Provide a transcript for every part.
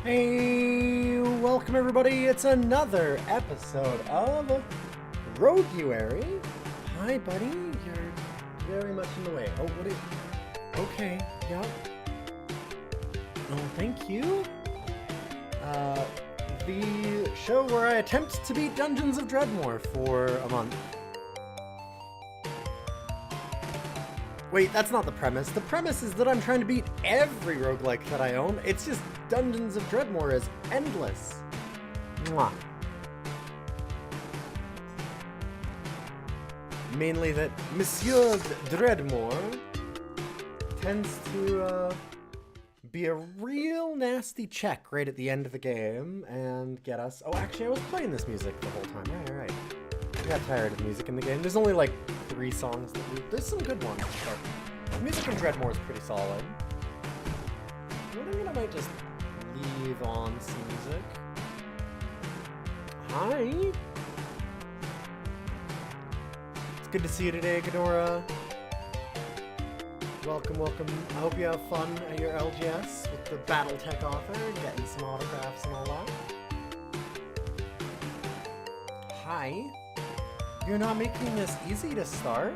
Hey, welcome everybody. It's another episode of Roguary. Hi, buddy. You're very much in the way. Oh, what is... Okay, yeah. Oh, thank you. The show where I attempt to beat Dungeons of Dreadmore for a month. Wait, that's not the premise. The premise is that I'm trying to beat every roguelike that I own. It's just Dungeons of Dreadmore is endless. Mwah. Mainly that Monsieur Dreadmore tends to be a real nasty check right at the end of the game and get us... Oh, actually, I was playing this music the whole time. Right. I got tired of music in the game. There's only like 3 songs that there's some good ones, but the music in Dreadmore is pretty solid. I think I might just leave on some music. Hi! It's good to see you today, Ghidorah. Welcome, welcome. I hope you have fun at your LGS with the Battletech offer, getting some autographs and all that. Hi. You're not making this easy to start?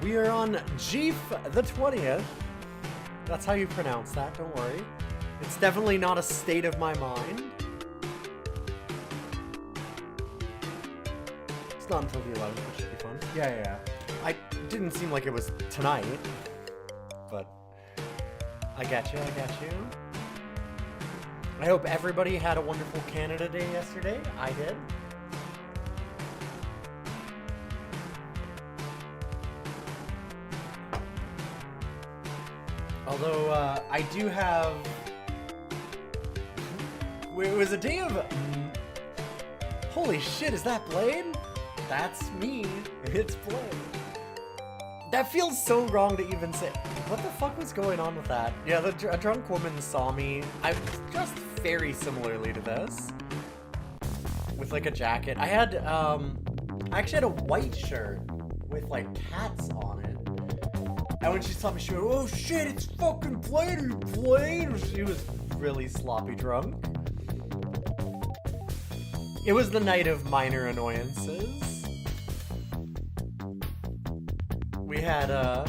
We are on Jeef the 20th. That's how you pronounce that, don't worry. It's definitely not a state of my mind. It's not until the 11th, which should be fun. Yeah. I didn't seem like it was tonight, but I get you. I hope everybody had a wonderful Canada Day yesterday. I did. Although, I do have... It was a day of... Holy shit, is that Blade? That's me. It's Blade. That feels so wrong to even say. What the fuck was going on with that? Yeah, a drunk woman saw me. I was dressed very similarly to this. With like a jacket. I actually had a white shirt with like cats on it. And when she saw me, she went, "Oh shit, it's fucking Blade!" She was really sloppy drunk. It was the night of minor annoyances. We had a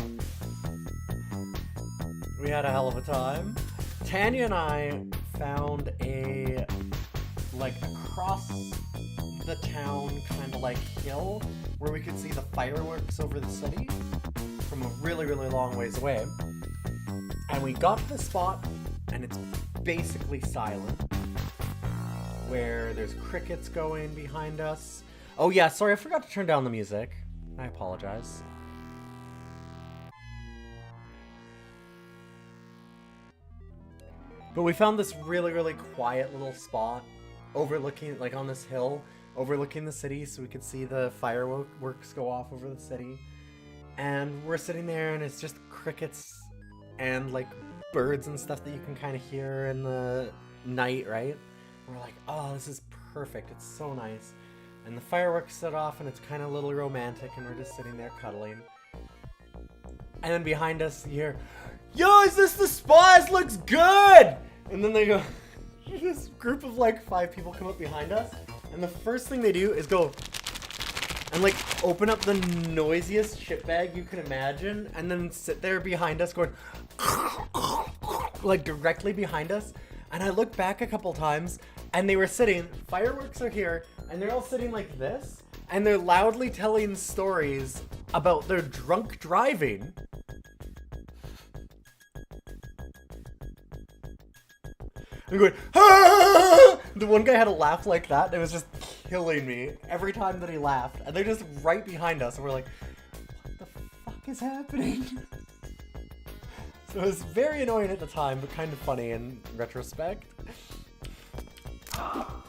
hell of a time. Tanya and I found across the town kind of like hill where we could see the fireworks over the city from a really, really long ways away. And we got to the spot and it's basically silent. Where there's crickets going behind us. Oh yeah, sorry, I forgot to turn down the music. I apologize. But we found this really, really quiet little spot overlooking, like on this hill, overlooking the city so we could see the fireworks go off over the city. And we're sitting there and it's just crickets and like birds and stuff that you can kind of hear in the night, right? And we're like, oh, this is perfect. It's so nice. And the fireworks set off and it's kind of a little romantic and we're just sitting there cuddling. And then behind us you hear, "Yo, is this the spot? This looks good!" And then they go, this group of like 5 people come up behind us, and the first thing they do is go and like open up the noisiest shitbag you can imagine, and then sit there behind us going, like directly behind us. And I look back a couple times, and they were sitting, fireworks are here, and they're all sitting like this, and they're loudly telling stories about their drunk driving. And going, "Ah!" The one guy had a laugh like that, and it was just killing me every time that he laughed. And they're just right behind us, and we're like, what the fuck is happening? So it was very annoying at the time, but kind of funny in retrospect. Oh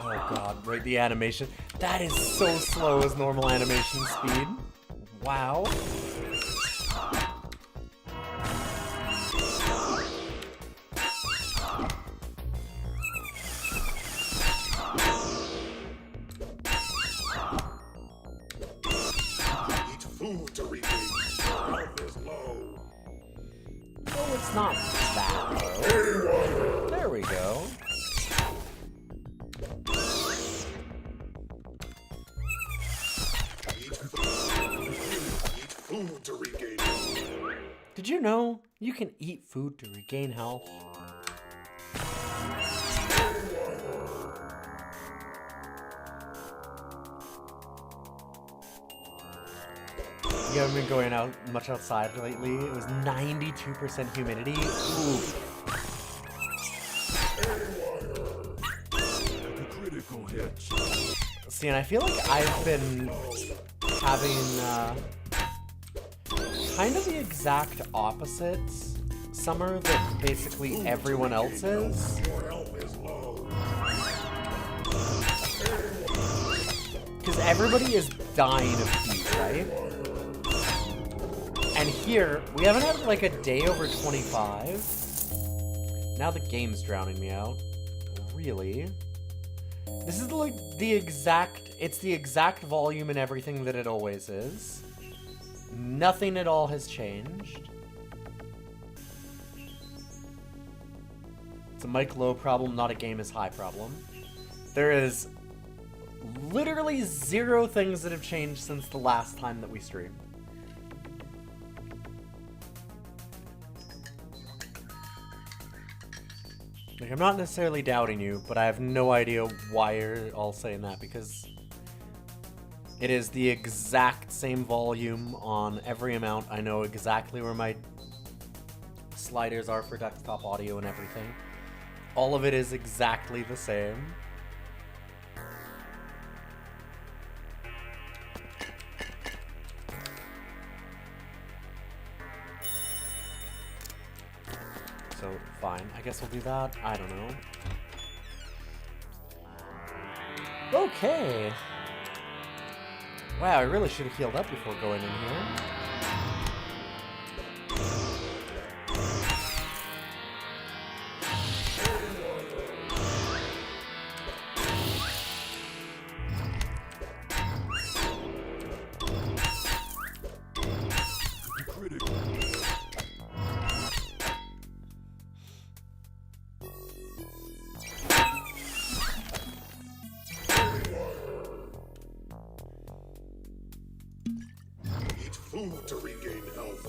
god, right, the animation. That is so slow as normal animation speed. Wow. not that low. There we go. Food to regain. Did you know you can eat food to regain health? You haven't been going out much outside lately. It was 92% humidity. Ooh. Critical hits. See, and I feel like I've been having kind of the exact opposite summer that basically everyone else is. Your health is low. Because everybody is dying of heat, right? And here, we haven't had like a day over 25. Now the game's drowning me out. Really? This is like the exact volume and everything that it always is. Nothing at all has changed. It's a mic low problem, not a game is high problem. There is literally 0 things that have changed since the last time that we streamed. Like, I'm not necessarily doubting you, but I have no idea why you're all saying that, because it is the exact same volume on every amount. I know exactly where my sliders are for desktop audio and everything. All of it is exactly the same. So, fine. I guess we'll do that. I don't know. Okay. Wow, I really should have healed up before going in here. Food to regain health.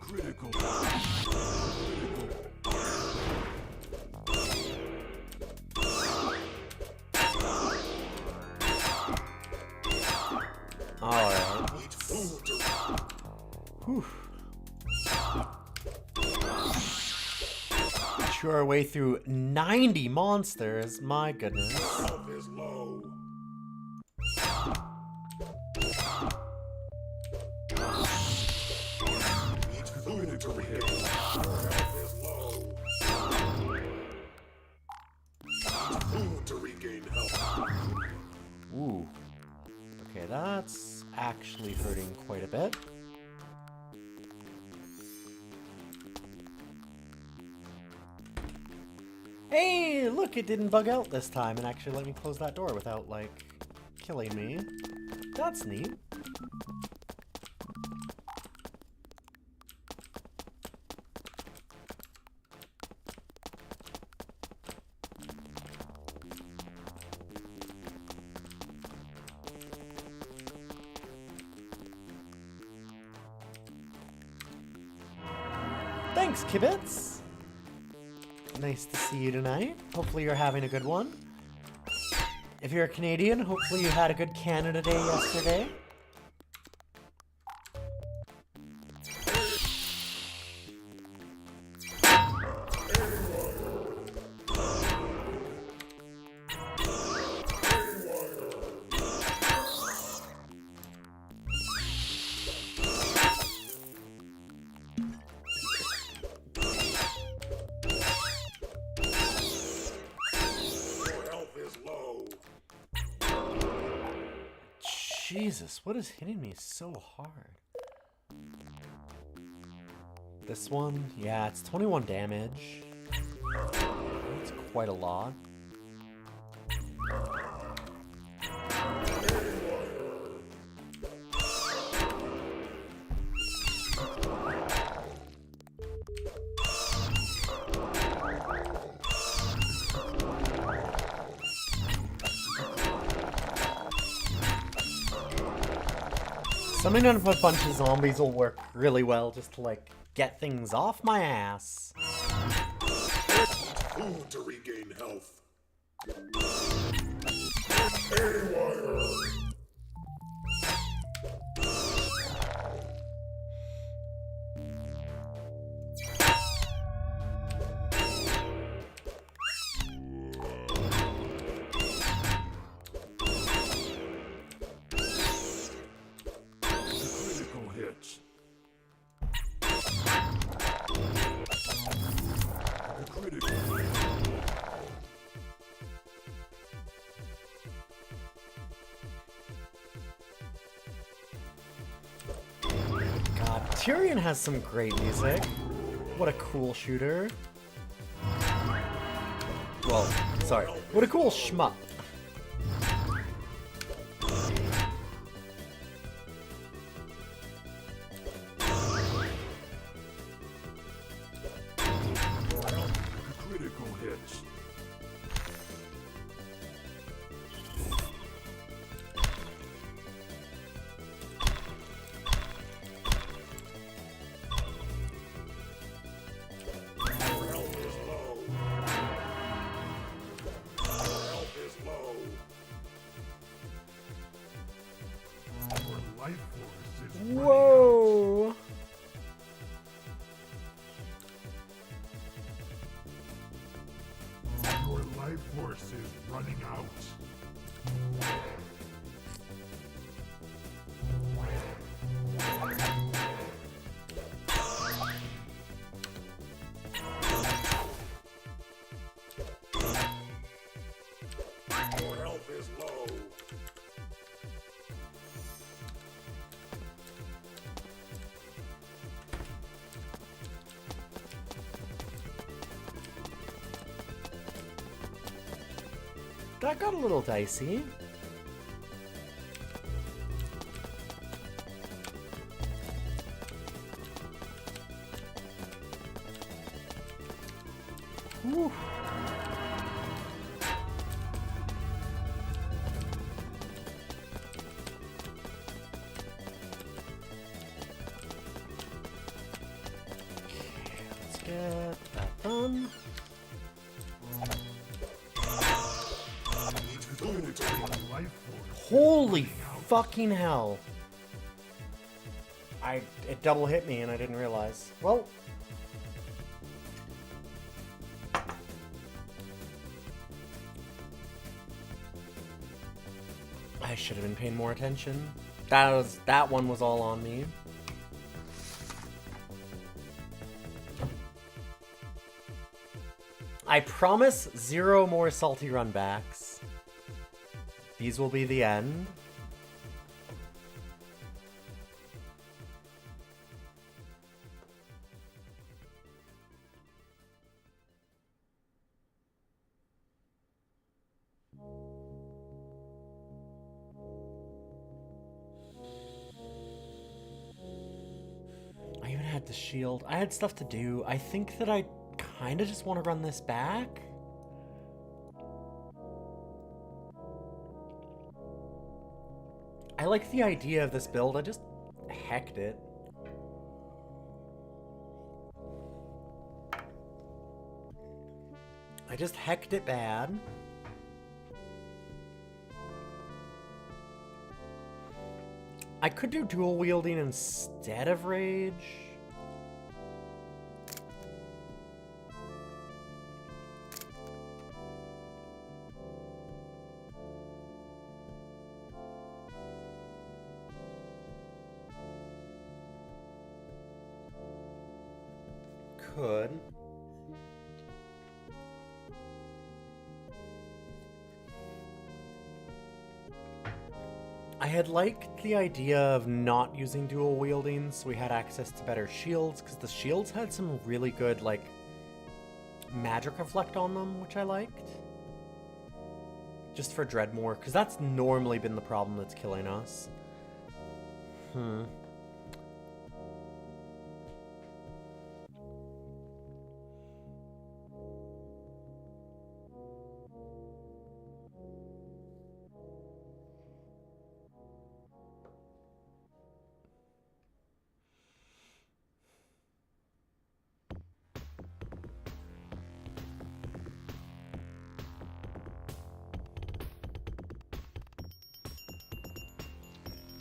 Critical. Alright. Whew. Chew our way through 90 monsters. My goodness. Health is low. Eat food to regain. Health is low. Eat food to regain health. Ooh. Okay, that's actually hurting quite a bit. Hey, look, it didn't bug out this time and actually let me close that door without, like, killing me. That's neat. Thanks, Kibitz! Nice to see you tonight. Hopefully you're having a good one. If you're a Canadian, hopefully you had a good Canada Day yesterday. Jesus, what is hitting me so hard? This one, yeah, it's 21 damage. That's quite a lot. Summoning a bunch of zombies will work really well just to, like, get things off my ass. Food to regain health. Haywire. Critical hit. Critical hit. God, Tyrion has some great music. What a cool shooter. Well, sorry. What a cool shmup. Critical hit. Our health is low. Our health is low. Our life force is running out. Whoa! Your life force is running out. Your health is low. That got a little dicey. Whew. Let's get that done. Food to regain life force. Holy fucking hell. It double hit me and I didn't realize. Well, I should have been paying more attention. That one was all on me. I promise 0 more salty runbacks. These will be the end. I even had the shield. I had stuff to do. I think that I kind of just want to run this back. I like the idea of this build. I just hecked it. I just hecked it bad. I could do dual wielding instead of rage. Could. I had liked the idea of not using dual wielding so we had access to better shields, because the shields had some really good, like, magic reflect on them, which I liked. Just for Dreadmore, because that's normally been the problem that's killing us.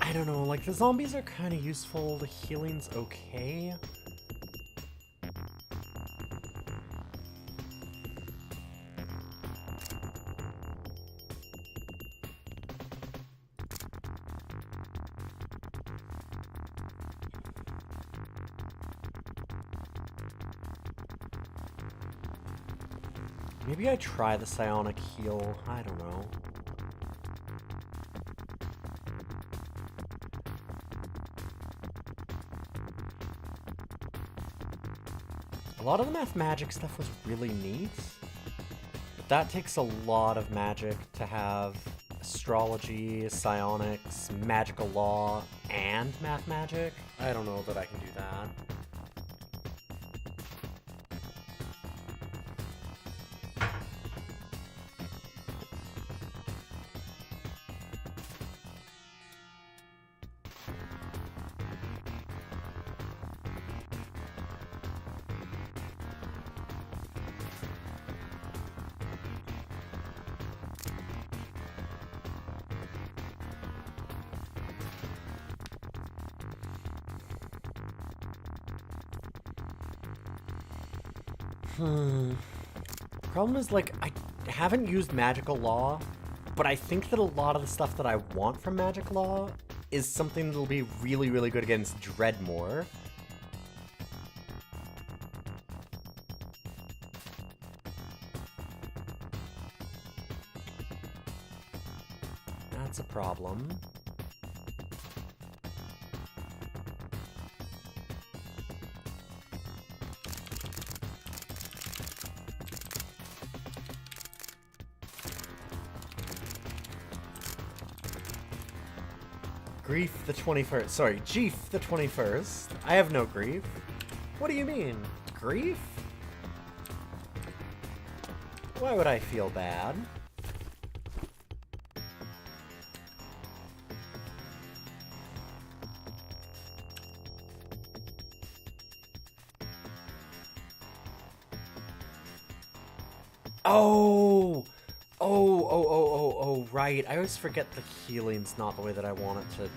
I don't know, like the zombies are kind of useful, the healing's okay. Maybe I try the psionic heal, I don't know. A lot of the math magic stuff was really neat, but that takes a lot of magic to have astrology, psionics, magical law, and math magic. I don't know that I can do that. Problem is, like, I haven't used magical law, but I think that a lot of the stuff that I want from magic law is something that'll be really, really good against Dreadmore. That's a problem. Grief the 21st. Sorry, Jeef the 21st. I have no grief. What do you mean? Grief? Why would I feel bad? Oh! Oh, right. I always forget the healing's not the way that I want it to.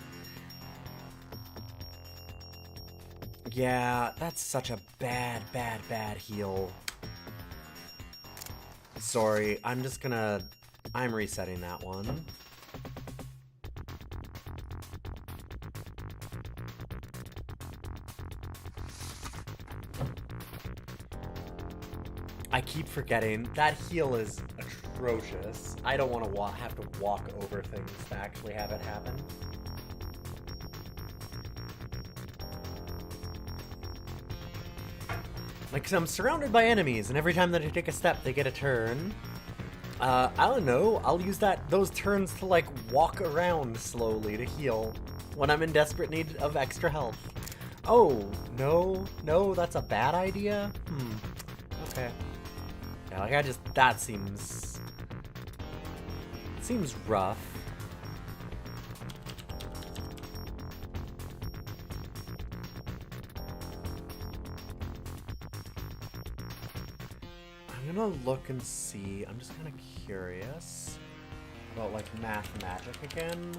Yeah, that's such a bad heal. Sorry, I'm resetting that one. I keep forgetting. That heal is atrocious. I don't want to have to walk over things to actually have it happen. Like, 'cause I'm surrounded by enemies, and every time that I take a step, they get a turn. I don't know. I'll use those turns to, like, walk around slowly to heal when I'm in desperate need of extra health. Oh, no, that's a bad idea? Okay. Yeah, like that seems rough. I'm gonna look and see. I'm just kind of curious about, like, math magic again.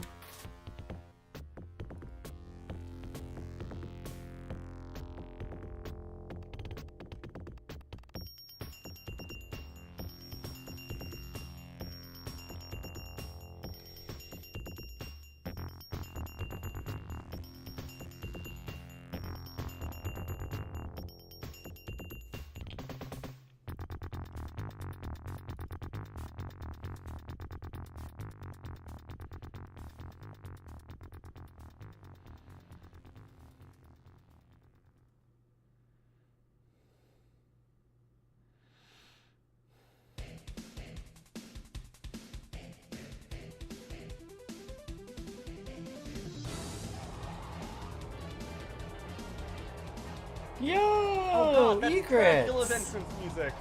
Yo! Oh god, that's Egrets! Dracula's entrance music.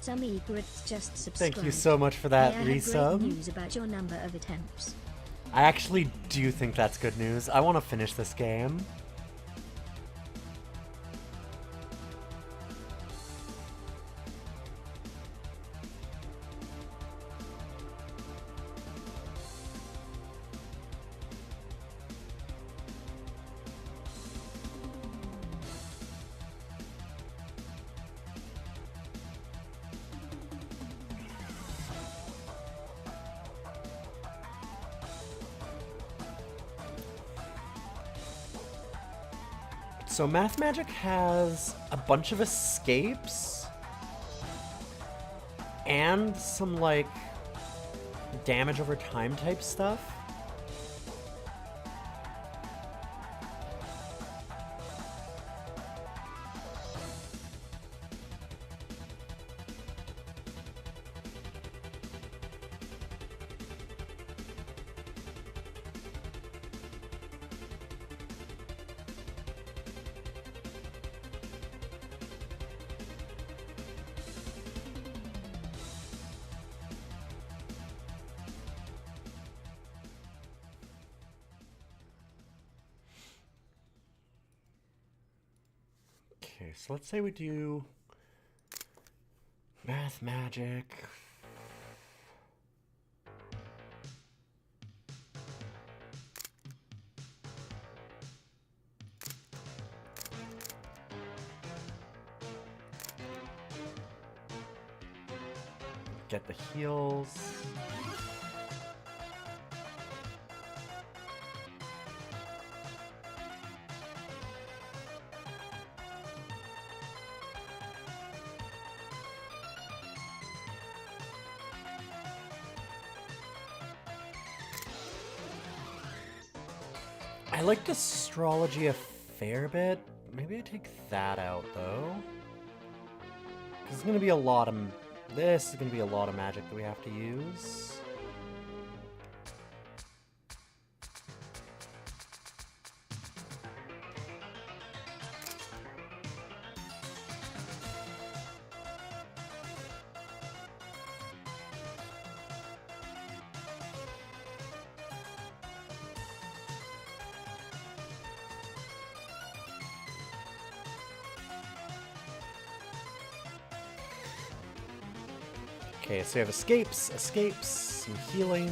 Some egrets just subscribe. Thank you so much for that May I have resub. great news about your number of attempts. I actually do think that's good news. I want to finish this game. So Math Magic has a bunch of escapes and some like damage over time type stuff. Okay, so let's say we do Math Magic. Get the heals. I liked astrology a fair bit. Maybe I take that out though. Because it's going to be a lot of... This is going to be a lot of magic that we have to use. Okay, so we have escapes, some healing.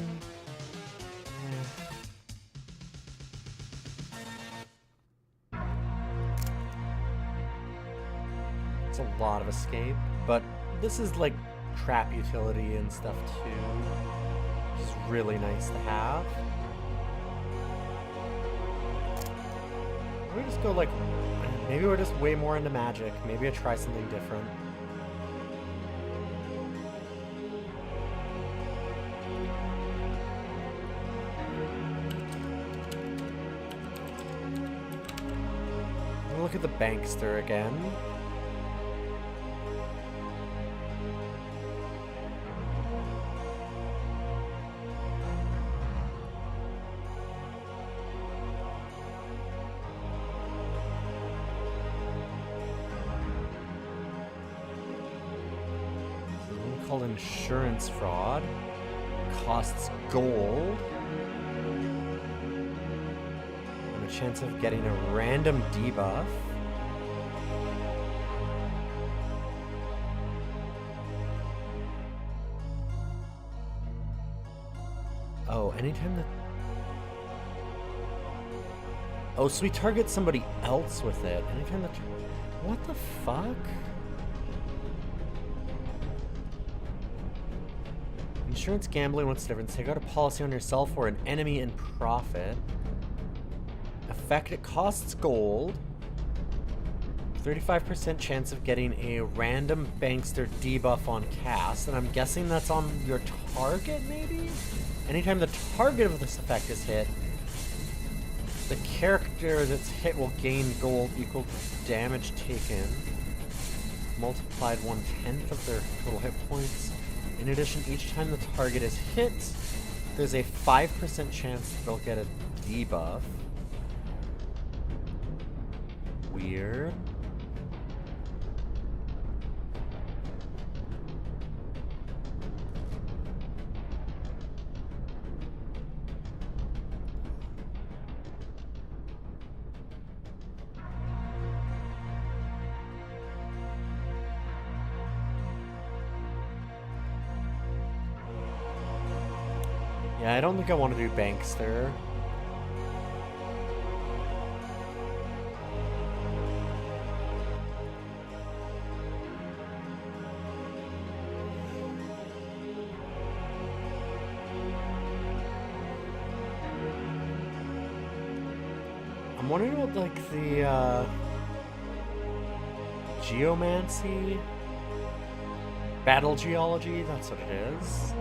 It's a lot of escape, but this is like trap utility and stuff too, which is really nice to have. We just go like, maybe we're just way more into magic. Maybe I try something different. Look at the bankster again. This is one called insurance fraud. Costs gold. Chance of getting a random debuff. Oh, anytime that... Oh, so we target somebody else with it. Anytime that... What the fuck? Insurance gambling, what's the difference? Take out a policy on yourself or an enemy and profit. Effect, it costs gold. 35% chance of getting a random bankster debuff on cast, and I'm guessing that's on your target, maybe? Anytime the target of this effect is hit, the character that's hit will gain gold equal to damage taken, multiplied 1/10 of their total hit points. In addition, each time the target is hit, there's a 5% chance that they'll get a debuff. Weird. Yeah, I don't think I want to do bankster. I'm wondering what, like, the, Geomancy? Battle Geology, that's what it is.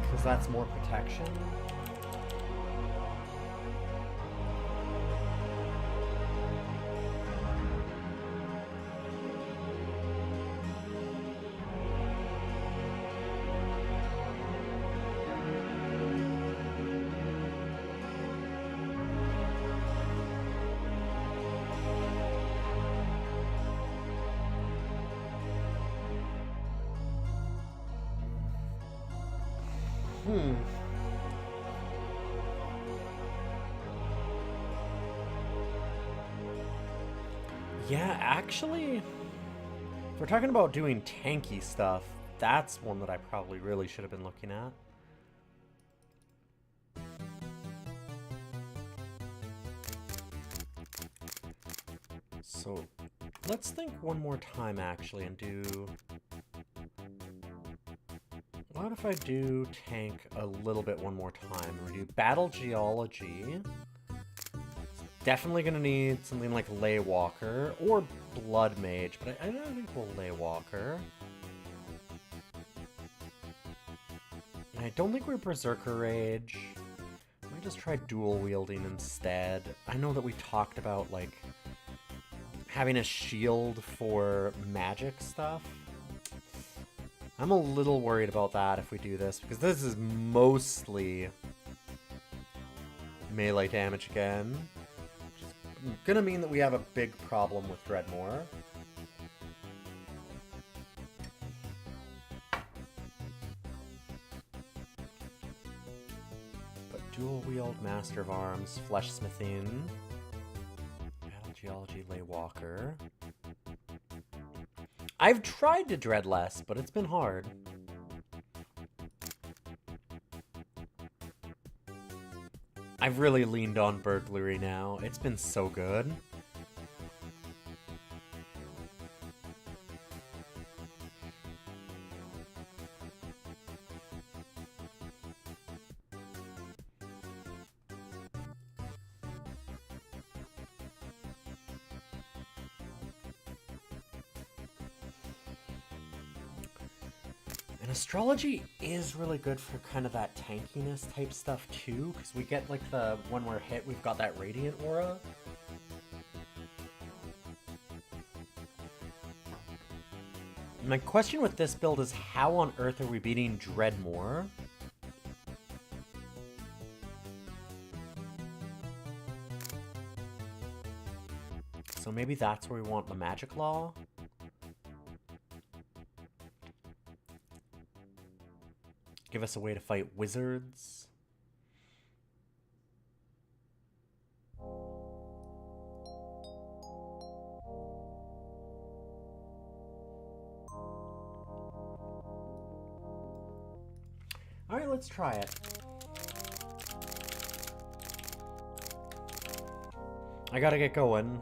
Because that's more protection. Yeah, actually, if we're talking about doing tanky stuff, that's one that I probably really should have been looking at. So, let's think one more time, actually, and do... What if I do tank a little bit one more time? We do Battle Geology. Definitely gonna need something like Lay Walker or Blood Mage, but I don't think we'll Lay Walker. And I don't think we're Berserker Rage. I might just try dual wielding instead. I know that we talked about like having a shield for magic stuff. I'm a little worried about that if we do this, because this is mostly melee damage again. Gonna mean that we have a big problem with Dreadmore. But dual wield Master of Arms, Flesh Smithing, Battle Geology, Lay Walker. I've tried to dread less, but it's been hard. I've really leaned on Burglary now. It's been so good. And Astrology is really good for kind of that tankiness type stuff too, because we get like the when we're hit, we've got that Radiant Aura. My question with this build is how on earth are we beating Dreadmore? So maybe that's where we want the Magic Law. Give us a way to fight wizards. Alright, let's try it. I gotta get going.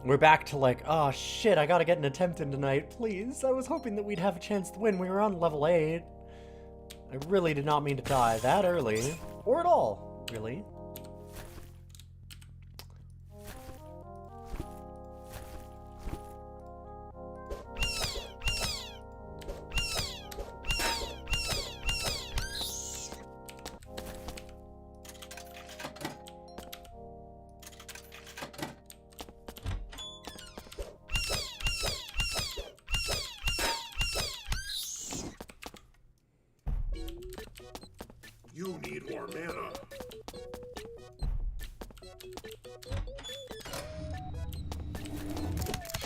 We're back to like, oh shit, I gotta get an attempt in tonight, please. I was hoping that we'd have a chance to win. We were on level 8. I really did not mean to die that early. Or at all, really. You need more mana.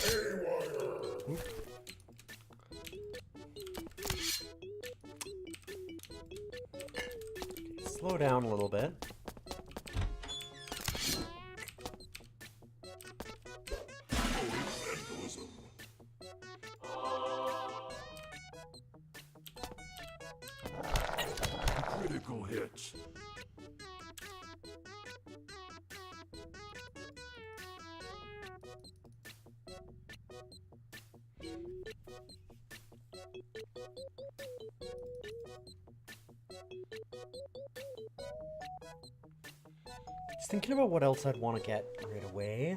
Haywire. Slow down a little bit. Vandalism. Critical hits. thinking about what else I'd want to get right away.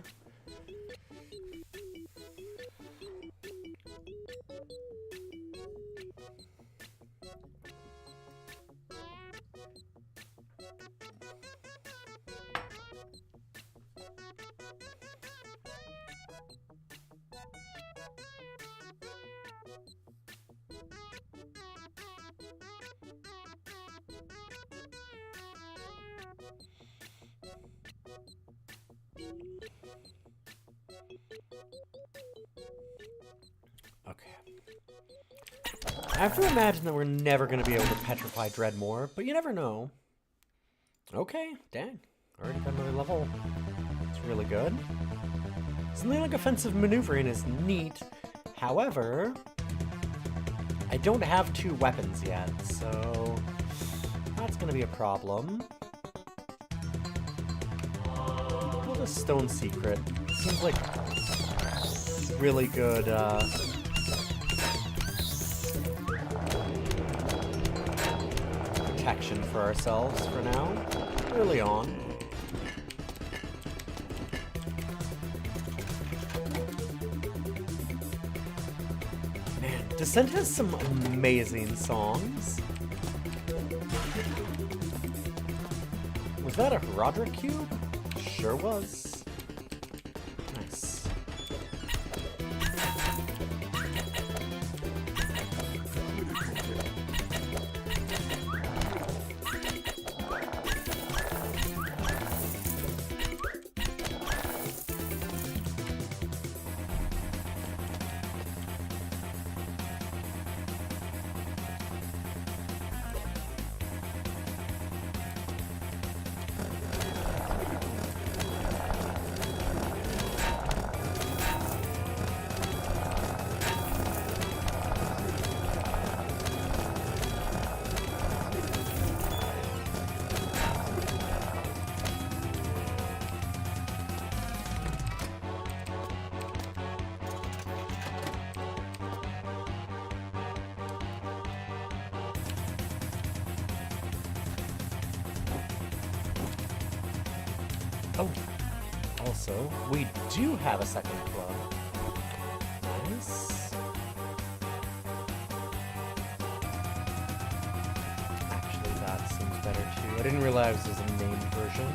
Okay. I have to imagine that we're never going to be able to petrify Dreadmore, but you never know. Okay, dang. Already got another level. It's really good. Something like offensive maneuvering is neat. However, I don't have 2 weapons yet, so that's going to be a problem. Well, the Stone Secret seems like really good, protection for ourselves for now, early on. Man, Descent has some amazing songs. Was that a Roderick cube? Sure was. Nice. Oh, also, we do have a second club. Nice. Actually, that seems better too. I didn't realize it was a named version.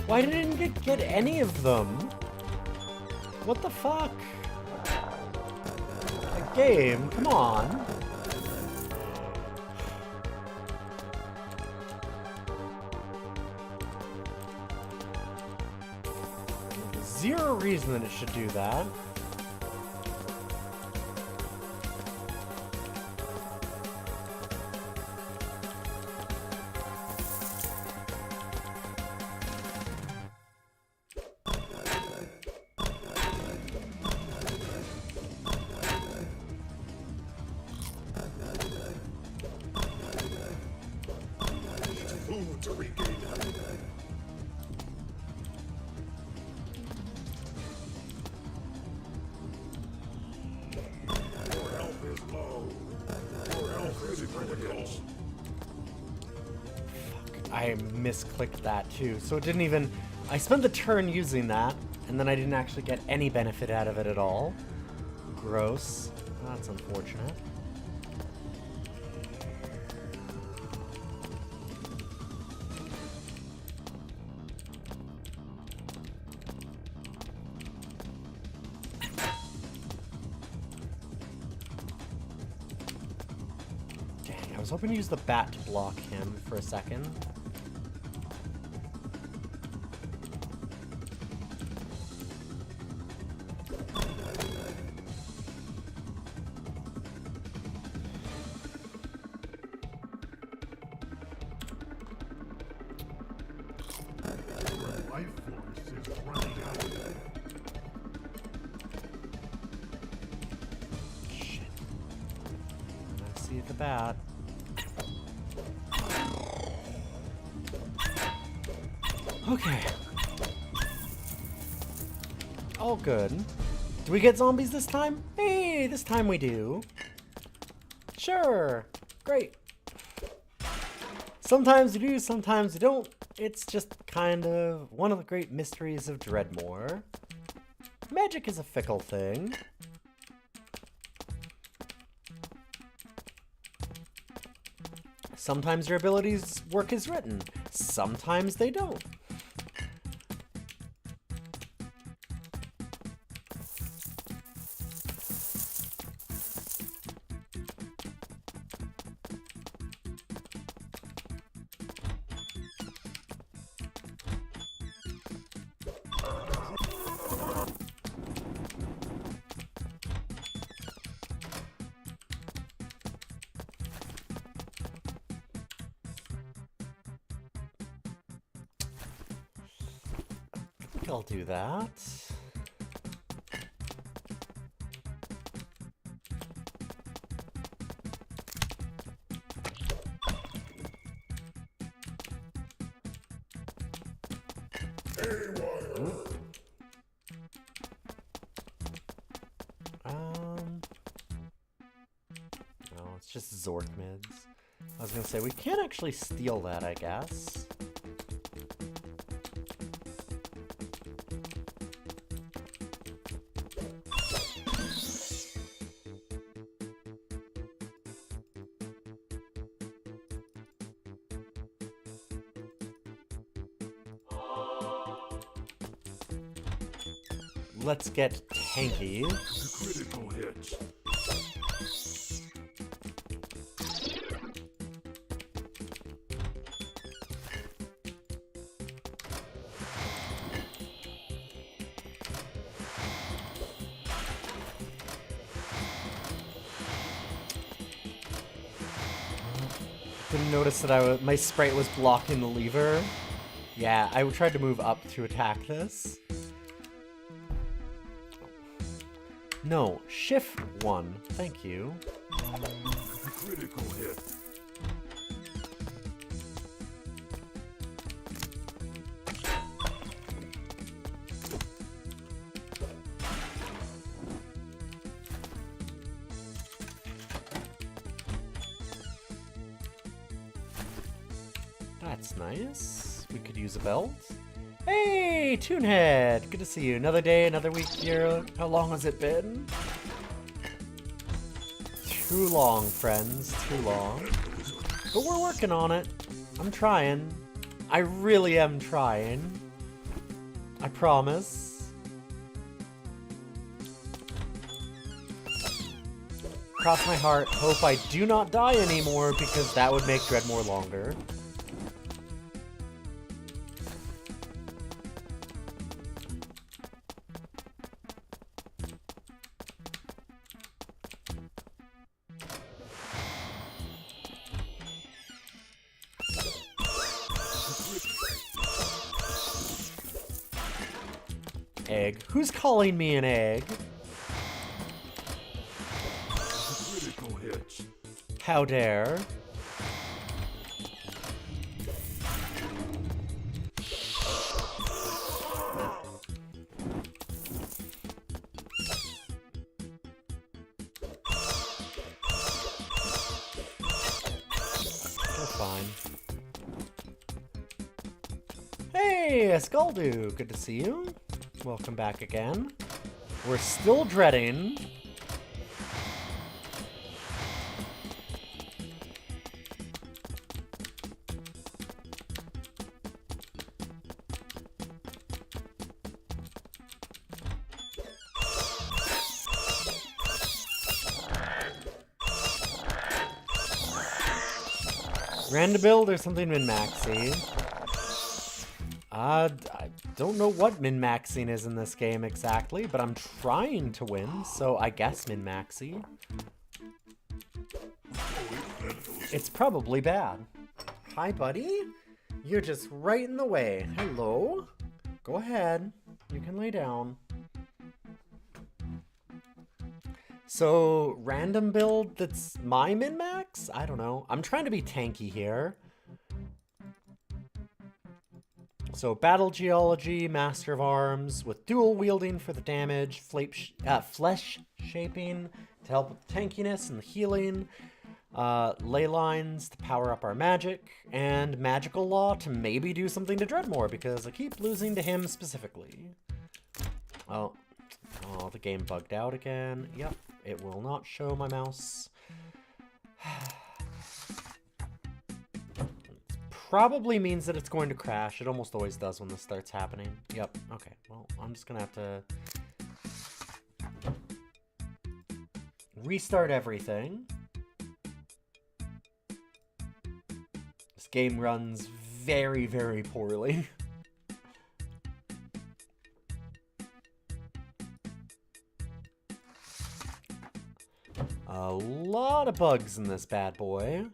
Why didn't it get any of them? What the fuck? A game, come on. Zero reason that it should do that. Food to regain health. Your health is low. Your health is critical. I misclicked that too, so it didn't even... I spent the turn using that, and then I didn't actually get any benefit out of it at all. Gross. That's unfortunate. Dang, I was hoping to use the bat to block him for a second. Life force is running out. see the bat. Okay. All good. Do we get zombies this time? Hey, this time we do. Sure. Great. Sometimes we do, sometimes we don't. It's just kind of one of the great mysteries of Dreadmore. Magic is a fickle thing. Sometimes your abilities work as written. Sometimes they don't. I'll do that. No, it's just Zork mids. I was gonna say, we can't actually steal that, I guess. Let's get tanky. Critical hit. Didn't notice that my sprite was blocking the lever. Yeah, I tried to move up to attack this. No, shift 1. Thank you. Critical hit. That's nice. We could use a belt. Hey, Toonhead! Good to see you. Another day, another week here. How long has it been? Too long, friends. Too long. But we're working on it. I'm trying. I really am trying. I promise. Cross my heart. Hope I do not die anymore, because that would make Dreadmore longer. Egg. Who's calling me an egg? Critical hit. How dare? We're fine. Hey, Escaldu! Good to see you. Welcome back again. We're still dreading. Random build or something min-maxy? I don't know what min-maxing is in this game exactly, but I'm trying to win, so I guess min-maxy. It's probably bad. Hi, buddy. You're just right in the way. Hello. Go ahead. You can lay down. So, random build that's my min-max? I don't know. I'm trying to be tanky here. So, Battle Geology, Master of Arms, with dual wielding for the damage, flesh shaping to help with the tankiness and the healing, ley lines to power up our magic, and magical law to maybe do something to Dreadmore, because I keep losing to him specifically. Oh, the game bugged out again. Yep, it will not show my mouse. Probably means that it's going to crash. It almost always does when this starts happening. Yep, okay. Well, I'm just gonna have to restart everything. This game runs very, very poorly. A lot of bugs in this bad boy.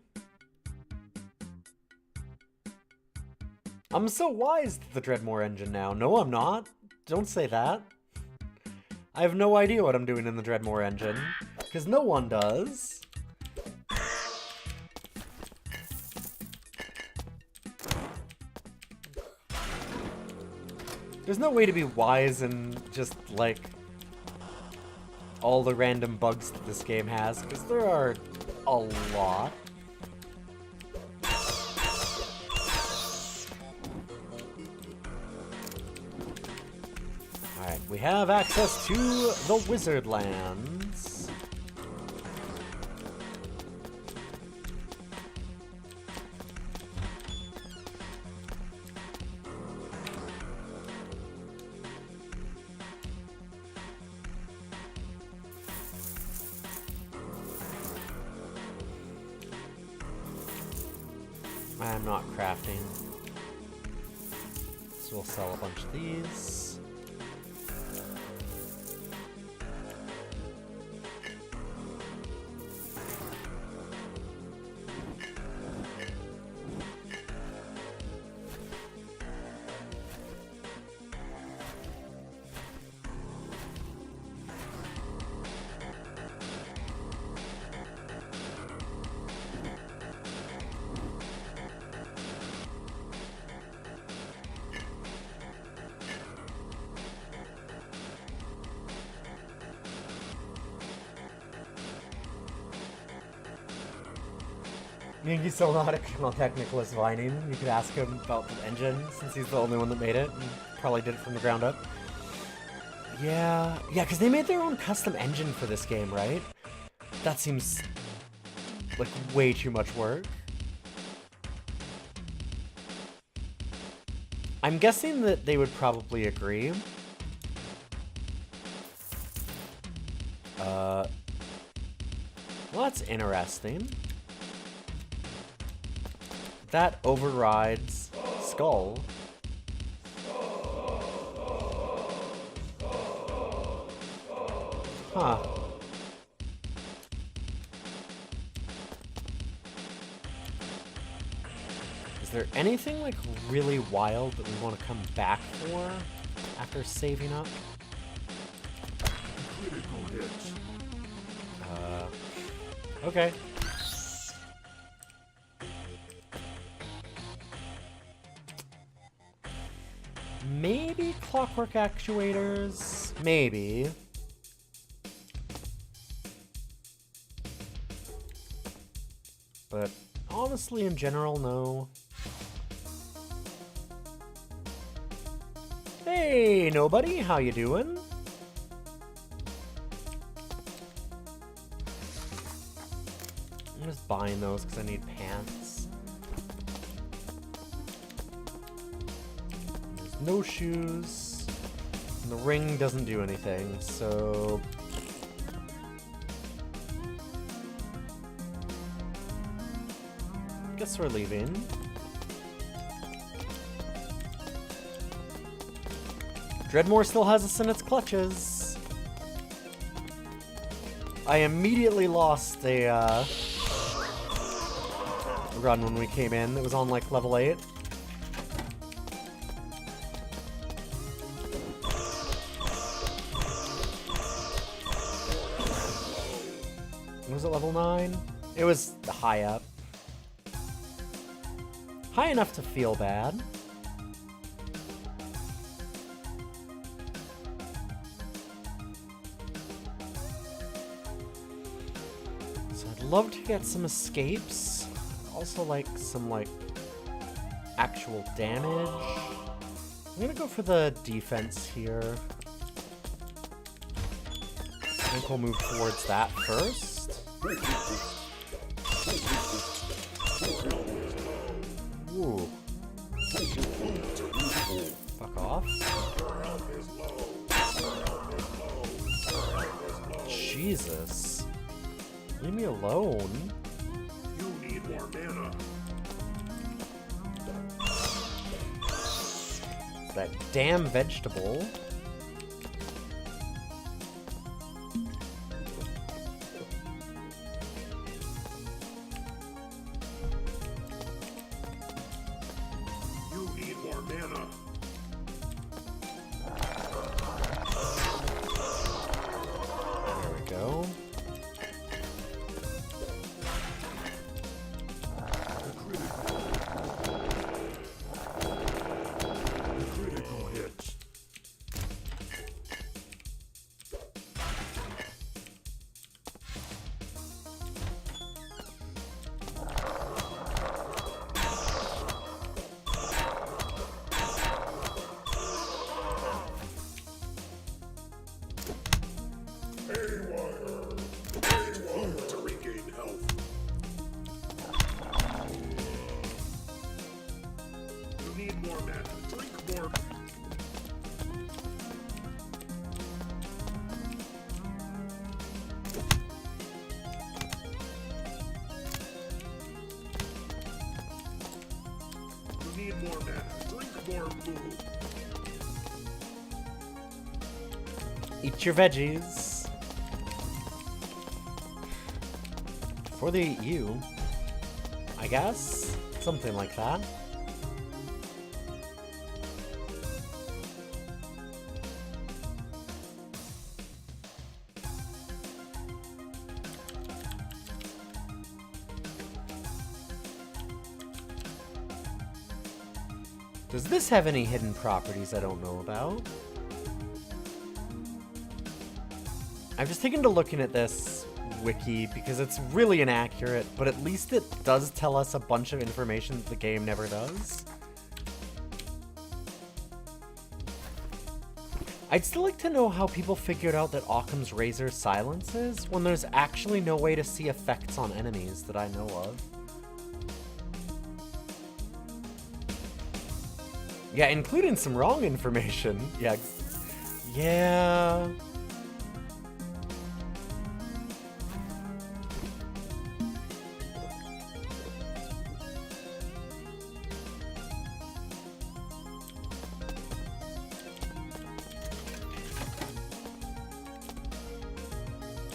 I'm so wise to the Dreadmore engine now. No, I'm not. Don't say that. I have no idea what I'm doing in the Dreadmore engine, because no one does. There's no way to be wise in just, like, all the random bugs that this game has, because there are a lot. Alright, we have access to the Wizard Lands. I'm not crafting, so we'll sell a bunch of these. You think he's still not a contact Nicholas Vining? You could ask him about the engine, since he's the only one that made it, and probably did it from the ground up. Yeah, because they made their own custom engine for this game, right? That seems like way too much work. I'm guessing that they would probably agree. Well, that's interesting. That overrides Skull. Huh. Is there anything, like, really wild that we want to come back for after saving up? Critical hit. Okay. Maybe clockwork actuators? Maybe. But honestly, in general, no. Hey, nobody, how you doing? I'm just buying those because I need pants. There's no shoes. And the ring doesn't do anything, so... guess we're leaving. Dreadmore still has us in its clutches. I immediately lost a run when we came in. It was on like level 8. Was it level 9? It was high up. High enough to feel bad. So I'd love to get some escapes. Also like some actual damage. I'm gonna go for the defense here. I think we'll move towards that first. Ooh. Fuck off. Jesus. Leave me alone. You need more mana. That damn vegetable. You need more mana. There we go. Critical hit. Haywire to regain health. You need more mana. Drink more. You need more mana. Drink more food. Eat your veggies. Before they eat you, I guess? Something like that. Does this have any hidden properties I don't know about? I've just taken to looking at this wiki because it's really inaccurate, but at least it does tell us a bunch of information that the game never does. I'd still like to know how people figured out that Occam's razor silences when there's actually no way to see effects on enemies that I know of. Yeah, including some wrong information. Yeah.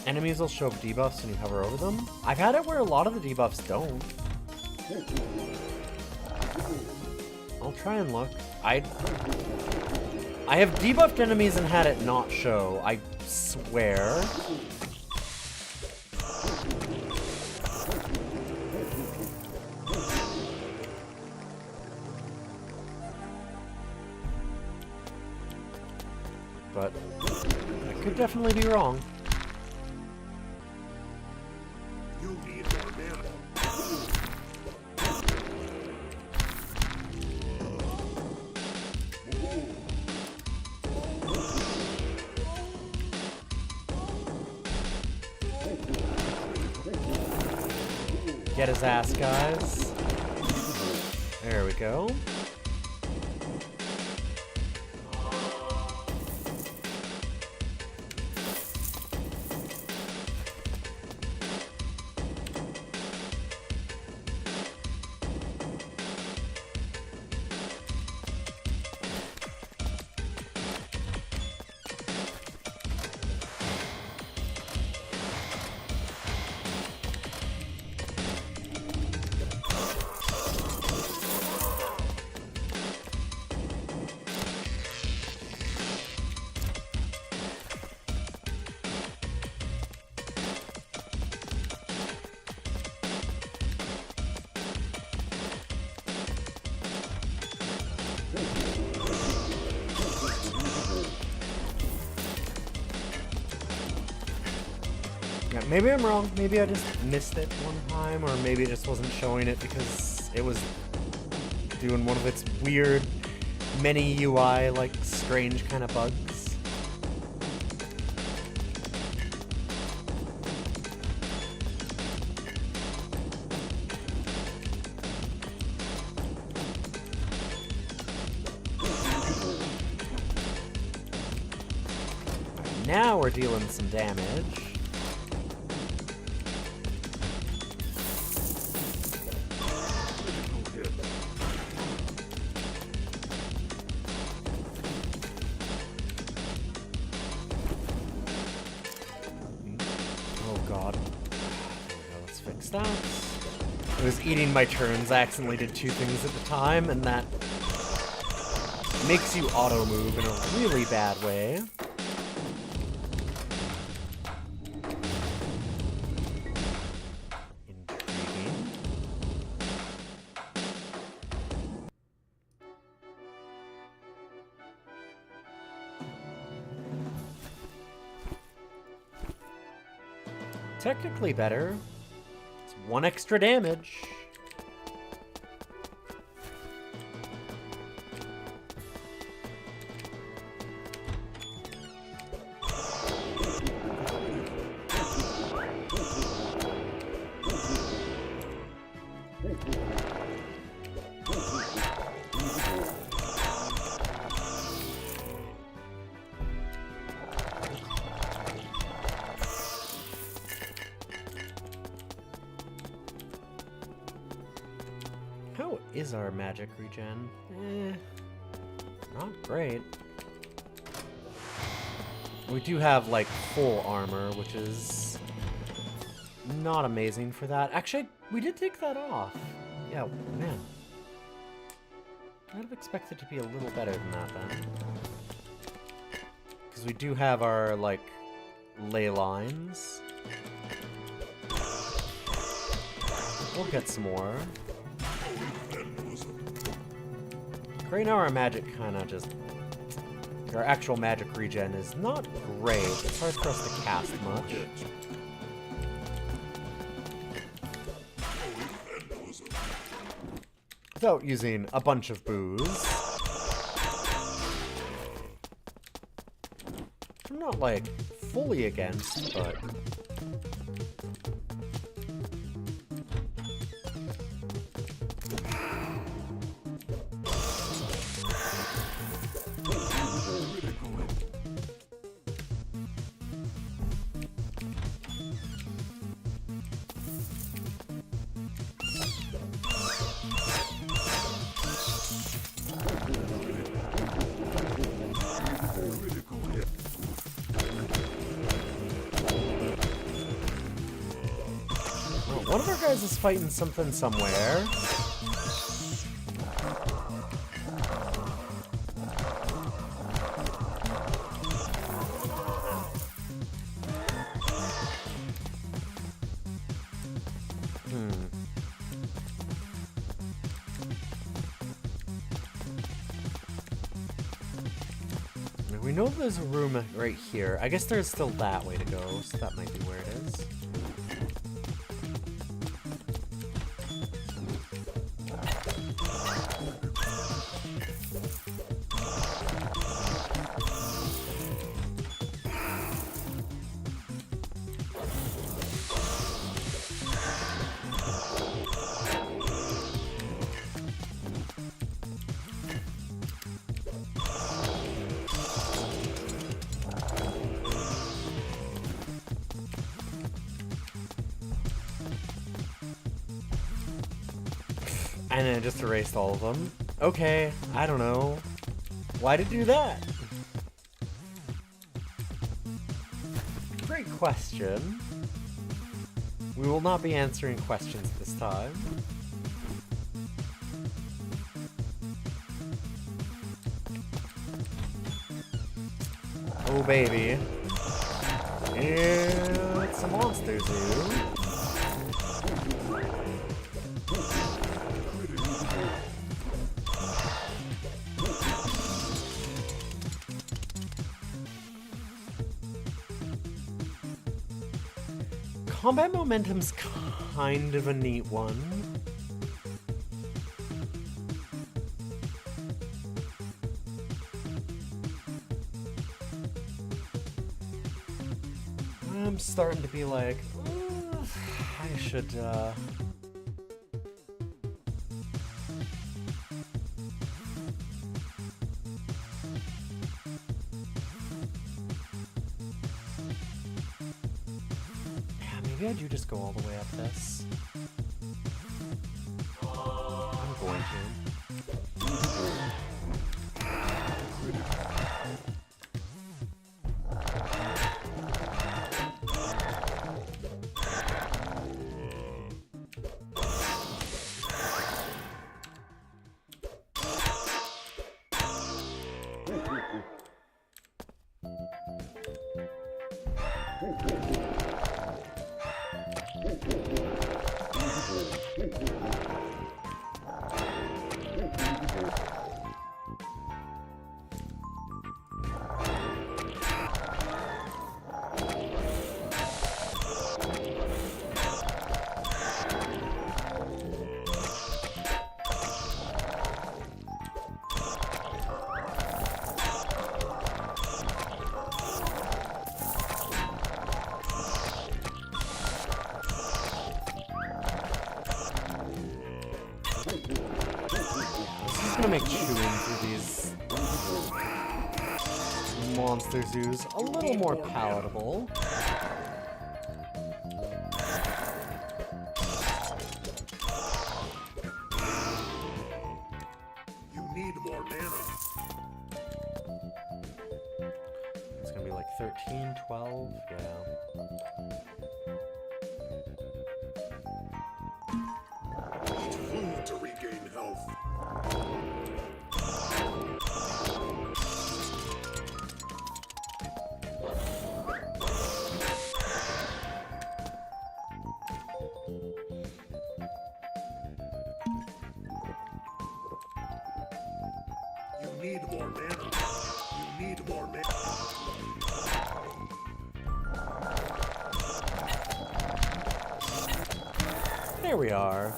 Enemies will show up debuffs when you hover over them. I've had it where a lot of the debuffs don't. I'll try and look. I have debuffed enemies and had it not show, I swear. But I could definitely be wrong. You need more mana. Get his ass, guys. There we go. Maybe I'm wrong. Maybe I just missed it one time, or maybe it just wasn't showing it because it was doing one of its weird many UI, like, strange kind of bugs. Now we're dealing some damage. Oh god. There we go, let's fix that. It was eating my turns. I accidentally did 2 things at the time, and that makes you auto-move in a really bad way. Intriguing. Technically better. It's 1 extra damage. How is our magic regen? Not great. We do have, like, full armor, which is not amazing for that. Actually, we did take that off. Yeah, man. I'd have expected to be a little better than that, then. Because we do have our, like, ley lines. We'll get some more. Right now our magic kind of just... Our actual magic regen is not great. It's hard for us to cast much. Without using a bunch of booze. I'm not, like, fully against, but... One of our guys is fighting something somewhere. We know there's a room right here. I guess there's still that way to go, so that might be where it is. And then it just erased all of them. Okay, I don't know. Why'd it do that? Great question. We will not be answering questions this time. Oh baby. It's a monster zoo. combat momentum's kind of a neat one. I'm starting to be like, I should, maybe I do just go all the way up this. I'm going to. Gonna make chewing through these monster zoos a little more palatable. You need more mana. It's gonna be like 13, 12, yeah. Food to regain health. You need more mana. You need more mana. There we are.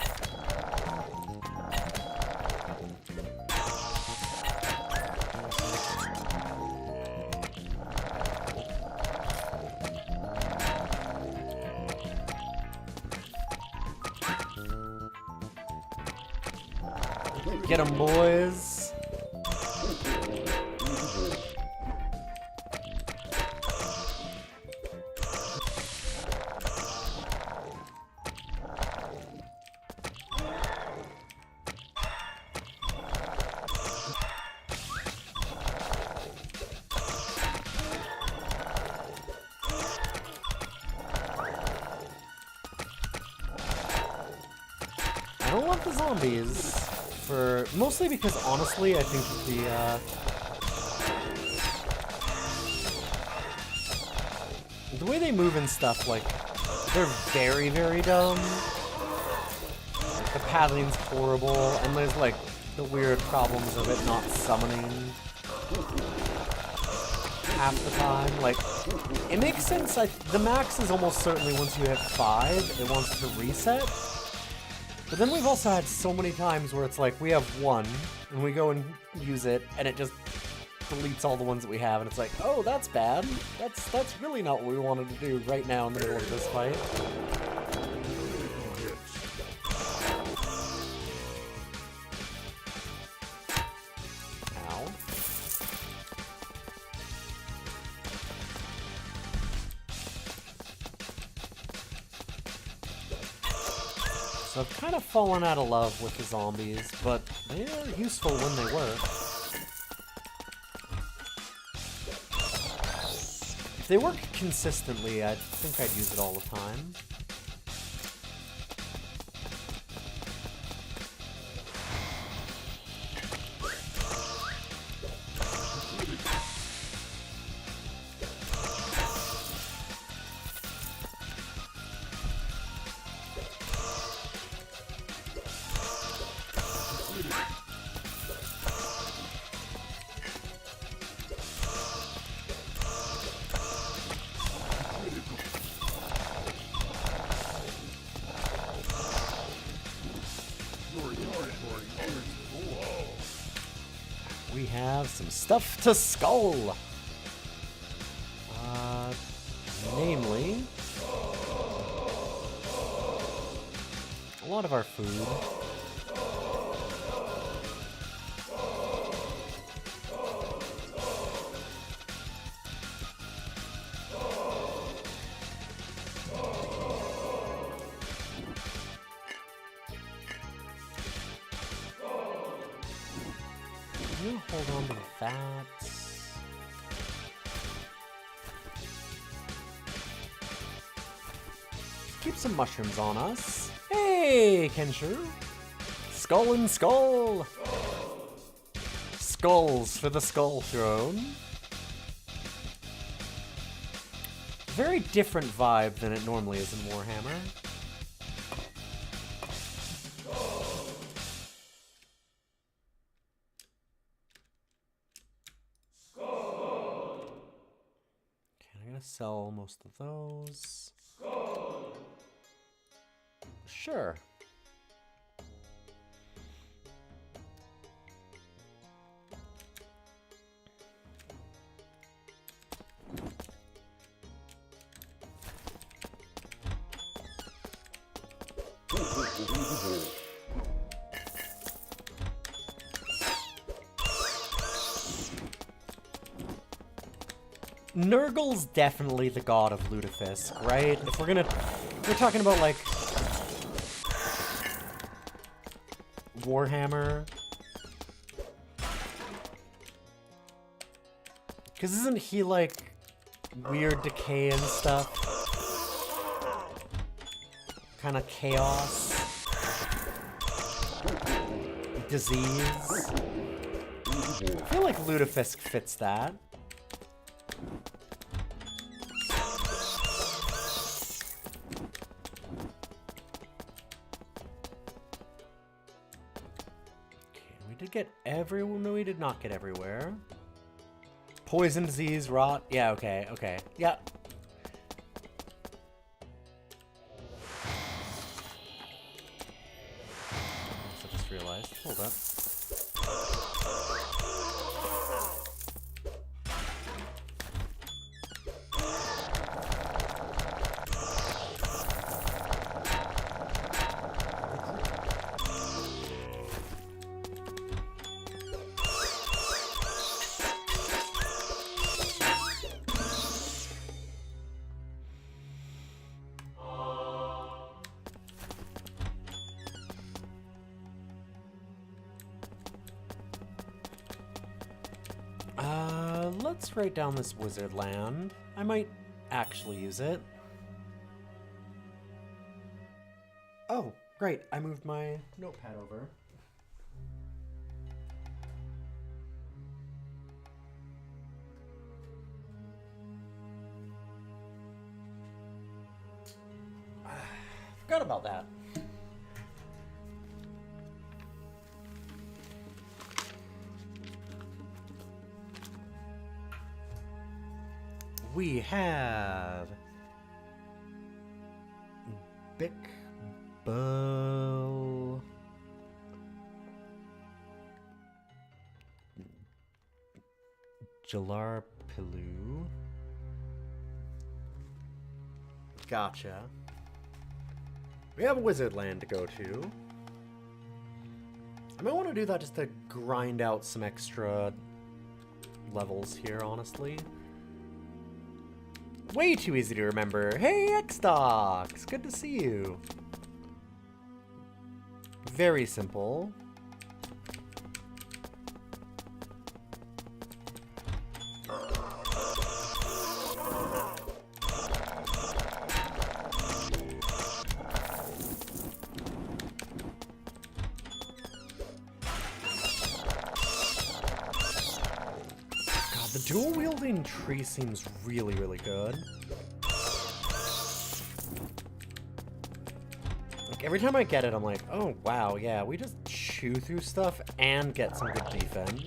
Get 'em, boys. I don't want the zombies. Mostly because, honestly, I think the way they move and stuff, like, they're very, very dumb. The pathing's horrible, and there's, like, the weird problems of it not summoning half the time. Like, it makes sense. The max is almost certainly once you hit 5, it wants to reset. But then we've also had so many times where it's like, we have 1, and we go and use it, and it just deletes all the ones that we have, and it's like, oh, that's bad. That's really not what we wanted to do right now in the middle of this fight. Ow. So I've kind of fallen out of love with the zombies, but they are useful when they work. If they work consistently, I think I'd use it all the time. have some stuff to skull. Namely, a lot of our food. Can you hold on to that? Keep some mushrooms on us. Hey, Kenshu! Skull and skull! Skulls for the Skull Throne. Very different vibe than it normally is in Warhammer. Okay, I'm gonna sell most of those. Sure. Nurgle's definitely the god of Lutefisk, right? If we're talking about like Warhammer. Because isn't he like weird decay and stuff? Kind of chaos. Disease. I feel like Lutefisk fits that. Get everyone? No, we did not get everywhere. Poison, disease, rot. Yeah, okay, okay. Yeah. I just realized. Hold up. Let's write down this wizard land. I might actually use it. Oh, great. I moved my notepad over. Forgot about that. We have Bic Bow, Jalar Pilu. Gotcha. We have a wizard land to go to. I might want to do that just to grind out some extra levels here, honestly. Way too easy to remember. Hey, X-Docs! Good to see you. Very simple. The dual-wielding tree seems really, really good. Like, every time I get it, I'm like, oh, wow, yeah, we just chew through stuff and get some good defense.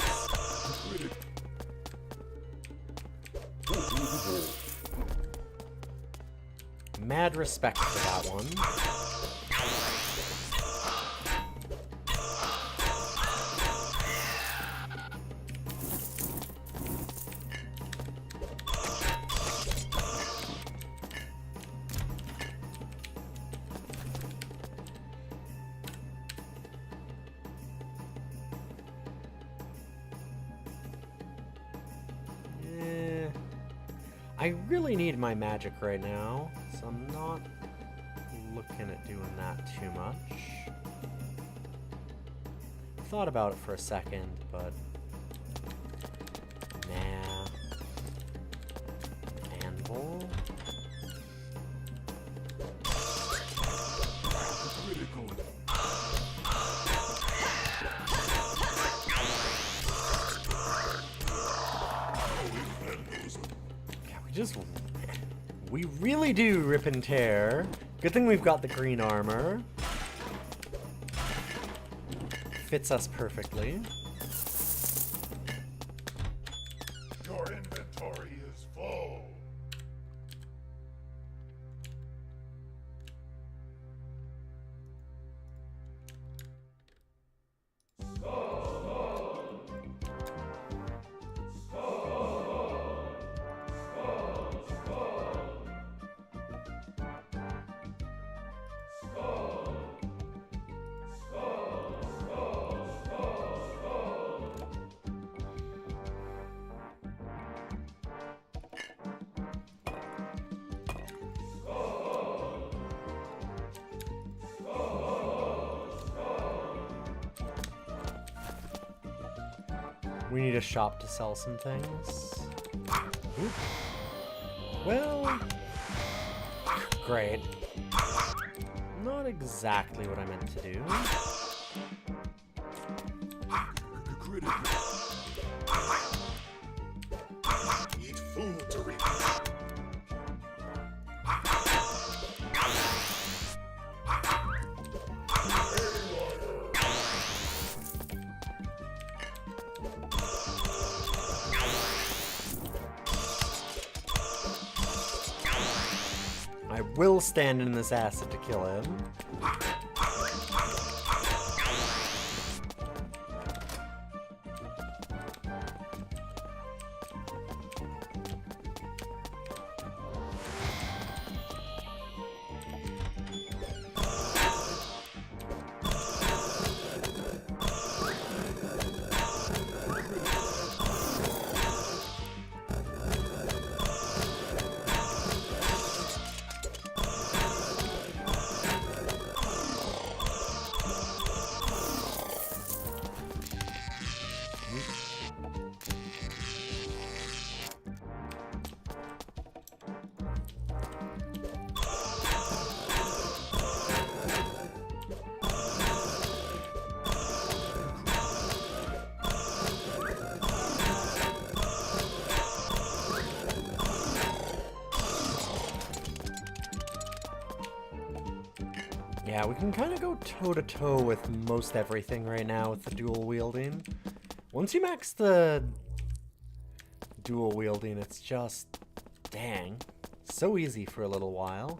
Mad respect for that one. I really need my magic right now, so I'm not looking at doing that too much. Thought about it for a second, but nah. Anvil. We really do rip and tear. Good thing we've got the green armor. Fits us perfectly. Your inventory is full. We need a shop to sell some things. Oop. Well, great. Not exactly what I meant to do. Eat food to reap. I will stand in this acid to kill him. Yeah, we can kind of go toe-to-toe with most everything right now with the dual wielding. Once you max the dual wielding, it's just, dang, so easy for a little while.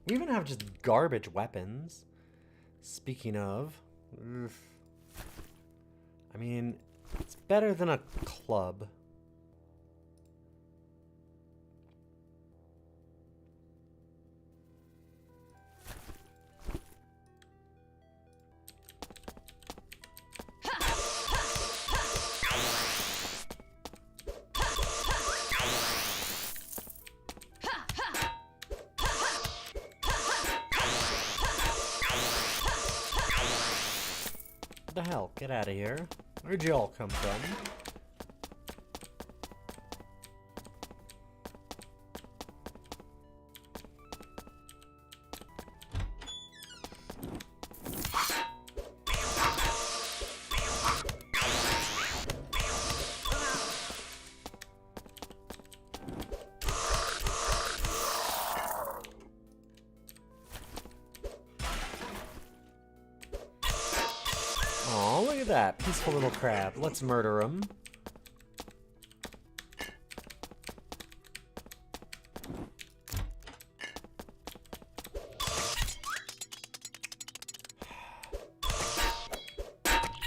We even have just garbage weapons. Speaking of, I mean, it's better than a club. What the hell? Get out of here. Where'd you all come from? Aw, look at that. Peaceful little crab. Let's murder him.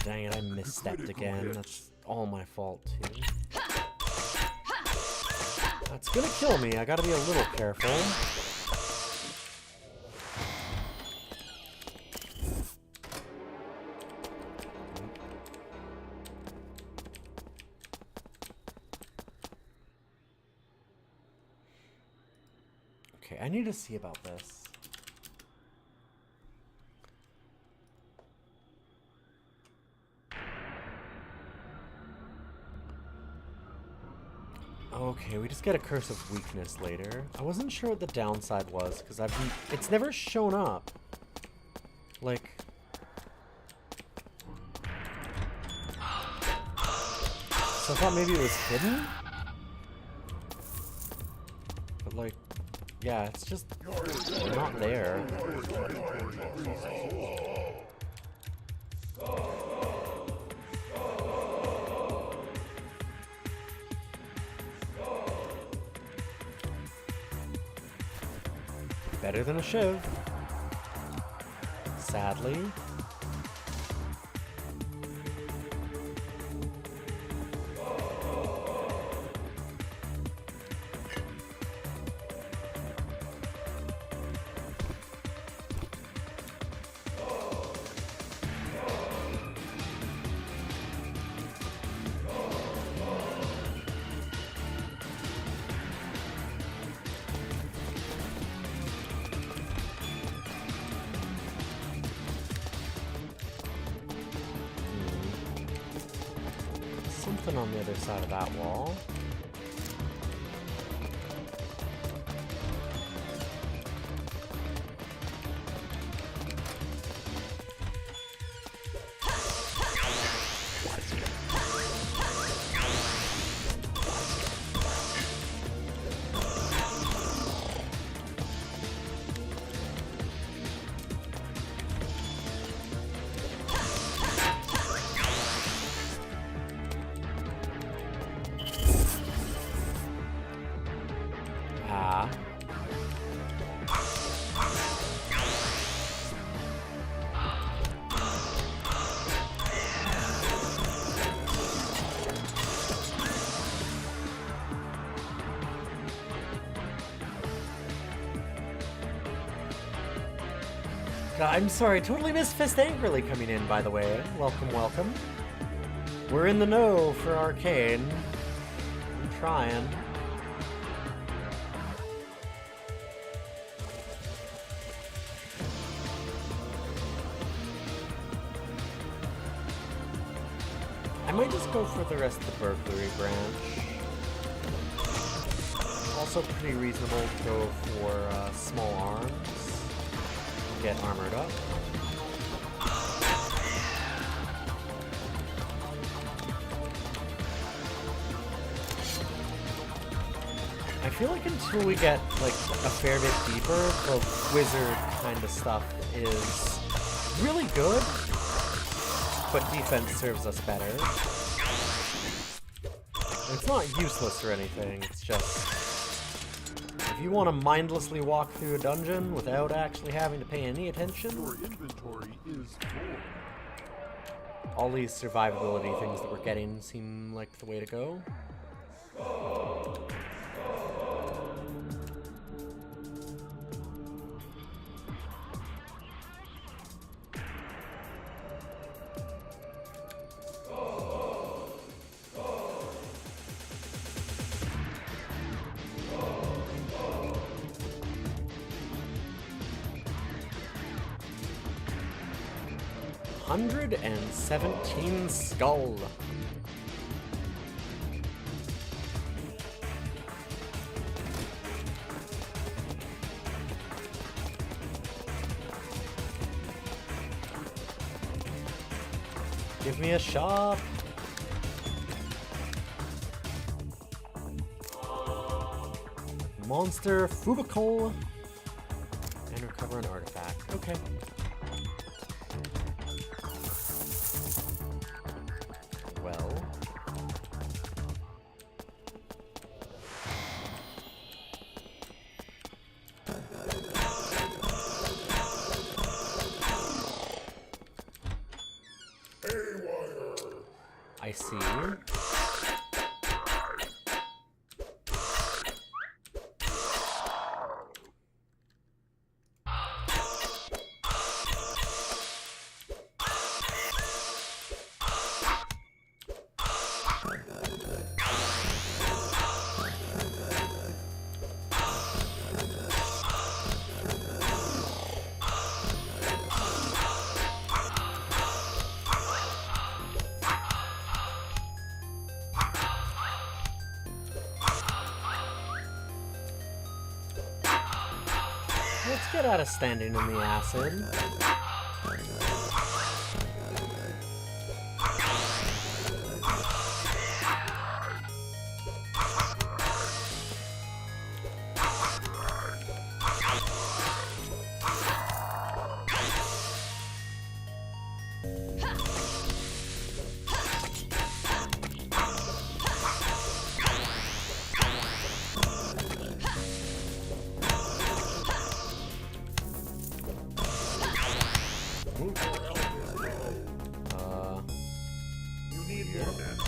Dang it, I misstepped again. That's all my fault, too. That's gonna kill me. I gotta be a little careful. Okay, I need to see about this. Okay, we just get a curse of weakness later. I wasn't sure what the downside was because it's never shown up. Like, so I thought maybe it was hidden. But like, yeah, it's just not there. Better than a shiv. Sadly. Something on the other side of that wall. I'm sorry, totally missed Fist Angrily coming in, by the way. Welcome, welcome. We're in the know for Arcane. I'm trying. I might just go for the rest of the Burglary branch. Also pretty reasonable to go for small arms. Get armored up. I feel like until we get like a fair bit deeper, the wizard kind of stuff is really good, but defense serves us better. It's not useless or anything, it's just if you want to mindlessly walk through a dungeon without actually having to pay any attention, Your inventory is full. all these survivability things that we're getting seem like the way to go. $117 skull. Give me a shop. Monster Fubicle. And recover an artifact. Okay. Well. I see. get out of standing in the acid. You need more mana.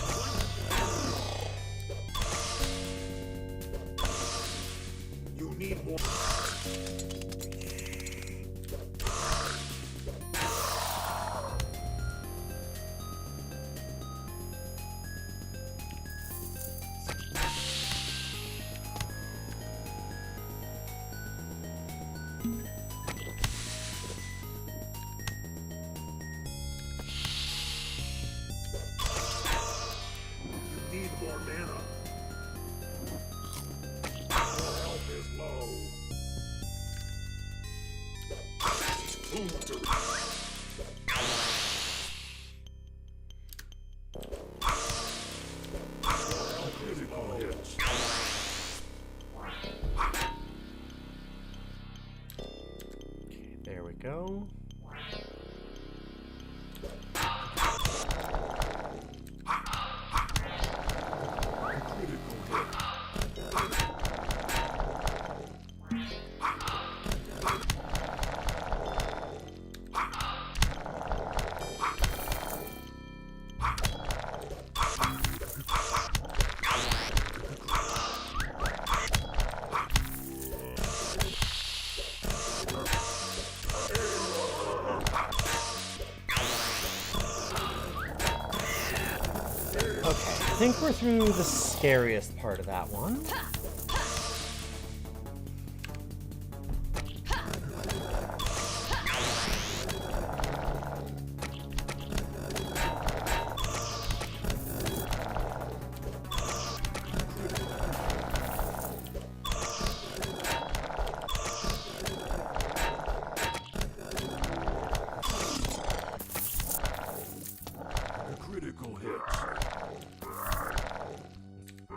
You need more. You need more mana. Your health is low. Food to critical hits. There we go. Critical hit. Okay, I think we're through the scariest part of that one. Critical hits.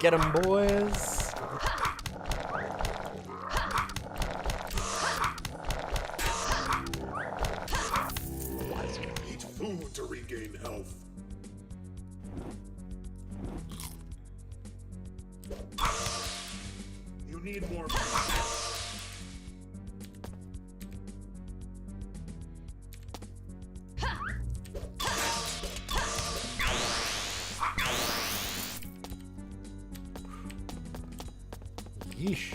Get 'em, boys. Eat food to regain health. You need more. Yeesh.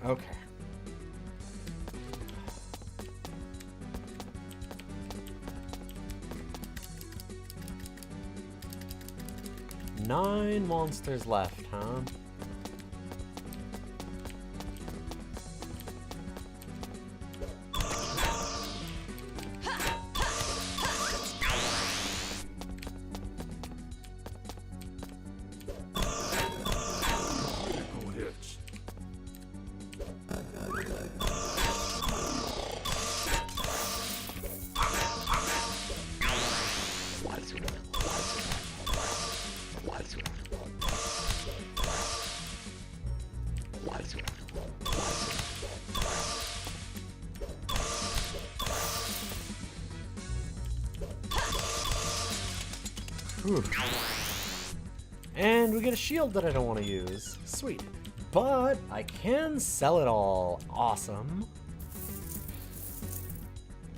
Okay. Nine monsters left, huh? Critical hits. Whew. And we get a shield that I don't want to use. Sweet. But I can sell it all. Awesome.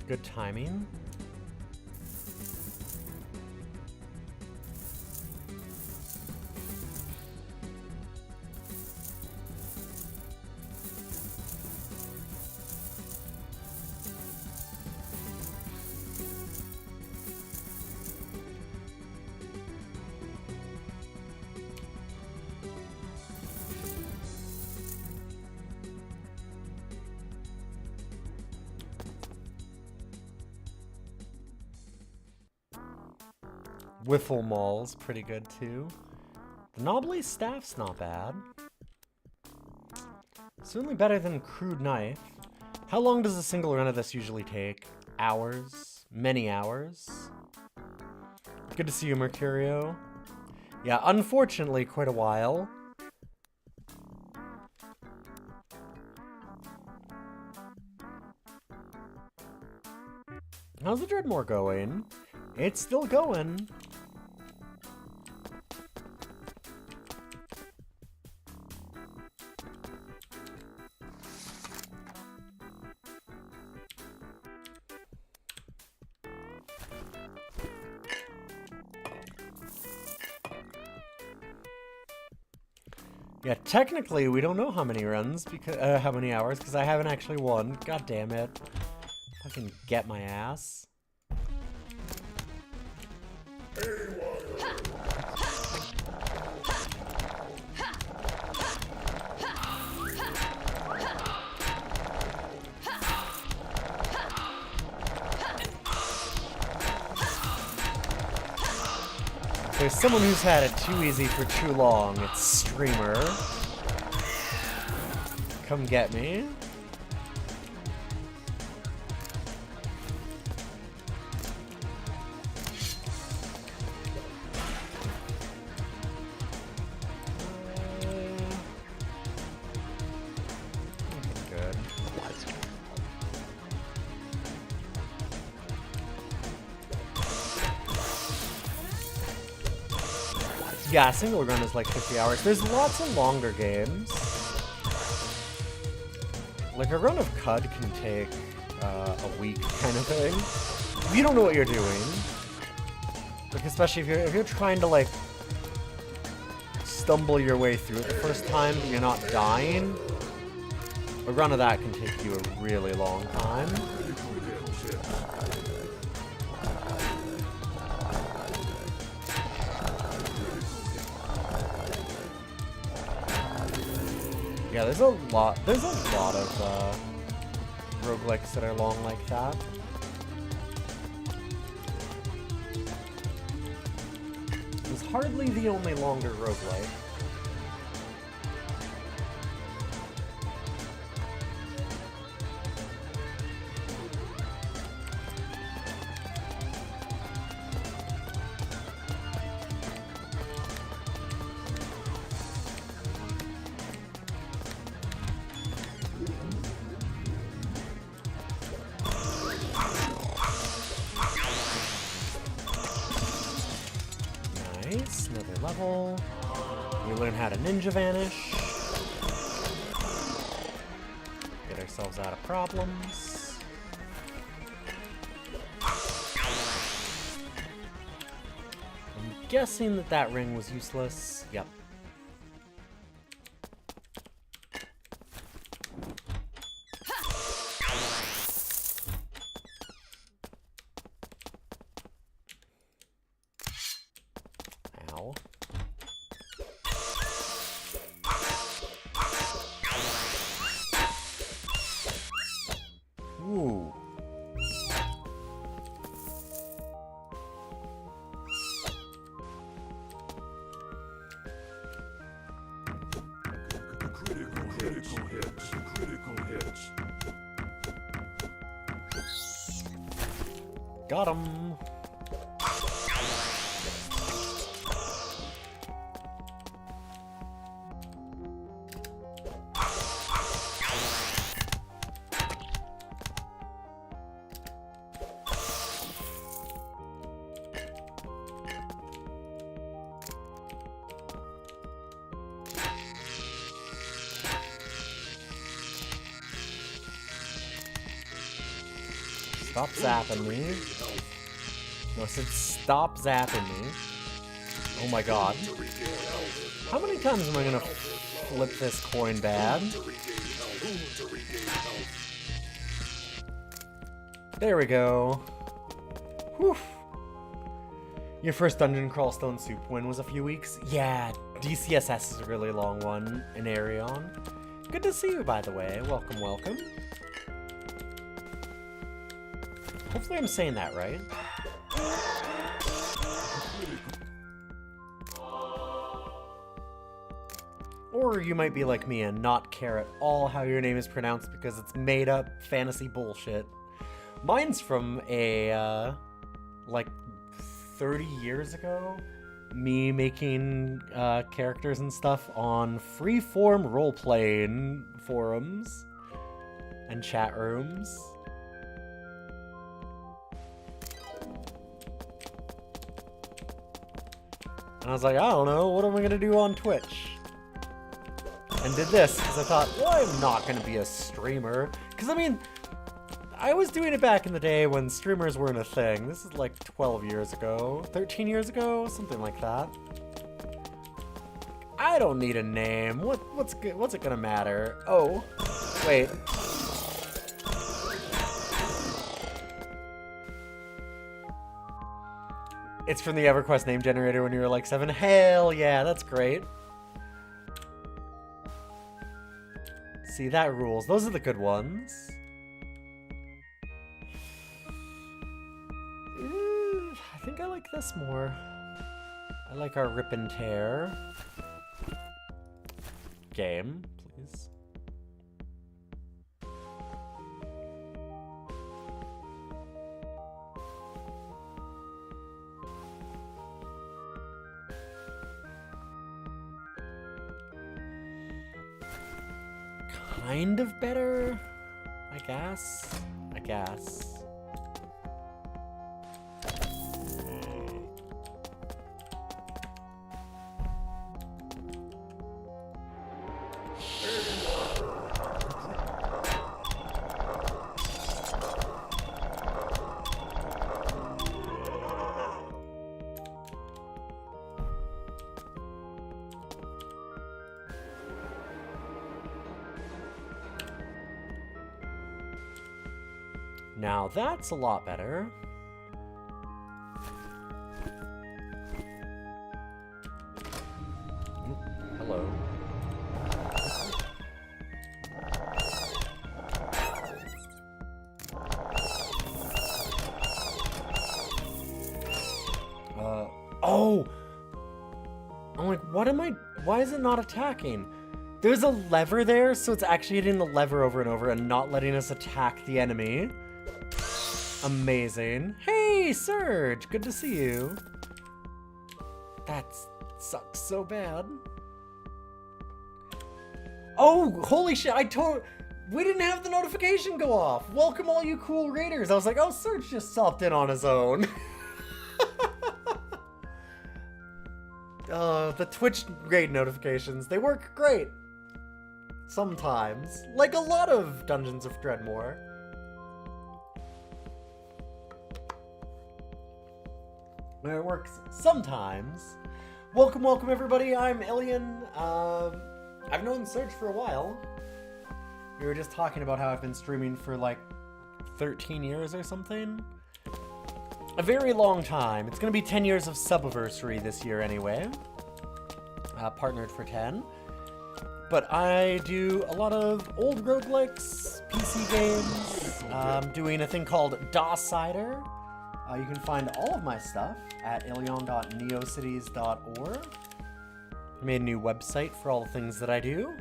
Good timing. Wiffle Mall's pretty good too. The Knobbly Staff's not bad. Certainly better than Crude Knife. How long does a single run of this usually take? Hours? Many hours? Good to see you, Mercurio. Yeah, unfortunately, quite a while. How's the Dreadmore going? It's still going. Yeah, technically we don't know how many runs because how many hours because I haven't actually won. God damn it. Fucking get my ass. There's someone who's had it too easy for too long. It's Streamer. Come get me. Good. Yeah, single run is like 50 hours. There's lots of longer games. Like a run of Cud can take a week kind of thing. If you don't know what you're doing. Like especially if you're trying to like stumble your way through it the first time but you're not dying, a run of that can take you a really long time. Yeah, there's a lot of roguelikes that are long like that. It's hardly the only longer roguelike. Nice, another level. We learn how to ninja vanish. Get ourselves out of problems. I'm guessing that that ring was useless. Yep. Ow. Ooh. Critical hits. Got him. Stop zapping me. No, I said stop zapping me. Oh my god. How many times am I gonna flip this coin bad? There we go. Whew. Your first Dungeon Crawl Stone Soup win was a few weeks? Yeah, DCSS is a really long one in Arion. Good to see you, by the way. Welcome, welcome. Hopefully I'm saying that right. Or you might be like me and not care at all how your name is pronounced because it's made up fantasy bullshit. Mine's from a, like 30 years ago. Me making characters and stuff on freeform role-playing forums and chat rooms. And I was like, I don't know, what am I gonna do on Twitch? And did this, because I thought, well, I'm not gonna be a streamer. Because, I mean, I was doing it back in the day when streamers weren't a thing. This is like 12 years ago, 13 years ago, something like that. I don't need a name. What's it gonna matter? Oh, wait. It's from the EverQuest name generator when you were like 7. Hell yeah, that's great. See, that rules. Those are the good ones. I think I like this more. I like our Rip and Tear game, please. Kind of better, I guess. Now that's a lot better. Hello. Oh! I'm like, why is it not attacking? There's a lever there, so it's actually hitting the lever over and over and not letting us attack the enemy. Amazing. Hey, Surge! Good to see you. That sucks so bad. Oh, holy shit, we didn't have the notification go off. Welcome all you cool raiders. I was like, oh, Surge just stopped in on his own. The Twitch raid notifications, they work great. Sometimes. Like a lot of Dungeons of Dreadmore. It works sometimes. Welcome everybody, I'm Ilian. I've known Surge for a while. We were just talking about how I've been streaming for like 13 years or something. A very long time. It's gonna be 10 years of Subiversary this year anyway. Partnered for 10. But I do a lot of old roguelikes, PC games. I'm doing a thing called DOScider. You can find all of my stuff at ilion.neocities.org. I made a new website for all the things that I do.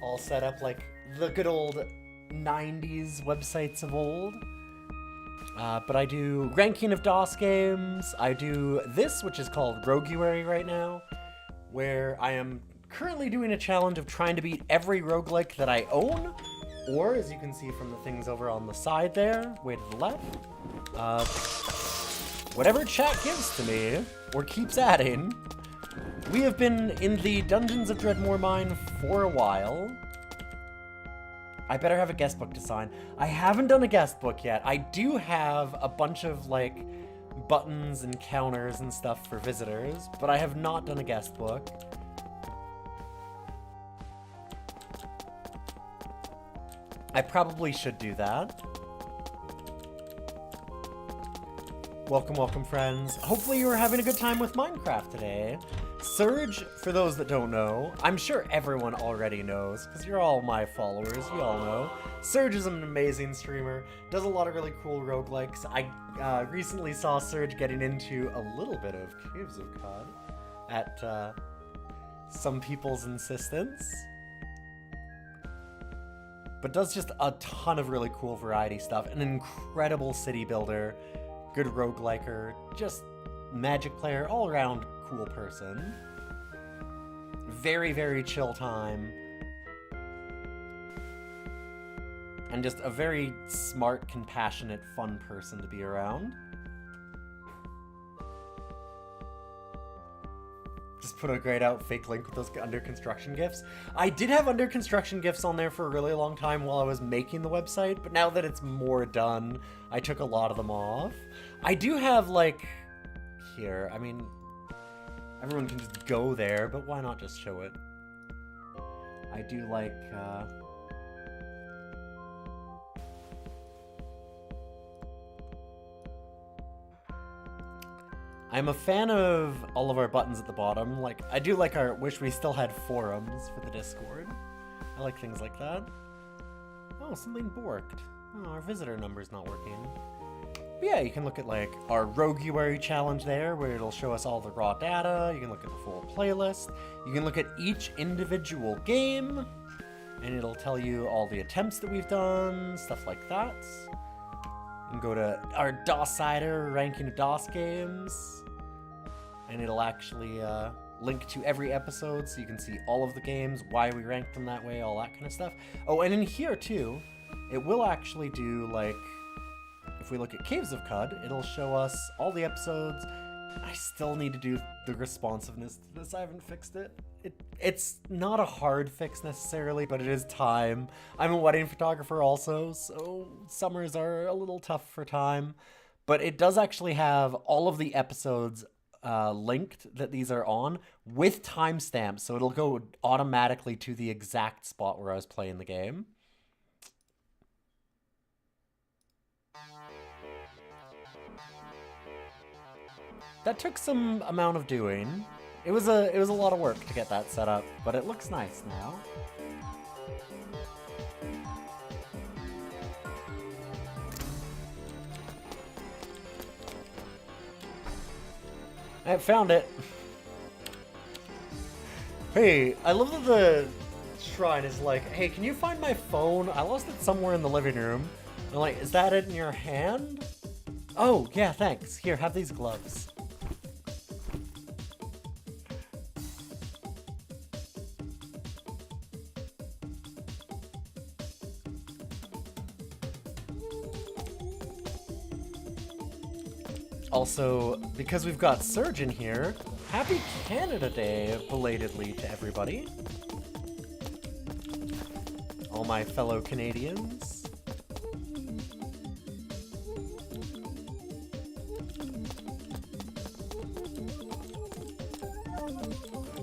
All set up like the good old 90s websites of old. But I do ranking of DOS games. I do this, which is called Roguary right now, where I am currently doing a challenge of trying to beat every roguelike that I own. Or, as you can see from the things over on the side there, way to the left, whatever chat gives to me, or keeps adding. We have been in the Dungeons of Dreadmore mine for a while. I better have a guest book to sign. I haven't done a guest book yet. I do have a bunch of, like, buttons and counters and stuff for visitors, but I have not done a guest book. I probably should do that. Welcome, friends. Hopefully you were having a good time with Minecraft today. Surge, for those that don't know, I'm sure everyone already knows, because you're all my followers, you all know. Surge is an amazing streamer, does a lot of really cool roguelikes. I recently saw Surge getting into a little bit of Caves of Cod at some people's insistence. But does just a ton of really cool variety stuff. An incredible city builder, good rogueliker, just Magic player, all around cool person. Very, very chill time. And just a very smart, compassionate, fun person to be around. Just put a grayed out fake link with those under construction gifs. I did have under construction gifs on there for a really long time while I was making the website, but now that it's more done, I took a lot of them off. I do have, like, here, I mean, everyone can just go there, but why not just show it? I do like, I'm a fan of all of our buttons at the bottom. Like, I do like our, wish we still had forums for the Discord. I like things like that. Oh, something borked. Oh, our visitor number's not working. But yeah, you can look at like our Roguary challenge there, where it'll show us all the raw data. You can look at the full playlist. You can look at each individual game, and it'll tell you all the attempts that we've done, stuff like that. You can go to our DOS-sider ranking of DOS games, and it'll actually link to every episode, so you can see all of the games, why we ranked them that way, all that kind of stuff. Oh, and in here too, it will actually do like, if we look at Caves of Cud, it'll show us all the episodes. I still need to do the responsiveness to this. I haven't fixed it. It's not a hard fix necessarily, but it is time. I'm a wedding photographer also, so summers are a little tough for time. But it does actually have all of the episodes linked that these are on with timestamps, so it'll go automatically to the exact spot where I was playing the game. That took some amount of doing. It was a lot of work to get that set up, but it looks nice now. I found it. Hey, I love that the shrine is like, hey, can you find my phone? I lost it somewhere in the living room. I'm like, is that it in your hand? Oh, yeah, thanks. Here, have these gloves. Also, because we've got Surge in here, happy Canada Day belatedly to everybody. All my fellow Canadians.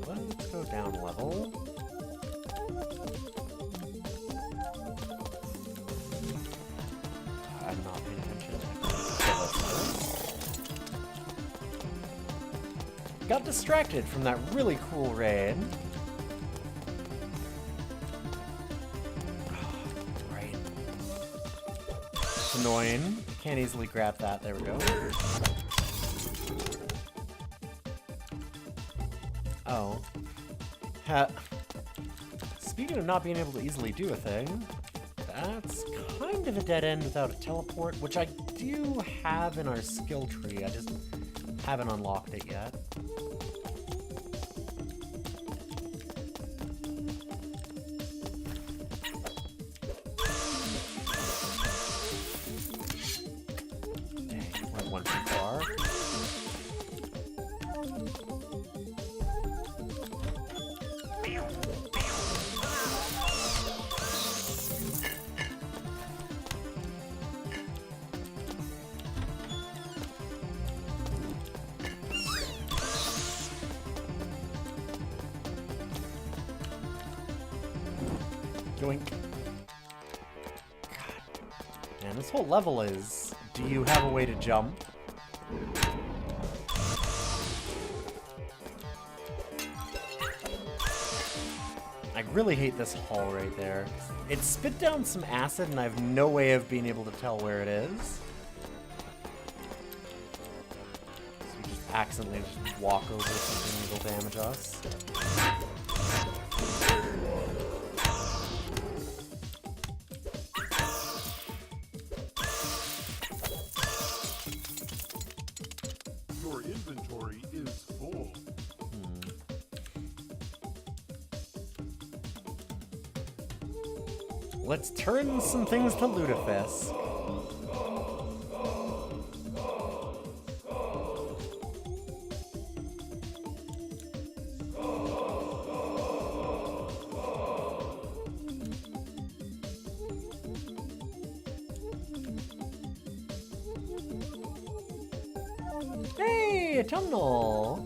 Let's go down a level. I'm not paying attention. Got distracted from that really cool raid. Right. It's annoying. Can't easily grab that. There we go. Oh. Speaking of not being able to easily do a thing, that's kind of a dead end without a teleport, which I do have in our skill tree. I just haven't unlocked it yet. Dang, went one too far. Doink. God. Man, this whole level is, do you have a way to jump? really hate this hall right there. It spit down some acid and I have no way of being able to tell where it is. So we just accidentally just walk over something that'll damage us. Your inventory is full. Let's turn some things to lutefisk. Hey, a tunnel!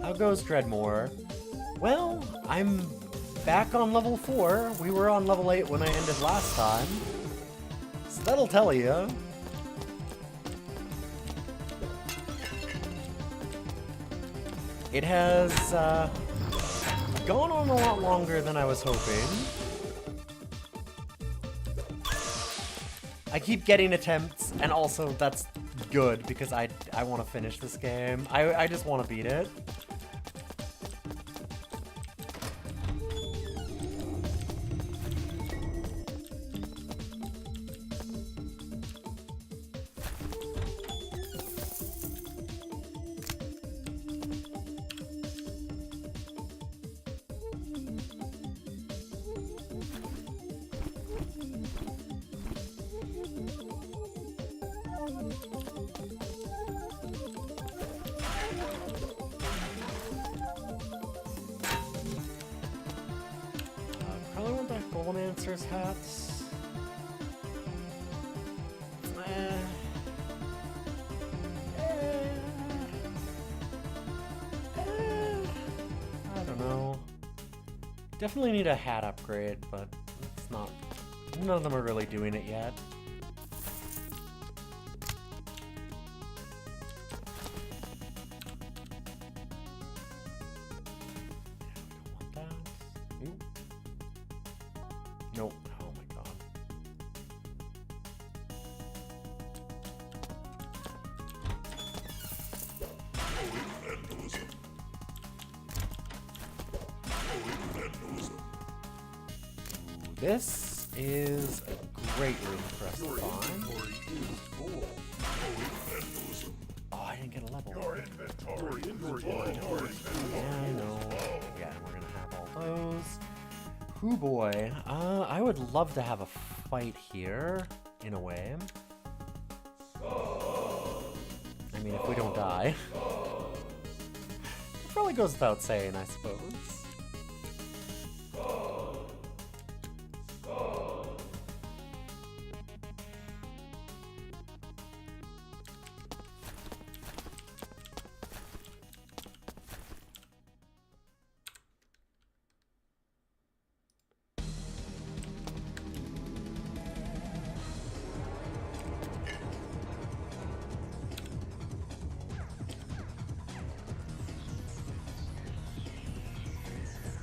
How goes Dreadmore? Well, I'm back on level 4. We were on level 8 when I ended last time. So that'll tell you. It has gone on a lot longer than I was hoping. I keep getting attempts, and also that's good because I want to finish this game. I just want to beat it. Probably want that Goldancer's hat. I don't know. Definitely need a hat upgrade, but it's not. None of them are really doing it yet. Nope. Oh my god. This is a great room for us to find. Oh, I didn't get a level. Yeah, I know. Yeah, we're gonna have all those. Hoo boy. I would love to have a fight here, in a way. I mean, if we don't die. It probably goes without saying, I suppose.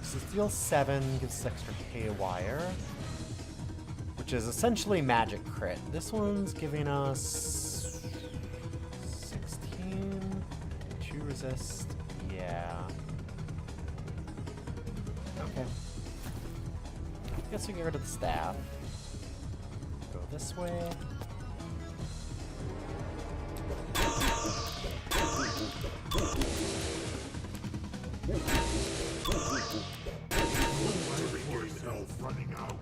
So steel 7 gives us extra K wire, which is essentially magic crit. This one's giving us 16, 2 resist, yeah. Okay. I guess we get rid of the staff. Go this way. Health running out.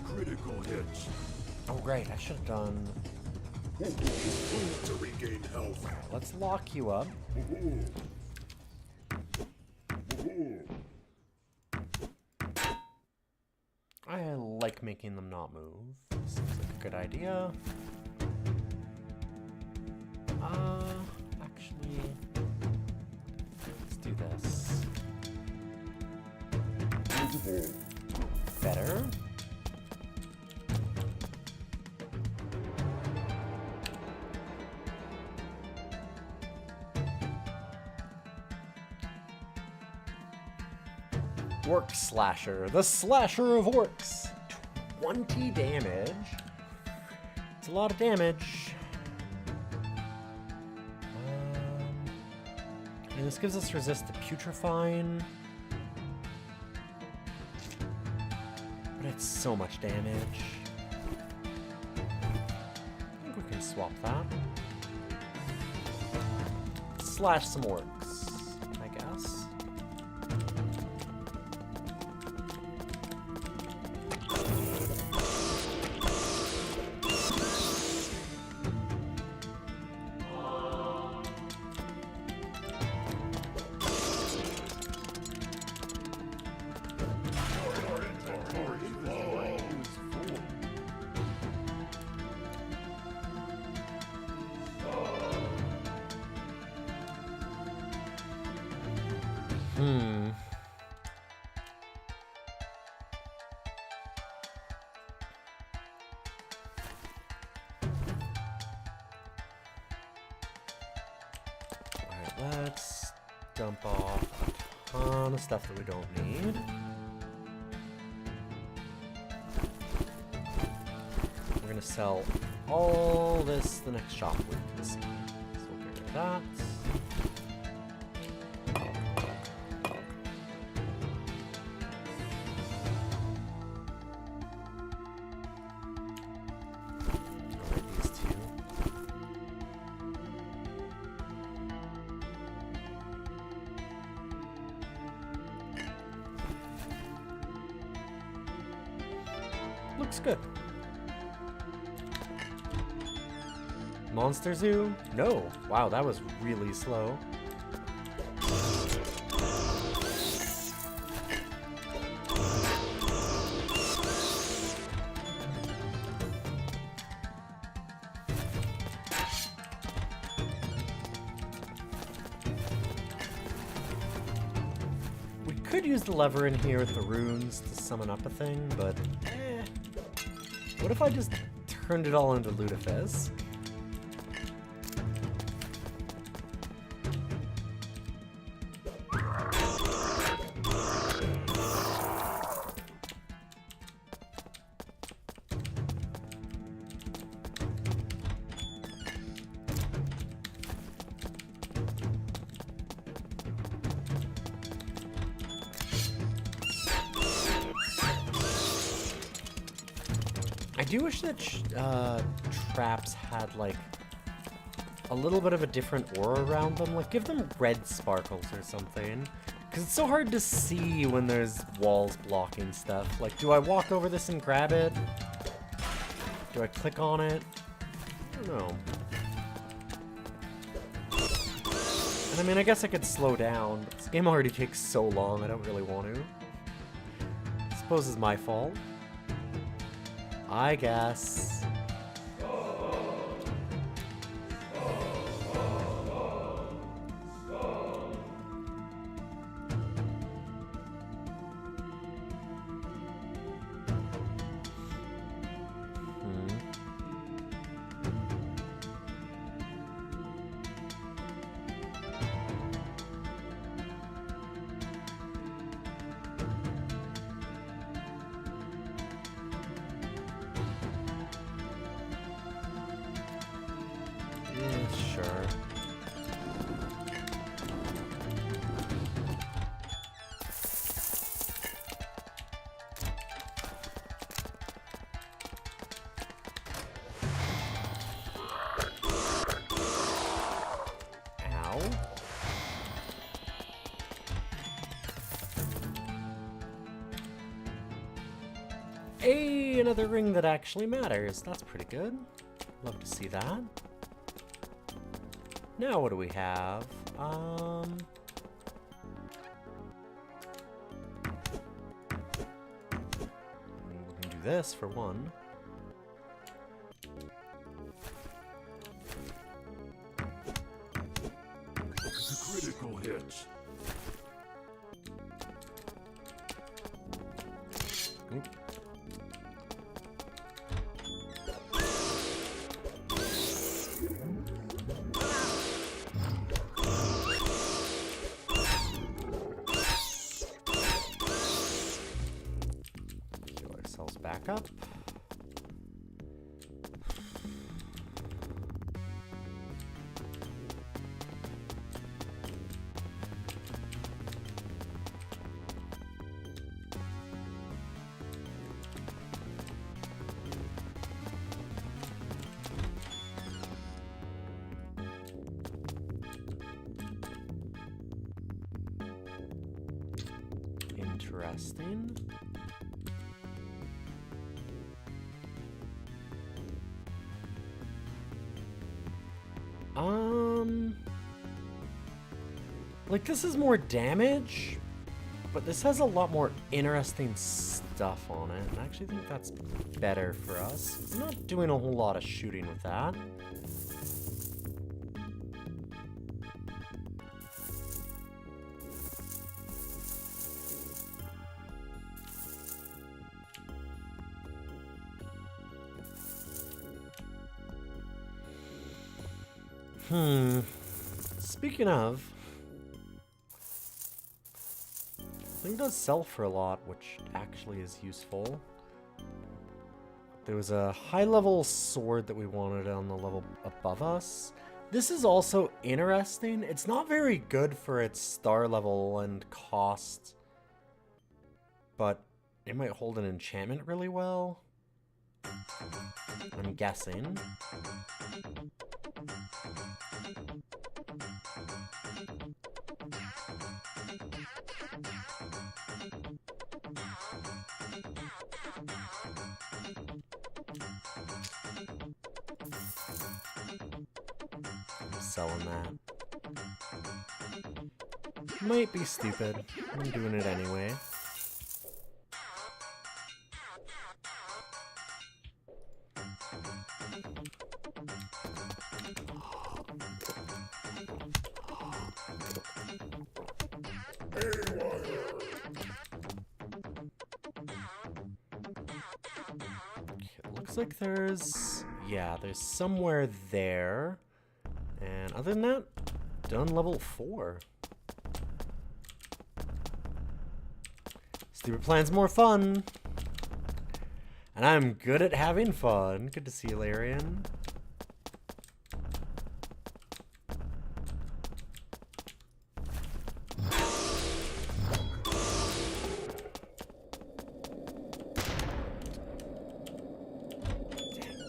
Critical hits. Oh great, I should have done... To regain health. Let's lock you up. I like making them not move. Seems like a good idea. Actually... do this. Better. Orc Slasher, the slasher of orcs. 20 damage. It's a lot of damage. And this gives us resist to putrefying. But it's so much damage. I think we can swap that. Slash some orcs, I guess. Alright, let's dump off a ton of stuff that we don't need. We're gonna sell all this the next shop we can see. So we'll get rid of that. Looks good. Monster Zoo? No. Wow, that was really slow. We could use the lever in here with the runes to summon up a thing, but what if I just turned it all into Lutefisk? I do wish that traps had, like, a little bit of a different aura around them. Like, give them red sparkles or something. Because it's so hard to see when there's walls blocking stuff. Like, do I walk over this and grab it? Do I click on it? I don't know. And I mean, I guess I could slow down. But this game already takes so long, I don't really want to. I suppose it's my fault. I guess. Sure. Ow. Hey, another ring that actually matters. That's pretty good. Love to see that. Now what do we have? We can do this for one. It's a critical hit. back up. Interesting. Like, this is more damage, but this has a lot more interesting stuff on it, and I actually think that's better for us. I'm not doing a whole lot of shooting with that. Speaking of, I think it does sell for a lot, which actually is useful. There was a high-level sword that we wanted on the level above us. This is also interesting. It's not very good for its star level and cost, but it might hold an enchantment really well. I'm guessing. I'm selling that. Might be stupid. I'm doing it anyway. Like there's somewhere there, and other than that, done level 4. Stupid plan's more fun, and I'm good at having fun. Good to see you, Larian.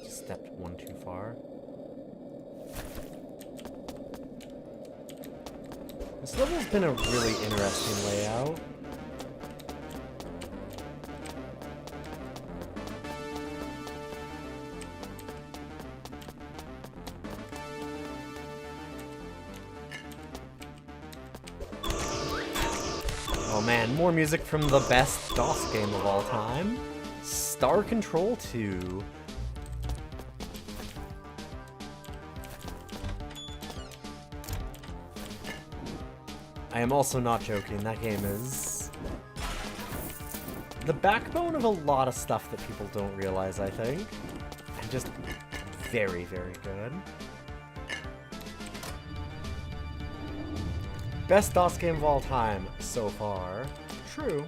Stepped one too far. This level's been a really interesting layout. Oh man, more music from the best DOS game of all time. Star Control 2. I am also not joking, that game is the backbone of a lot of stuff that people don't realize, I think. And just very, very good. Best DOS game of all time so far. True.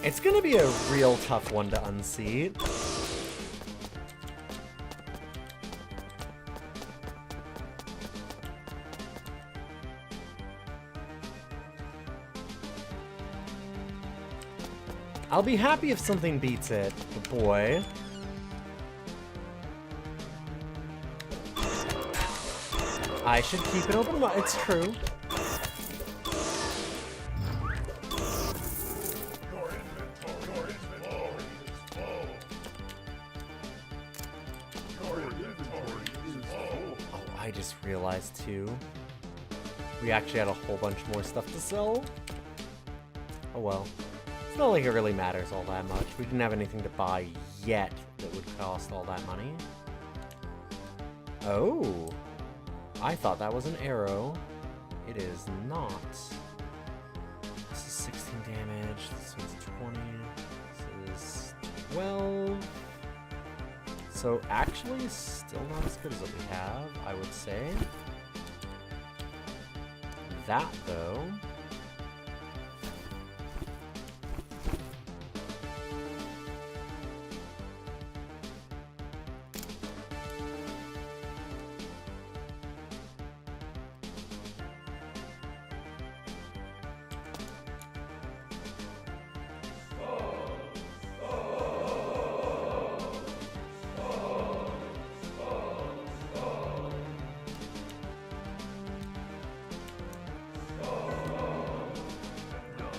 It's gonna be a real tough one to unseat. I'll be happy if something beats it, but boy. I should keep it open. It's true. Oh, I just realized too. We actually had a whole bunch more stuff to sell. Oh well. It's not like it really matters all that much. We didn't have anything to buy yet that would cost all that money. Oh. I thought that was an arrow. It is not. This is 16 damage. This one's 20. This is 12. So actually still not as good as what we have, I would say. that, though.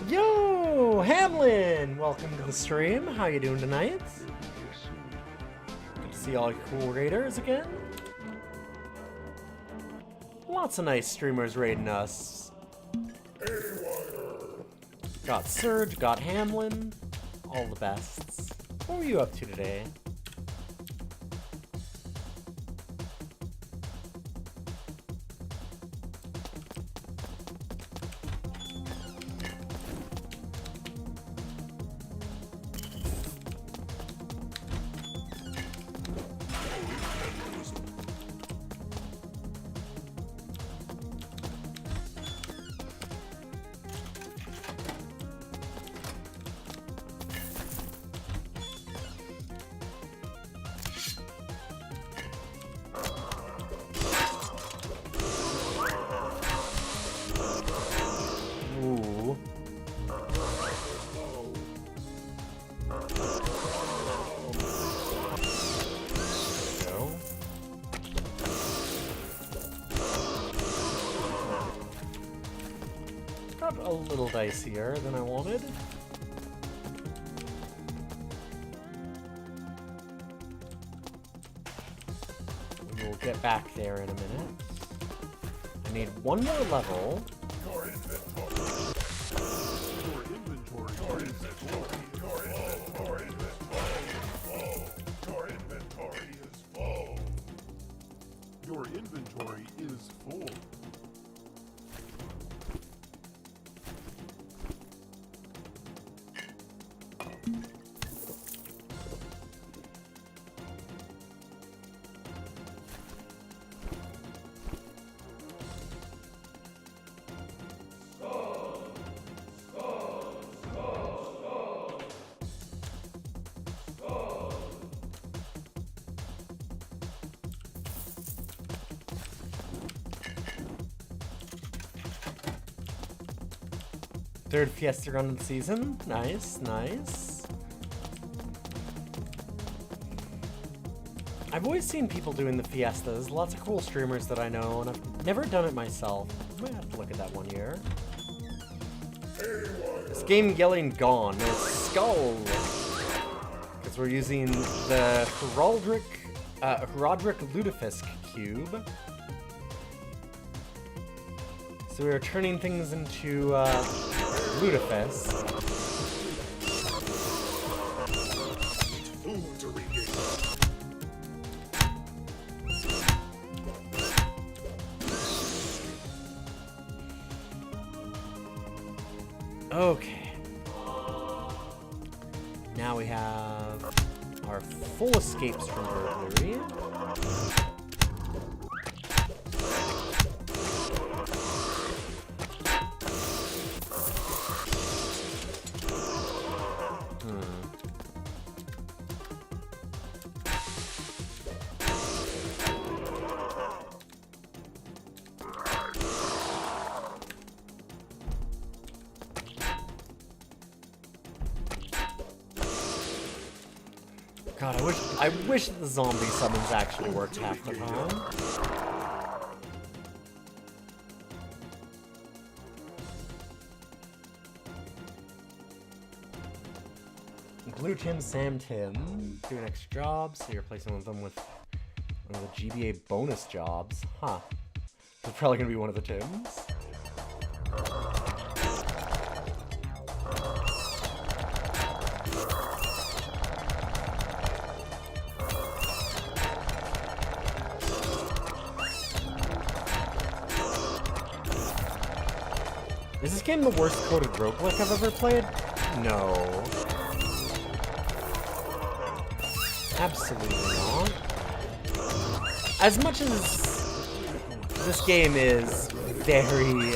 Yo, Hamlin! Welcome to the stream. How you doing tonight? Good to see all you cool raiders again. Lots of nice streamers raiding us. Got Surge, got Hamlin. All the bests. What were you up to today? Ooh. Go. Got a little dicier than I wanted. We'll get back there in a minute. I need one more level. Your inventory. Your inventory. Your inventory. Your inventory is full. Your inventory is full. Third Fiesta run of the season. Nice, nice. I've always seen people doing the Fiestas. Lots of cool streamers that I know, and I've never done it myself. I might have to look at that one year. This game yelling gone. No, skull. Because we're using the Heraldric Lutefisk cube. So we are turning things into Lutefisk. Food to regain. Okay. Now we have our full escapes from burglary. God, I wish that the zombie summons actually worked half the time. Blue Tim, Sam Tim, doing extra jobs, so you're replacing one of them with one of the GBA bonus jobs. Huh. It's probably gonna be one of the Tims. Is this game the worst coded roguelike I've ever played? No. Absolutely not. As much as this game is very,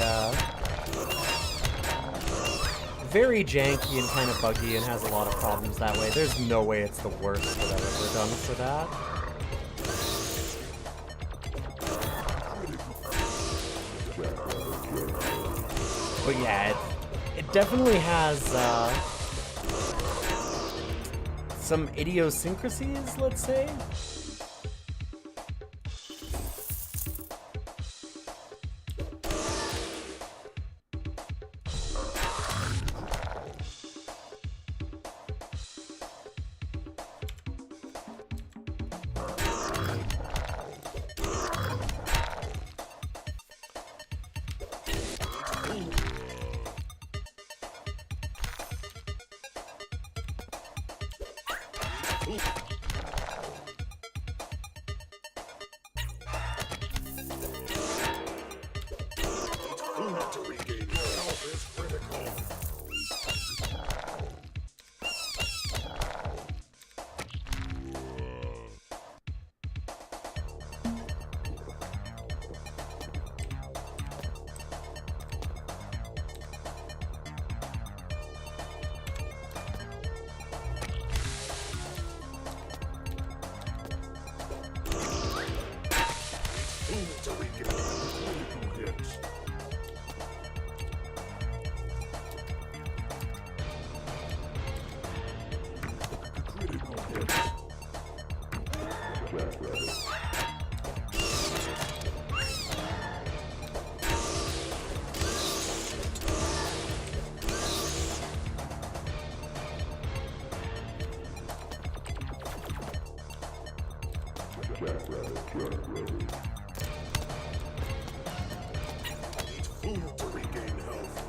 very janky and kind of buggy and has a lot of problems that way. There's no way it's the worst that I've ever done for that. But yeah, it definitely has some idiosyncrasies, let's say. To regain your health is critical. To regain critical hits. Critical hits. Eat food to regain health.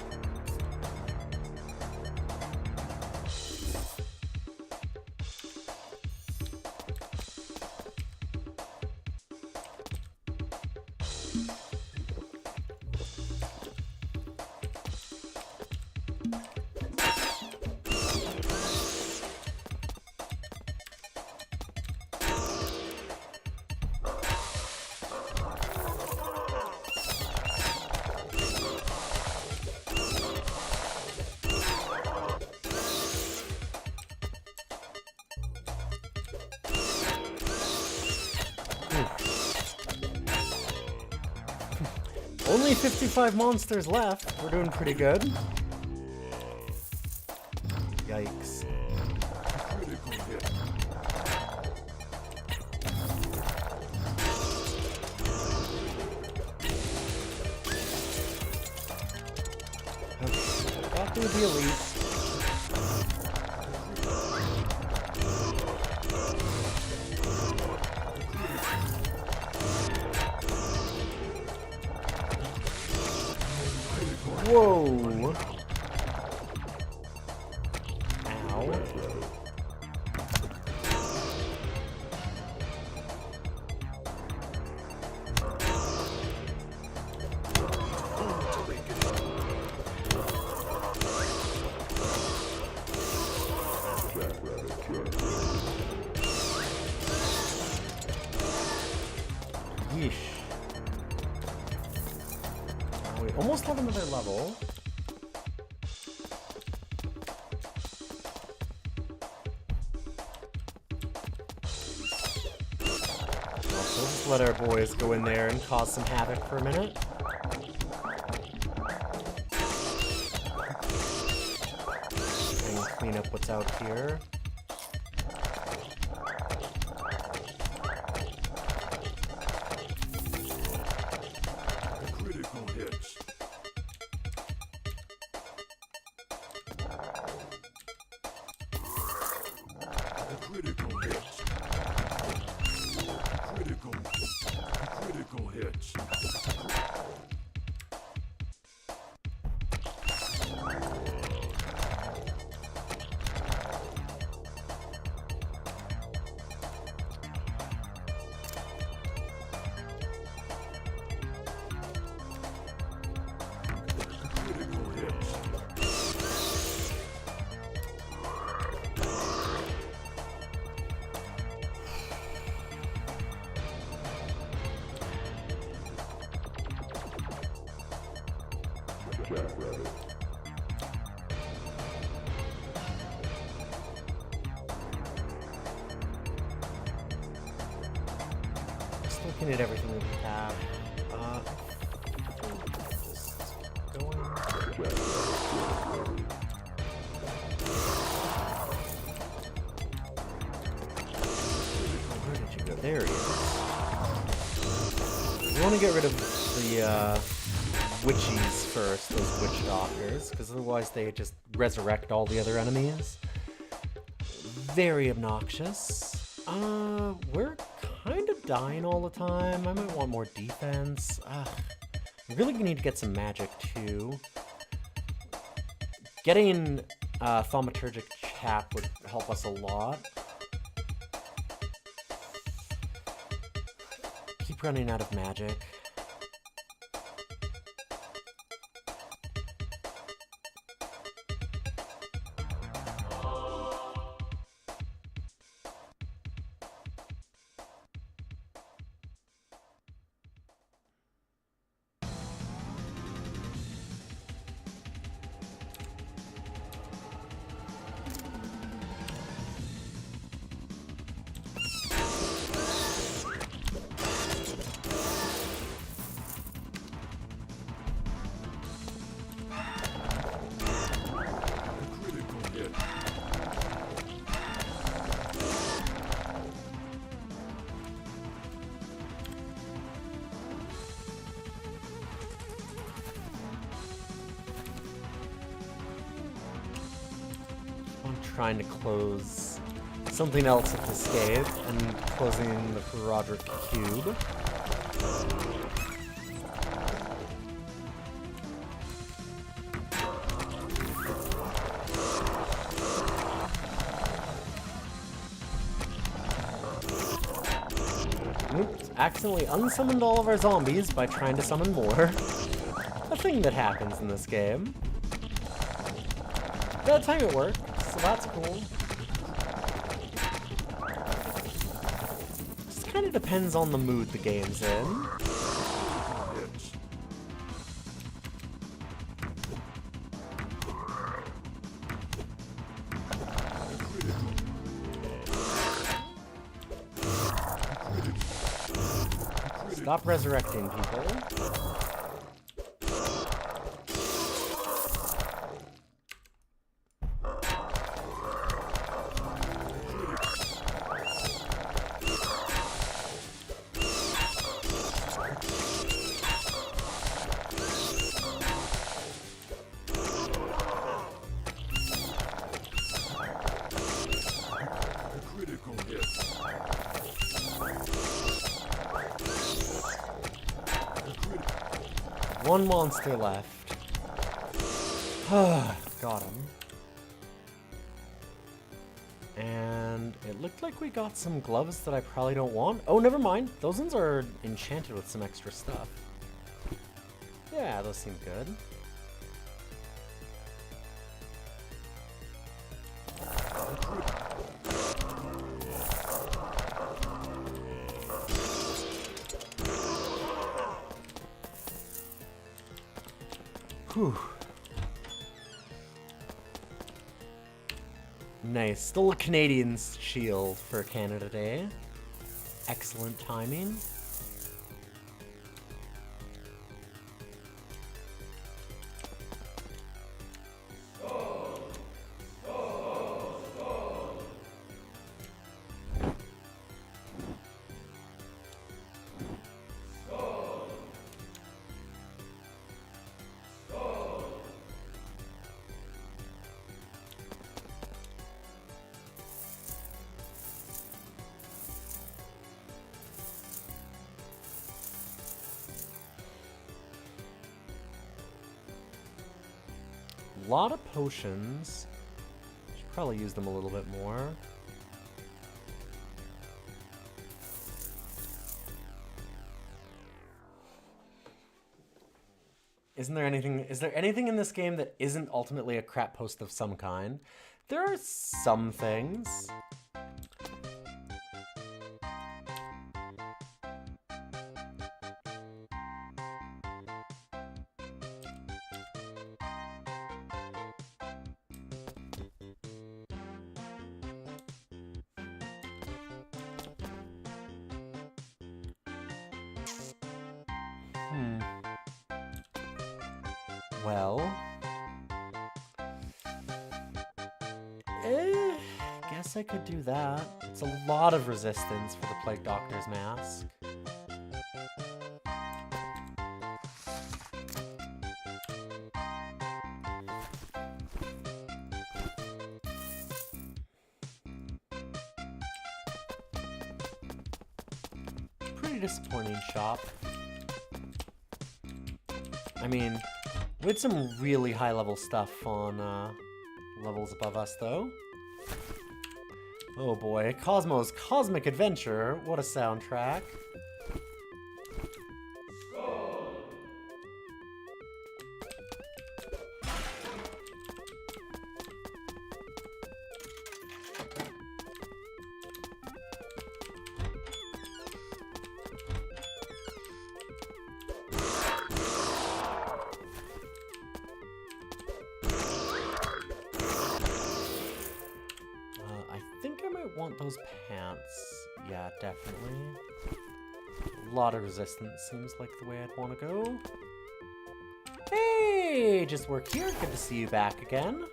Only 55 monsters left. We're doing pretty good. Yikes. Critical hit. Okay. Got through the elite. Whoa! Ow. Yeesh. Oh, we almost have another level. So let's let our boys go in there and cause some havoc for a minute. And clean up what's out here. Critical hits. Critical hits. Critical hits. Just looking at everything that we have. Just going. Where did you go? There he is. We want to get rid of the witchies first, those witch doctors, because otherwise they just resurrect all the other enemies. Very obnoxious. We're kind of dying all the time. I might want more defense. We really need to get some magic too. Getting thaumaturgic chap would help us a lot. Keep running out of magic. Trying to close something else at this cave and closing the Roderick Cube. Oops, accidentally unsummoned all of our zombies by trying to summon more. A thing that happens in this game. That time it worked. So that's cool. Just kind of depends on the mood the game's in. Stop resurrecting people. One monster left. Got him. And it looked like we got some gloves that I probably don't want. Oh, never mind. Those ones are enchanted with some extra stuff. Yeah, those seem good. Whew. Nice. Still a Canadian shield for Canada Day. Excellent timing. Lot of potions. Should probably use them a little bit more. Is there anything in this game that isn't ultimately a crap post of some kind? There are some things. Well... guess I could do that. It's a lot of resistance for the Plague Doctor's mask. Pretty disappointing shop. I mean, we had some really high level stuff on levels above us though. Oh boy, Cosmo's Cosmic Adventure, what a soundtrack. I think I might want those pants. Yeah, definitely. A lot of resistance seems like the way I'd want to go. Hey, just work here. Good to see you back again.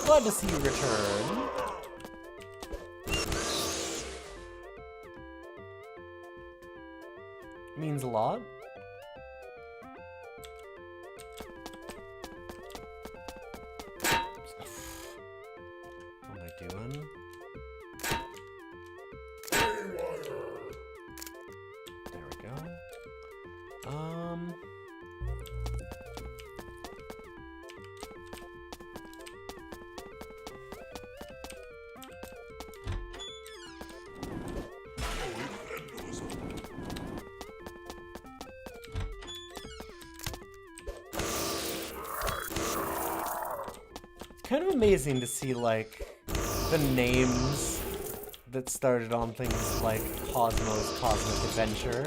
Glad to see you return. Means a lot. Doing? There we go. Kind of amazing to see, like, the names that started on things like Cosmo's Cosmic Adventure.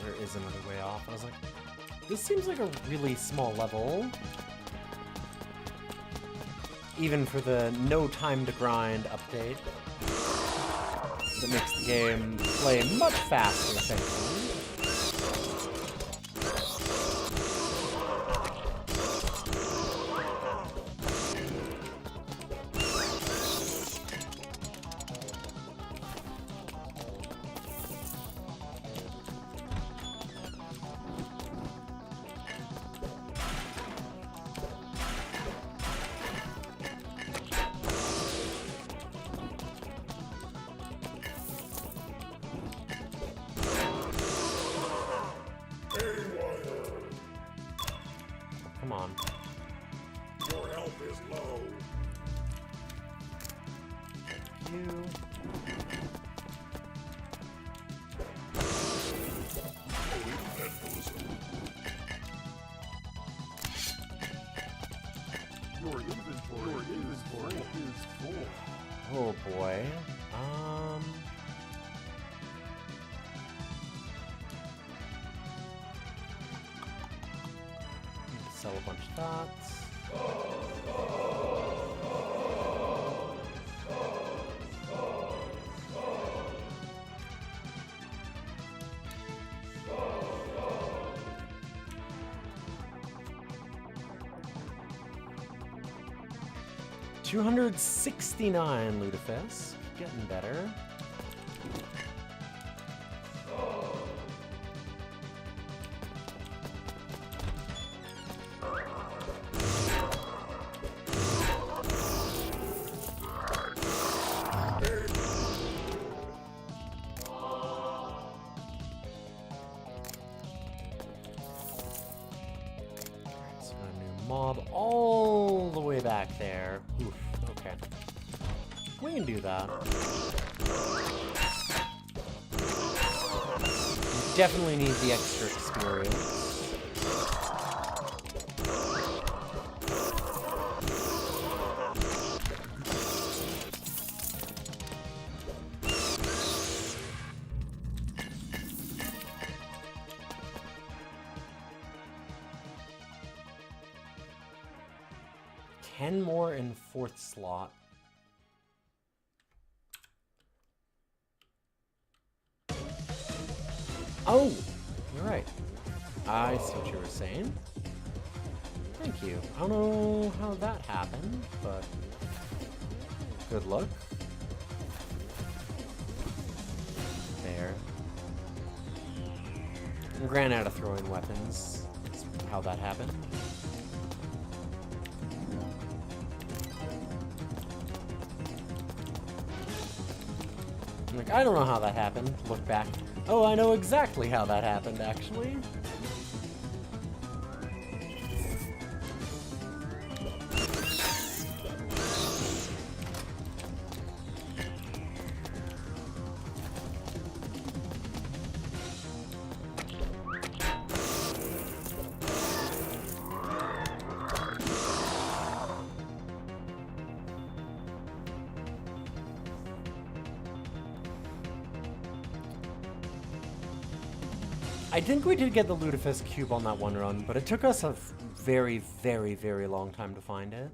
There is another way off. I was like, this seems like a really small level. Even for the no time to grind update. That makes the game play much faster, thankfully. Come on. Your health is low. You. Your inventory is full. Oh boy. Sell a bunch of thoughts. $269 Lutefisk. Getting better. Mob all the way back there. Oof, okay. We can do that. We definitely need the extra experience. 10 more in 4th slot. Oh, you're right. I see what you were saying. Thank you. I don't know how that happened, but good luck. There. I ran out of throwing weapons. That's how that happened. I'm like, I don't know how that happened. Look back. Oh, I know exactly how that happened, actually. I think we did get the Lutefisk cube on that one run, but it took us a very, very, very long time to find it.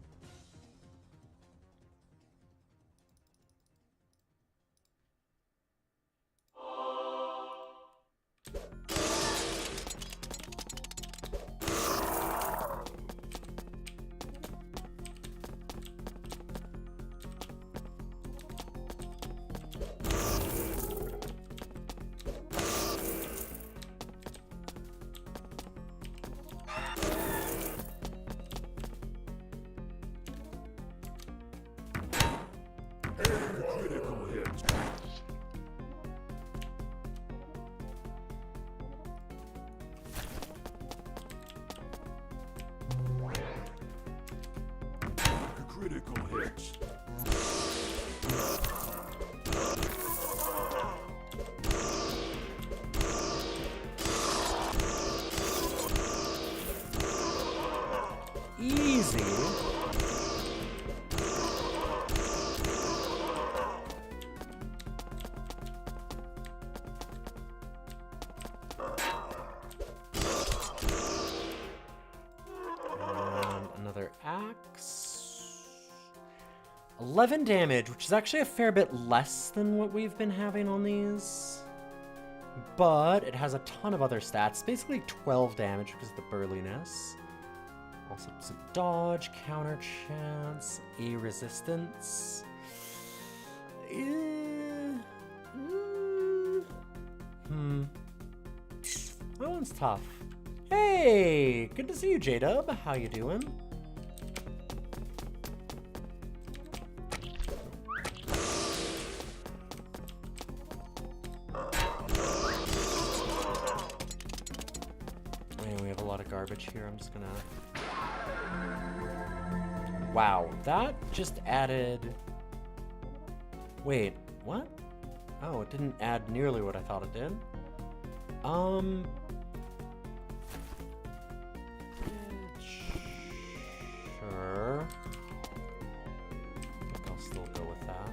Critical hit. Critical hits. Easy. Another axe. 11 damage, which is actually a fair bit less than what we've been having on these. But it has a ton of other stats. Basically 12 damage because of the burliness. Also some dodge, counter chance, A resistance. That one's tough. Hey, good to see you, J-Dub. How you doing? Man, we have a lot of garbage here. I'm just gonna... Wow, that just added... Wait, what? Oh, it didn't add nearly what I thought it did. Sure. I think I'll still go with that.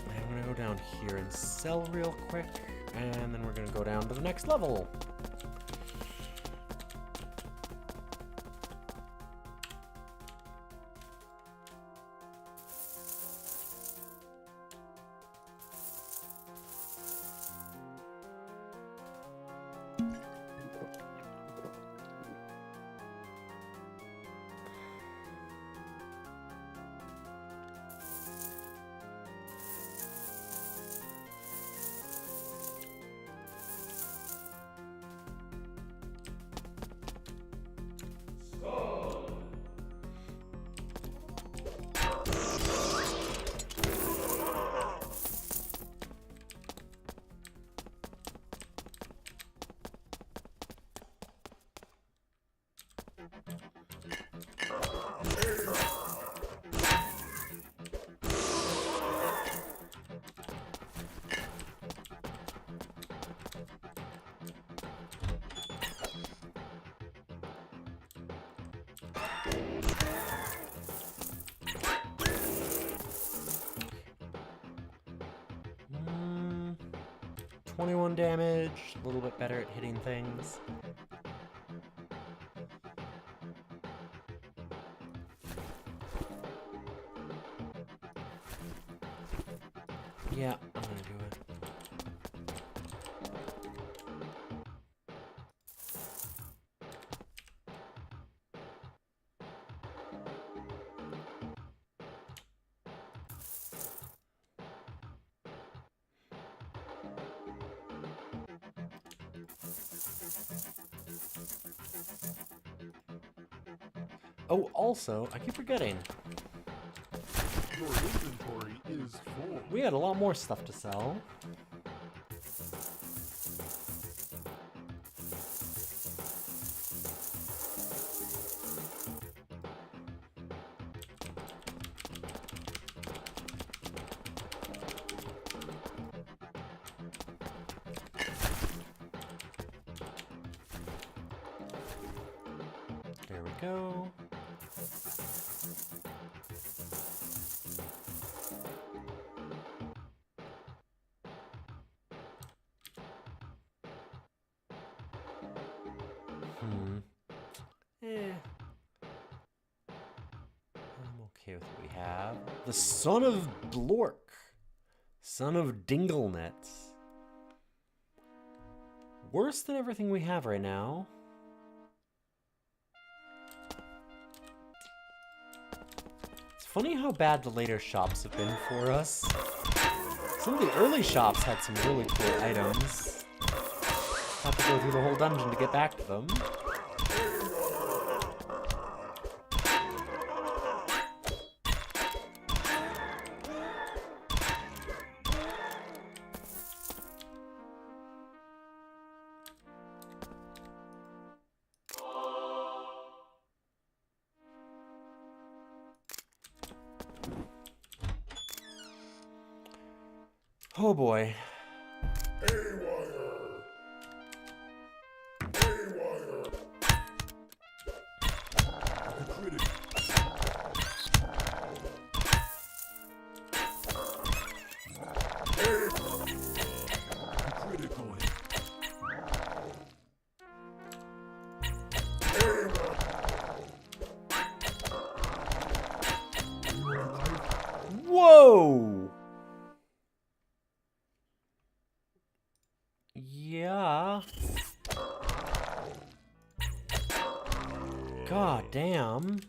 I'm gonna go down here and sell real quick, and then we're gonna go down to the next level. 21 damage, a little bit better at hitting things. Yeah, I'm gonna do it. Oh, also, I keep forgetting. Your inventory is full. We had a lot more stuff to sell. There we go. I'm okay with what we have. The son of Blork. Son of Dinglenets. Worse than everything we have right now. It's funny how bad the later shops have been for us. Some of the early shops had some really cool items. Have to go through the whole dungeon to get back to them. Oh boy. Whoa! Yeah. God damn.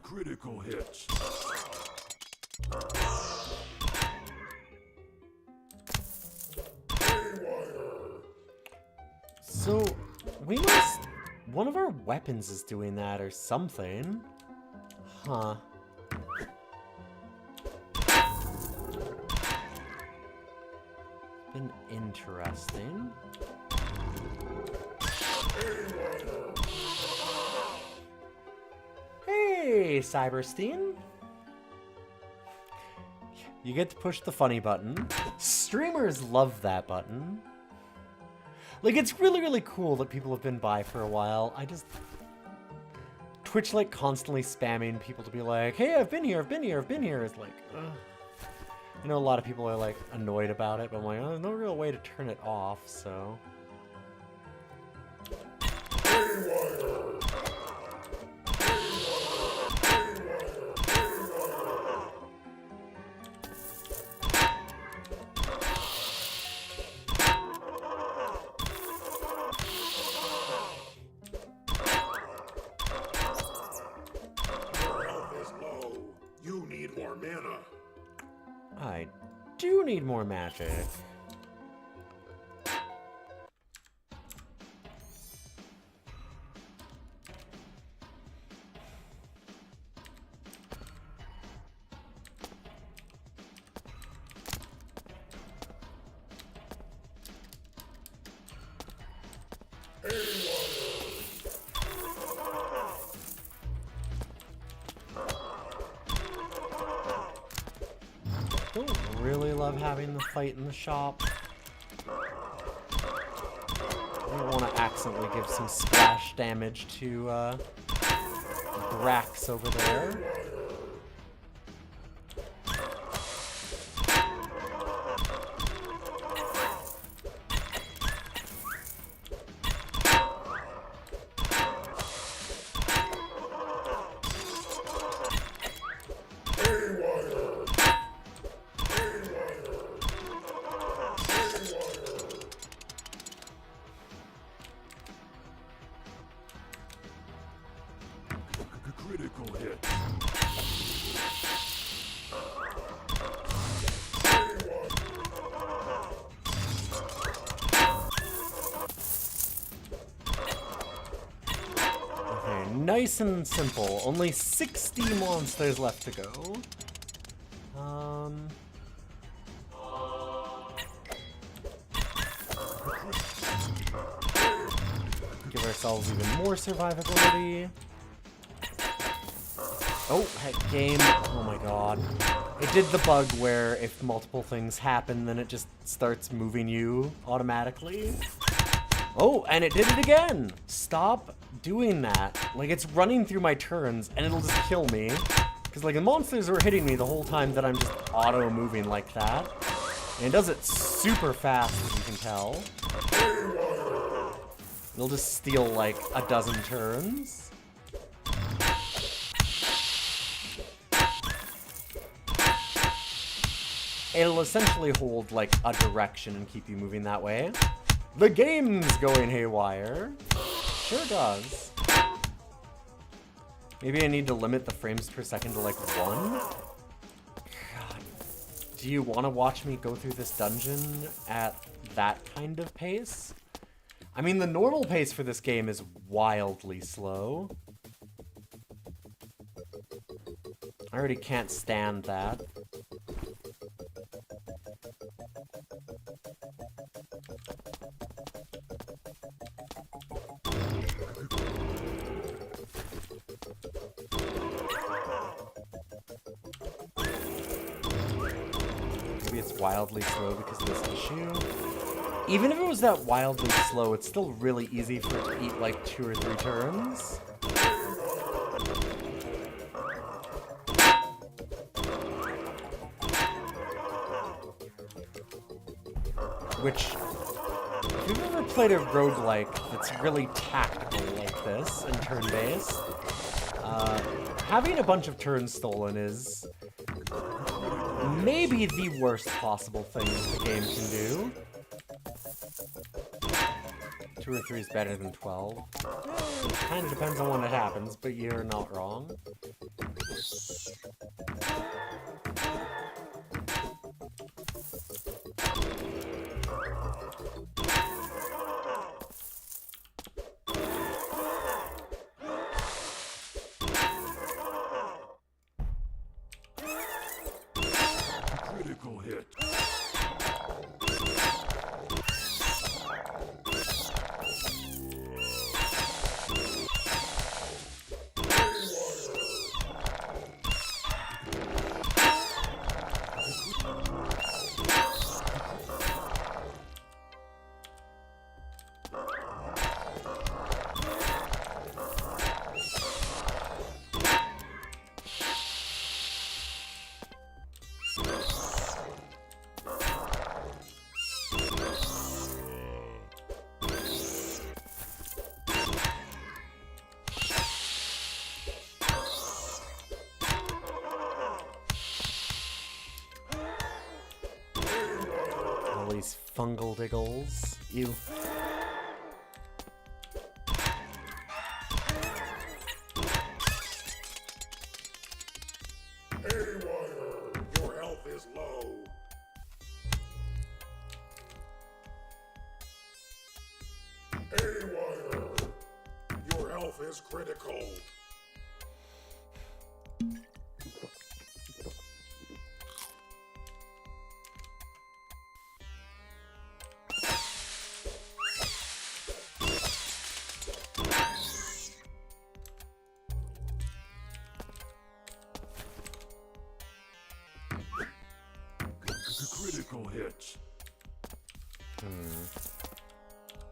Critical hits. So, we must... One of our weapons is doing that or something. Huh. Been interesting. Hey, Cyberstein. You get to push the funny button. Streamers love that button. Like, it's really, really cool that people have been by for a while. Twitch, like, constantly spamming people to be like, hey, I've been here, I've been here, I've been here. It's like, ugh. I know a lot of people are, like, annoyed about it, but I'm like, oh, there's no real way to turn it off, so... You need more mana. I do need more magic. Don't really love having the fight in the shop. I don't want to accidentally give some splash damage to Brax over there. Critical hit. Okay, nice and simple. Only 60 monsters left to go. Give ourselves even more survivability. Oh, heck, game. Oh my god. It did the bug where if multiple things happen, then it just starts moving you automatically. Oh, and it did it again! Stop doing that. Like, it's running through my turns, and it'll just kill me. Because, like, the monsters were hitting me the whole time that I'm just auto-moving like that. And it does it super fast, as you can tell. It'll just steal, like, a dozen turns. It'll essentially hold, like, a direction and keep you moving that way. The game's going haywire. Sure does. Maybe I need to limit the frames per second to, like, 1? God. Do you want to watch me go through this dungeon at that kind of pace? I mean, the normal pace for this game is wildly slow. I already can't stand that. Maybe it's wildly slow because of this issue. Even if it was that wildly slow, it's still really easy for it to eat like 2 or 3 turns. Which, if you've ever played a roguelike that's really tactical like this and turn-based, having a bunch of turns stolen is maybe the worst possible thing the game can do. 2 or 3 is better than 12. Kind of depends on when it happens, but you're not wrong. Critical hit. All these fungal diggles. Ew. Your health is low. Haywire. Your health is critical. to critical hits.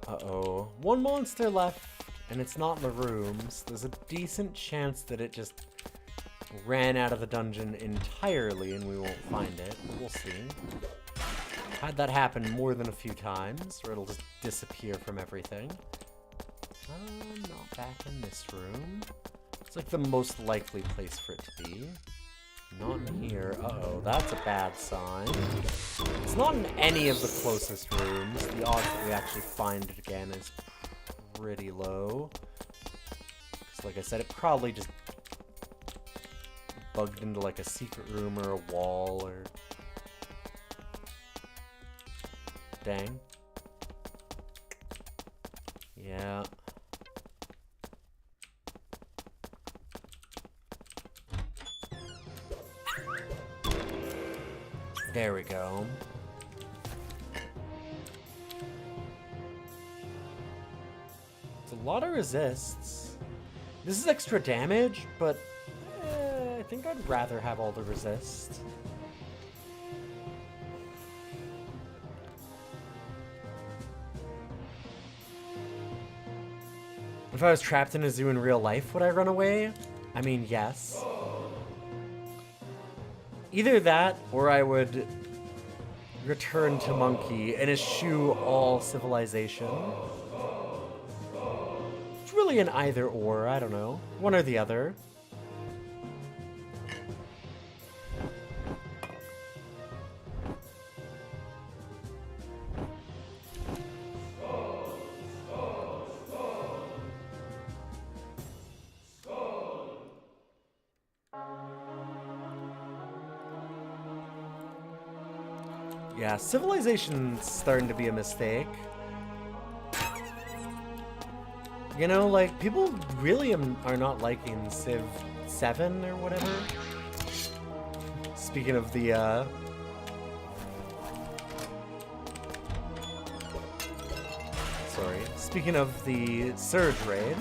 Uh-oh. One monster left, and it's not in the rooms. There's a decent chance that it just ran out of the dungeon entirely and we won't find it. We'll see. Had that happen more than a few times, or it'll just disappear from everything. Not back in this room. It's like the most likely place for it to be. Not in here. Uh-oh, that's a bad sign. It's not in any of the closest rooms. The odds that we actually find it again is pretty low. Because like I said, it probably just bugged into like a secret room or a wall or... Dang. Yeah. There we go. It's a lot of resists. This is extra damage, but I think I'd rather have all the resist. If I was trapped in a zoo in real life, would I run away? I mean, yes. Either that, or I would return to Monkey and eschew all civilization. It's really an either or, I don't know. One or the other. Yeah, civilization's starting to be a mistake. You know, like, people really are not liking Civ 7 or whatever. Speaking of the, Sorry. Speaking of the Surge raid.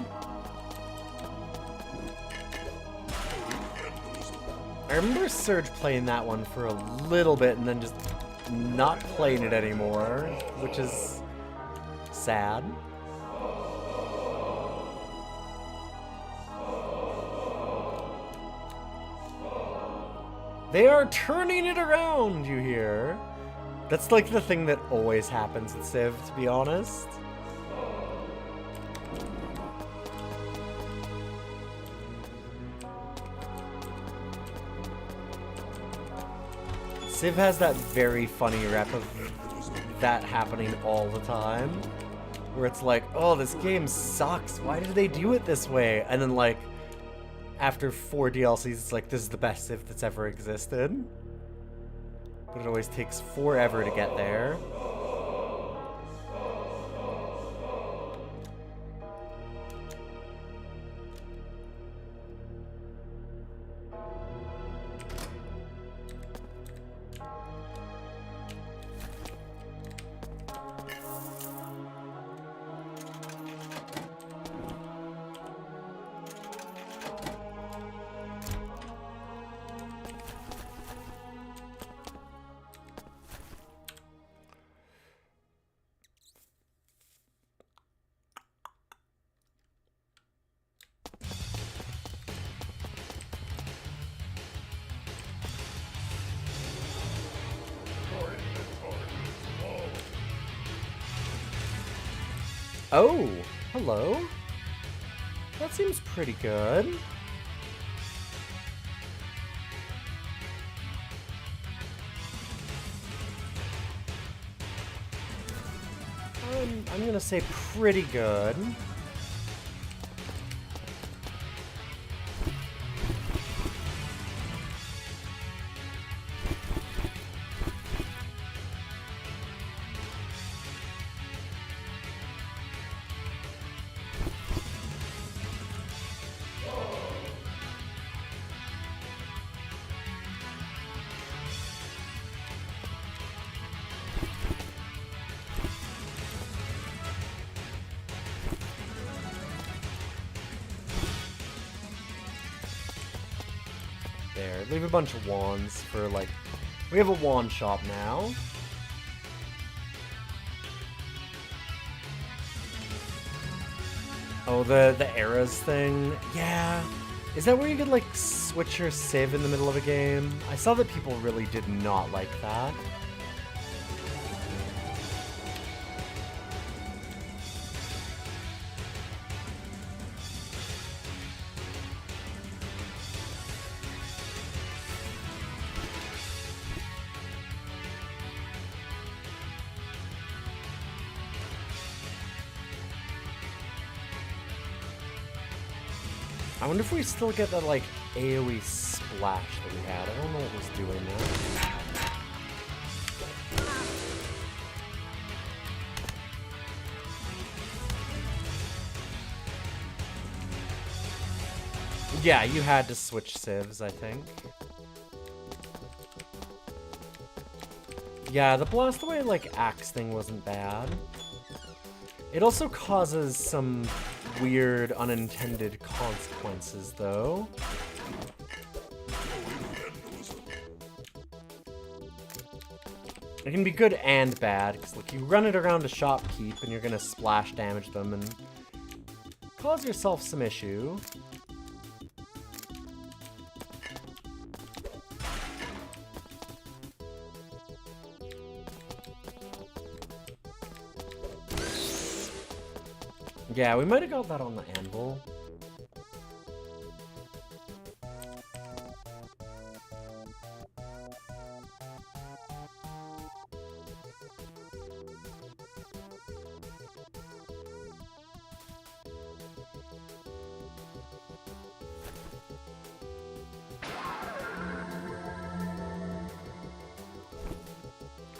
I remember Surge playing that one for a little bit and then just not playing it anymore, which is sad. They are turning it around, you hear? That's like the thing that always happens in Civ, to be honest. Civ has that very funny rep of that happening all the time. Where it's like, oh, this game sucks. Why did they do it this way? And then, like, after 4 DLCs, it's like, this is the best Civ that's ever existed. But it always takes forever to get there. Oh, hello. That seems pretty good. I'm gonna say pretty good. There, leave a bunch of wands for, like, We have a wand shop now. Oh, the eras thing? Yeah. Is that where you could, like, switch your civ in the middle of a game? I saw that people really did not like that. I wonder if we still get that, like, AoE splash that we had. I don't know what was doing that. Yeah, you had to switch civs, I think. Yeah, the blast away, like, axe thing wasn't bad. It also causes some weird unintended consequences, though. It can be good and bad, because like you run it around a shopkeep and you're gonna splash damage them and cause yourself some issue. Yeah, we might have got that on the anvil.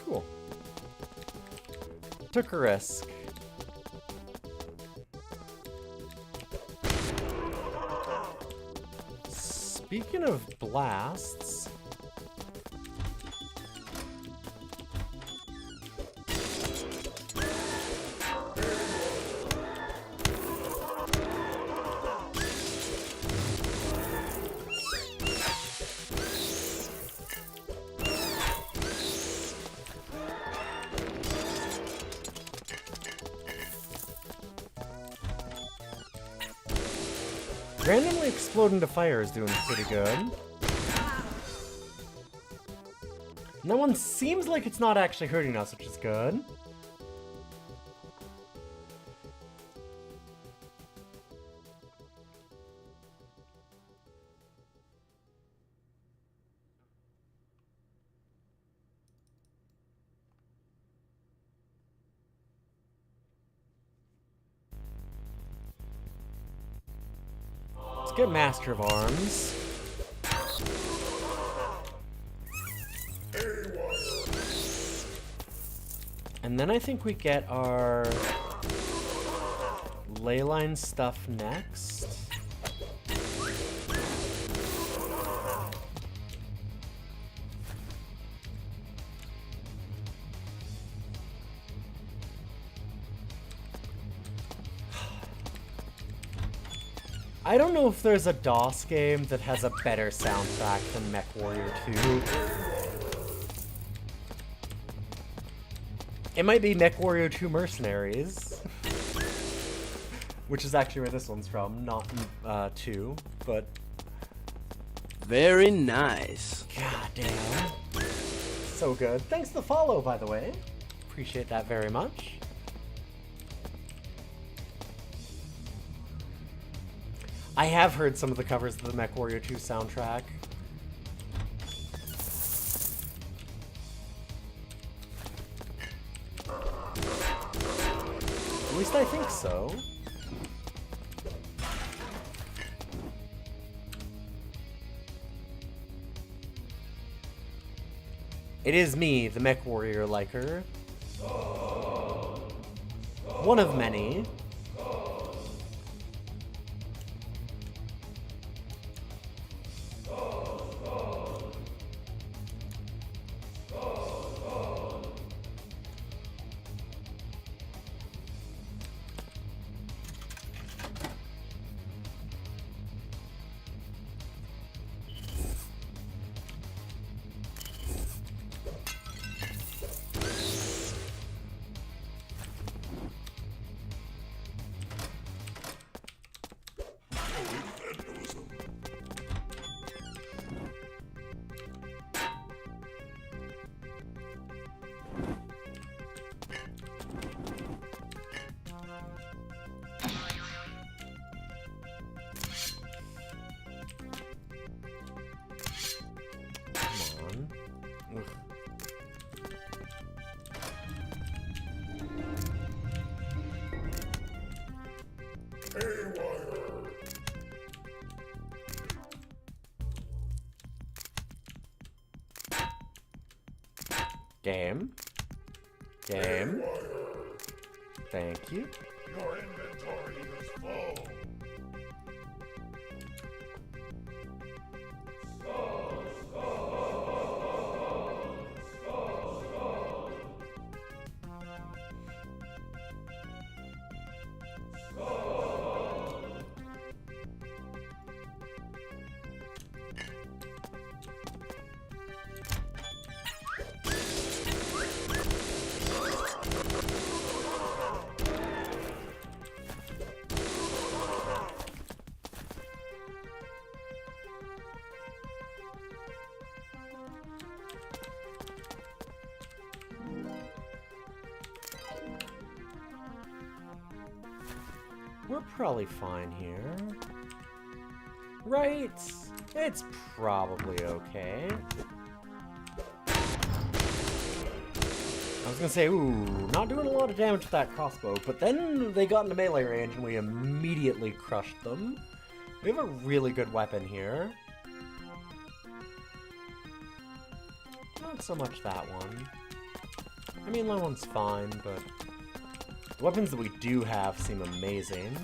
Cool. Took a risk. Speaking of blasts... randomly explode into fire is doing pretty good. And that one seems like it's not actually hurting us, which is good. Let's get Master of Arms. And then I think we get our leyline stuff next. I don't know if there's a DOS game that has a better soundtrack than MechWarrior 2. It might be MechWarrior 2 Mercenaries. Which is actually where this one's from, not 2, but... Very nice. God damn. So good. Thanks for the follow, by the way. Appreciate that very much. I have heard some of the covers of the MechWarrior 2 soundtrack. At least I think so. It is me, the MechWarrior liker. One of many. Ugh. Game. Game. Thank you. Your inventory is full. We're probably fine here. Right? It's probably okay. I was gonna say, ooh, not doing a lot of damage with that crossbow, but then they got into melee range and we immediately crushed them. We have a really good weapon here. Not so much that one. I mean, that one's fine, but the weapons that we do have seem amazing.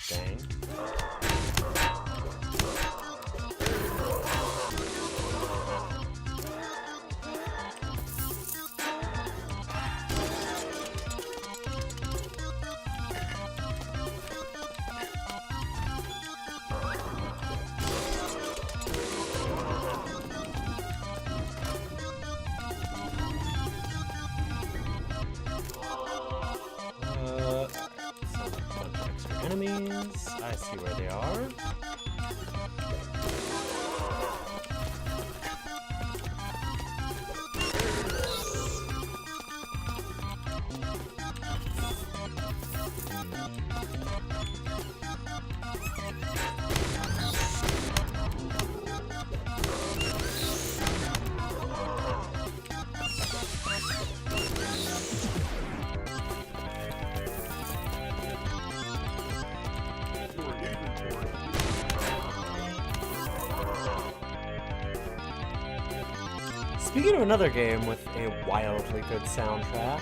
Dang. Enemies. I see where they are. Speaking of another game with a wildly good soundtrack,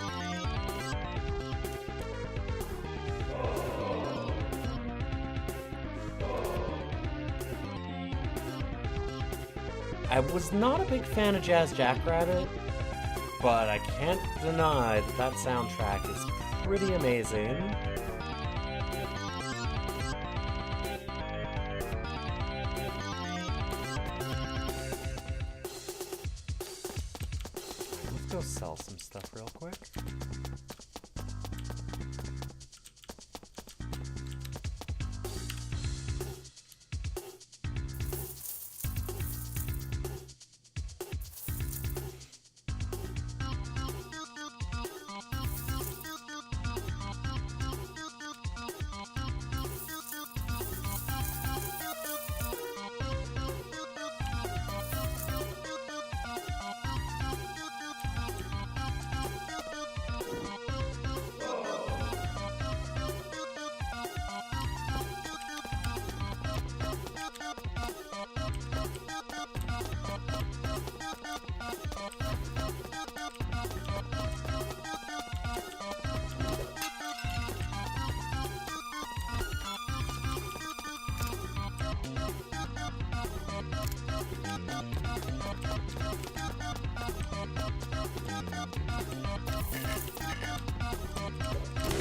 I was not a big fan of Jazz Jackrabbit, but I can't deny that that soundtrack is pretty amazing. Let's go sell some stuff real quick.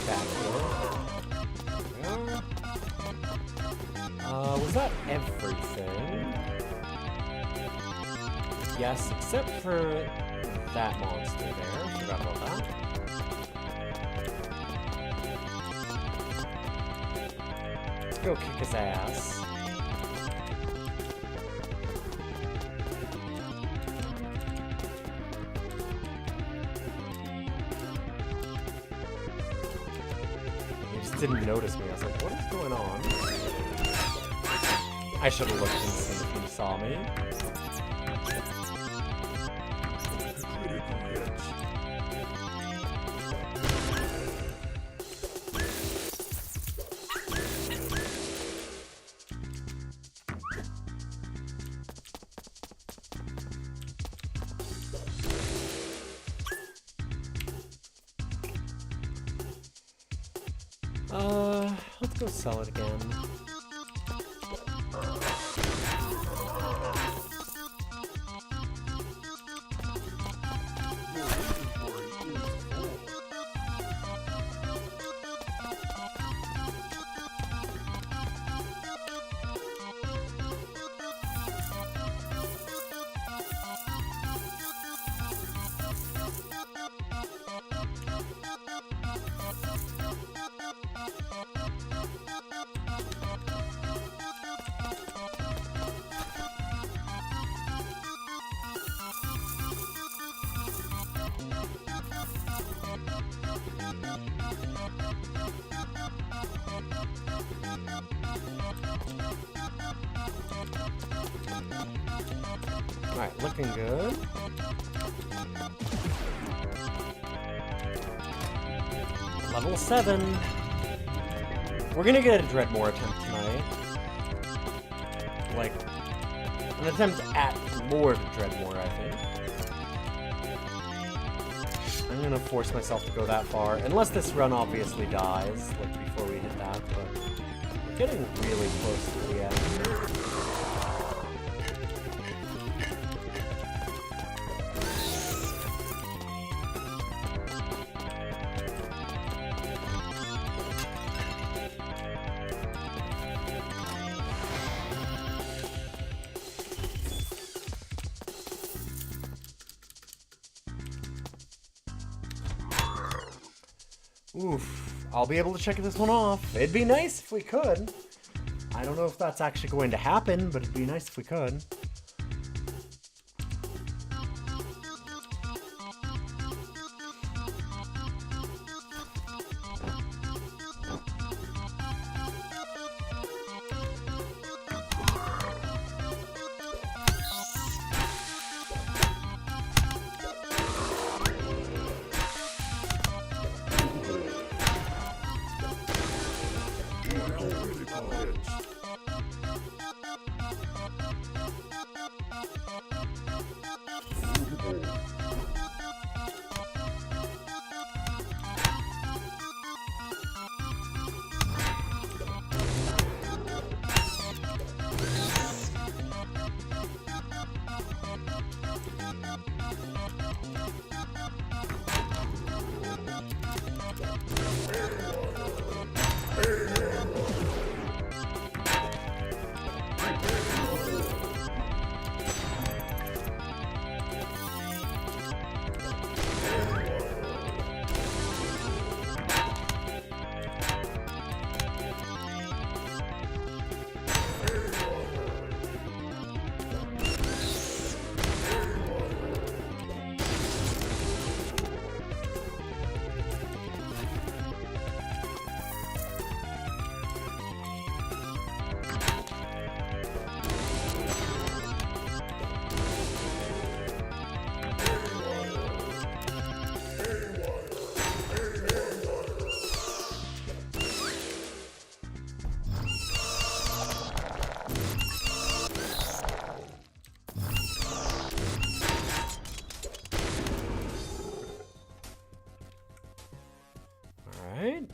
Back here. is that everything? Yes, except for that monster there. Forgot about that. Let's go kick his ass. He just didn't notice me. I was like, what is going on? I should have looked and seen if he saw me. Critical hits. Let's go sell it again. Alright, looking good. Level 7. We're gonna get a Dreadmore attempt tonight. Like, an attempt at Lord Dreadmore, I think. I'm gonna force myself to go that far, unless this run obviously dies, like before we hit that, but we're getting really close to the end. Oof, I'll be able to check this one off. It'd be nice if we could. I don't know if that's actually going to happen, but it'd be nice if we could. Critical hits.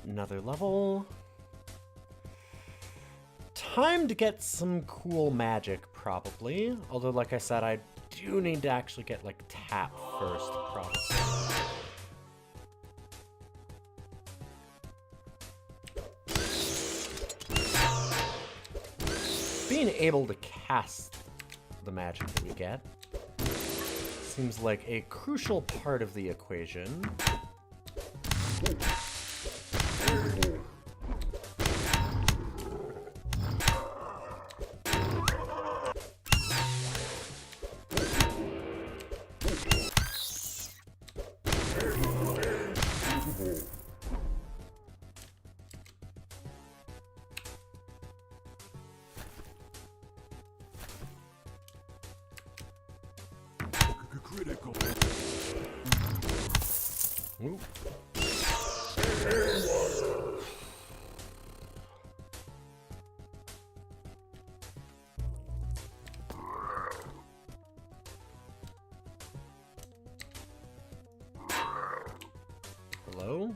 Another level. Time to get some cool magic, probably. Although, like I said, I do need to actually get, like, tap first, probably. Be being able to cast the magic that we get seems like a crucial part of the equation. Critical. Ooh. Hello?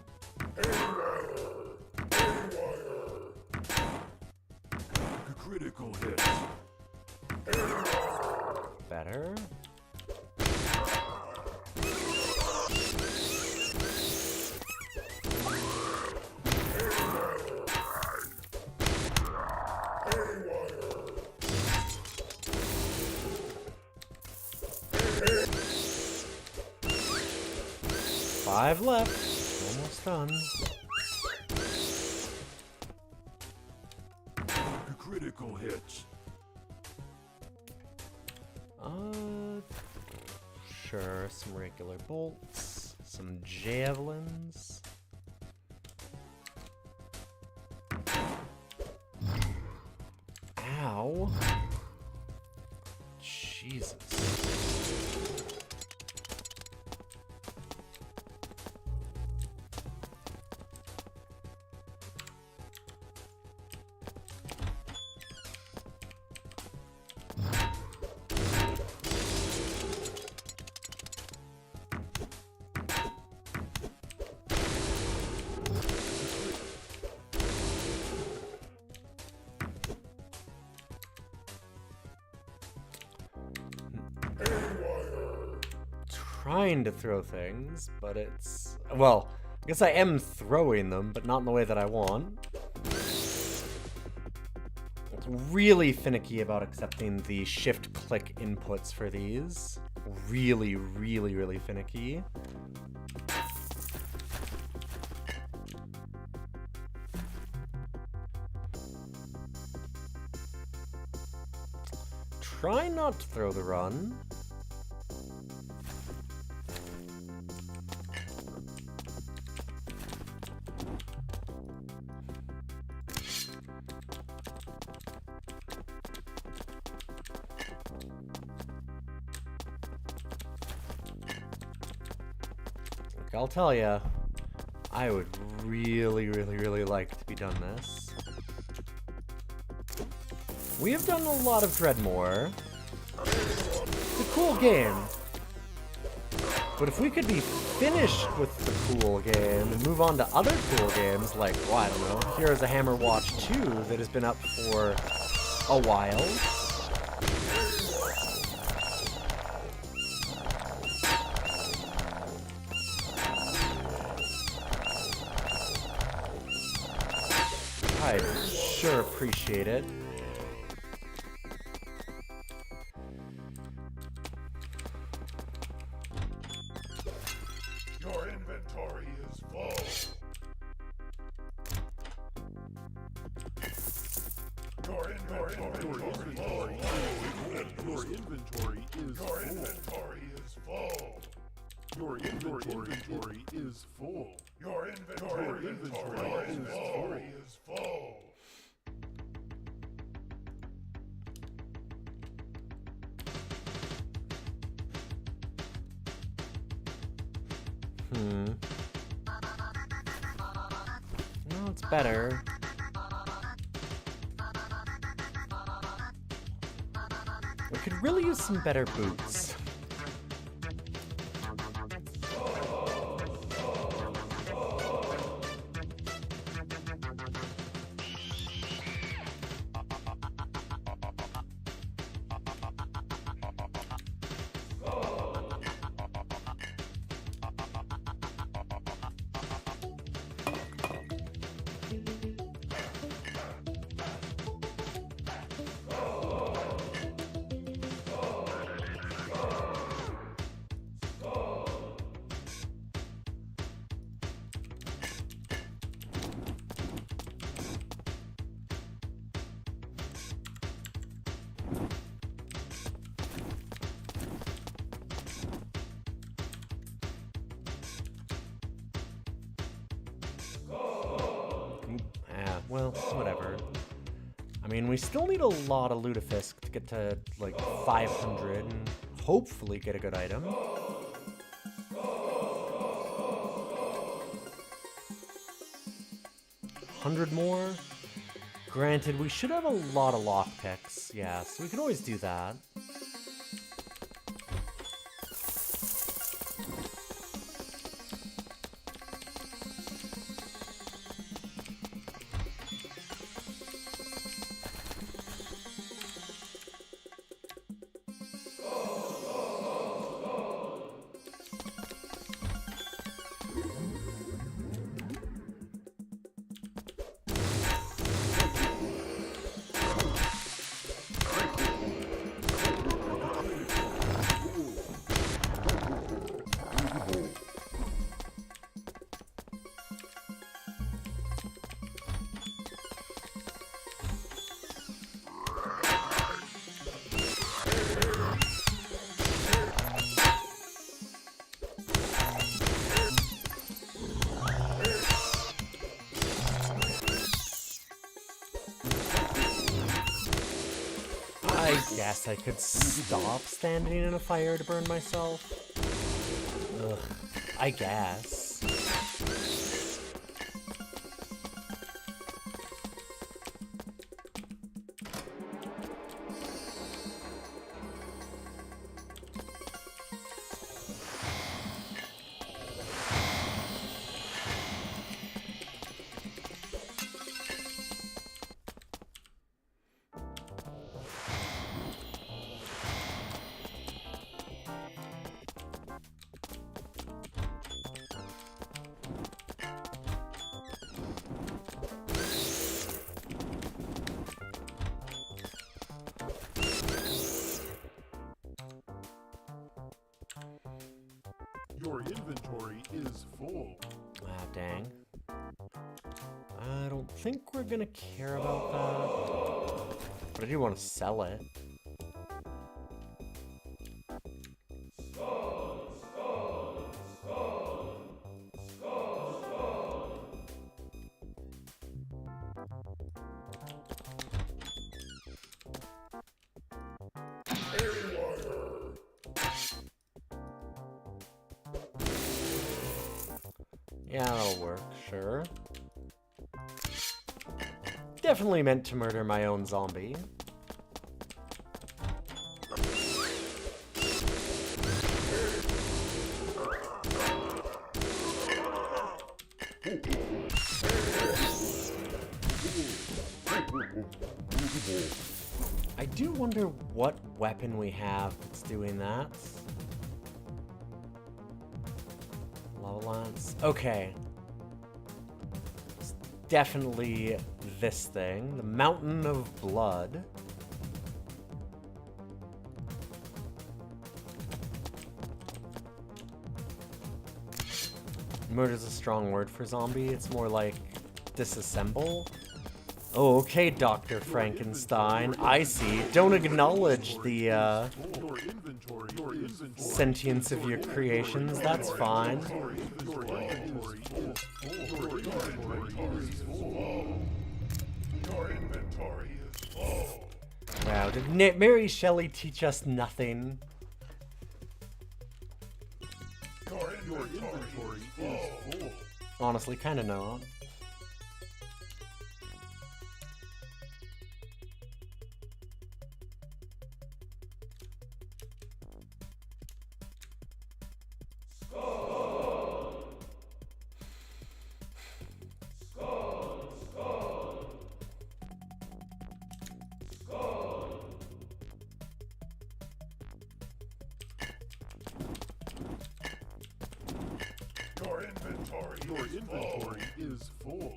Critical hit. Better. Five left. Almost done. Critical hits. Sure, some regular bolts, some javelins. Ow. Jesus. Trying to throw things, but it's... Well, I guess I am throwing them, but not in the way that I want. It's really finicky about accepting the shift-click inputs for these. Really, really, really finicky. Try not to throw the run. I'll tell ya, I would really, really, really like to be done this. We have done a lot of Dreadmore. It's a cool game. But if we could be finished with the cool game and move on to other cool games like, well, I don't know, Heroes of Hammer Watch 2 that has been up for a while. I'd sure appreciate it. Your inventory is full. Your inventory is full. Your inventory is full. Your inventory is full. Well, it's better. We could really use some better boots. well, whatever. I mean, we still need a lot of lutefisk to get to, like, 500 and hopefully get a good item. 100 more? Granted, we should have a lot of lockpicks, yeah, so we can always do that. I guess I could stop standing in a fire to burn myself. Ugh, I guess. Your inventory is full. Ah, dang. I don't think we're gonna care about that. But I do want to sell it. Yeah, that'll work, sure. Definitely meant to murder my own zombie. I do wonder what weapon we have that's doing that. Lava lance. Okay. It's definitely this thing. The Mountain of Blood. Murder's a strong word for zombie. It's more like disassemble. Oh, okay, Dr. Frankenstein. I see. Don't acknowledge the, sentience of your creations. That's fine. Wow, did Mary Shelley teach us nothing? Your inventory is full. Honestly, kind of not. Your inventory is full.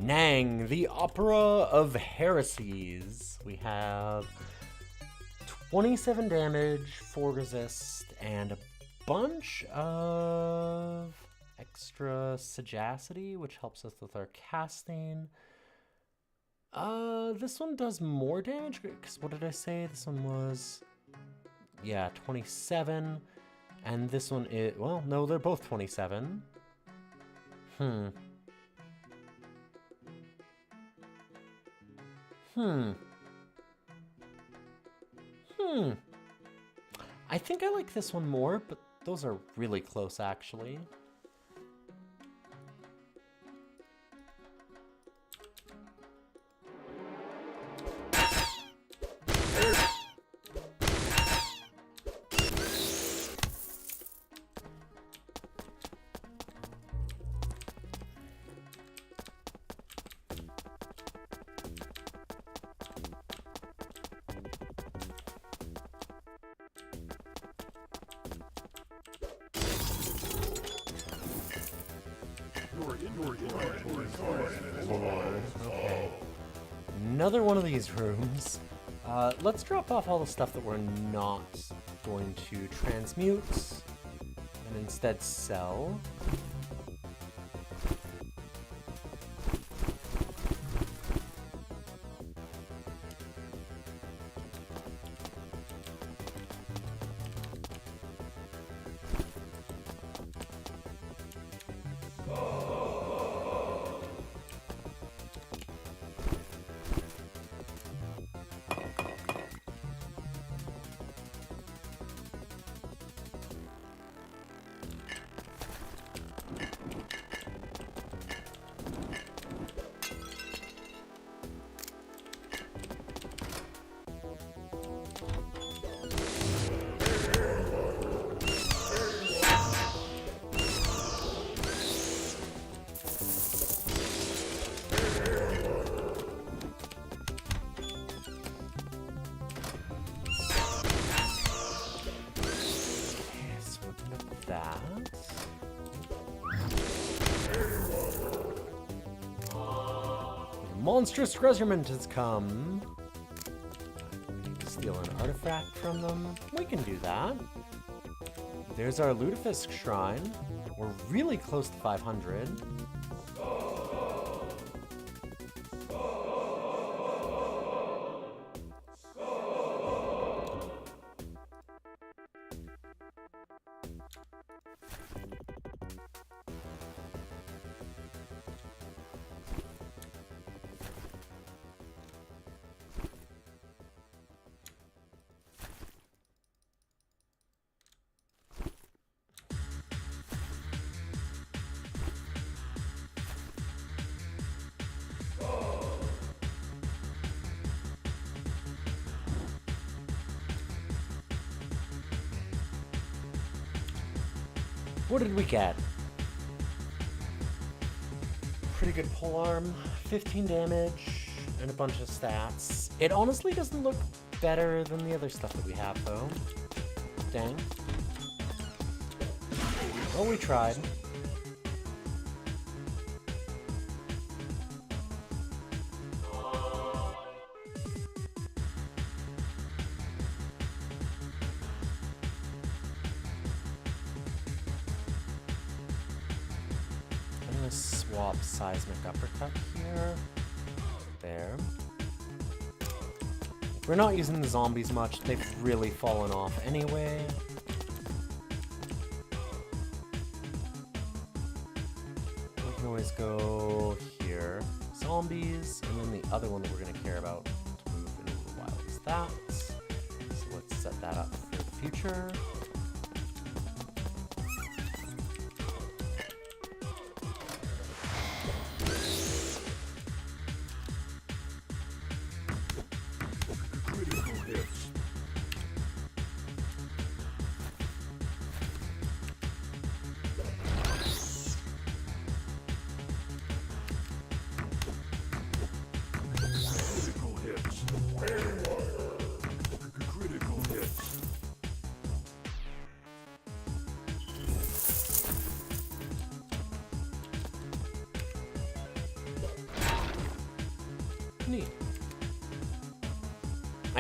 Nang, the Opera of Heresies. We have 27 damage, 4 resist, and a bunch of extra sagacity, which helps us with our casting. This one does more damage, because what did I say? This one was, yeah, 27. And this one is, well, no, they're both 27. I think I like this one more, but those are really close, actually. Okay. Another one of these rooms. Let's drop off all the stuff that we're not going to transmute and instead sell. Monstrous Resurgent has come. We need to steal an artifact from them. We can do that. There's our Lutefisk Shrine. We're really close to 500. What did we get? Pretty good polearm, 15 damage, and a bunch of stats. It honestly doesn't look better than the other stuff that we have, though. Dang. Well, we tried. Swap Seismic Uppercut here. There. We're not using the zombies much. They've really fallen off anyway. We can always go here. Zombies. And then the other one that we're going to care about to move in a little while is that. So let's set that up for the future.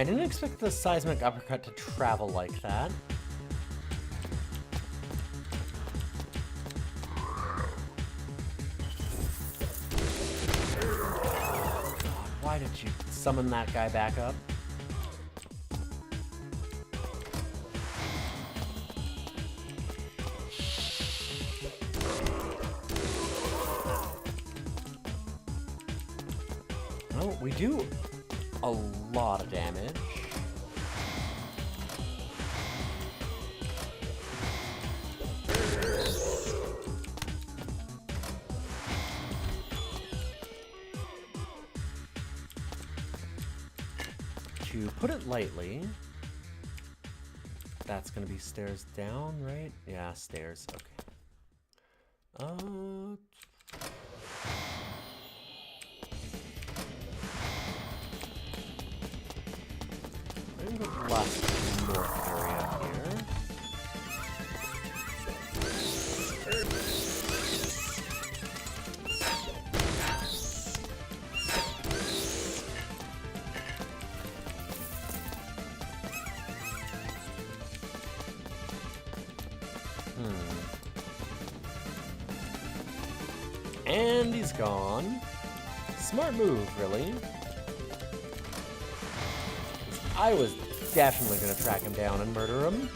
I didn't expect the seismic uppercut to travel like that. Why did you summon that guy back up? Oh, we do a lot of damage. To put it lightly, that's gonna be stairs down, right? Yeah, stairs, okay. I'm going to last north area here. And he's gone. Smart move, really. I was definitely going to track him down and murder him.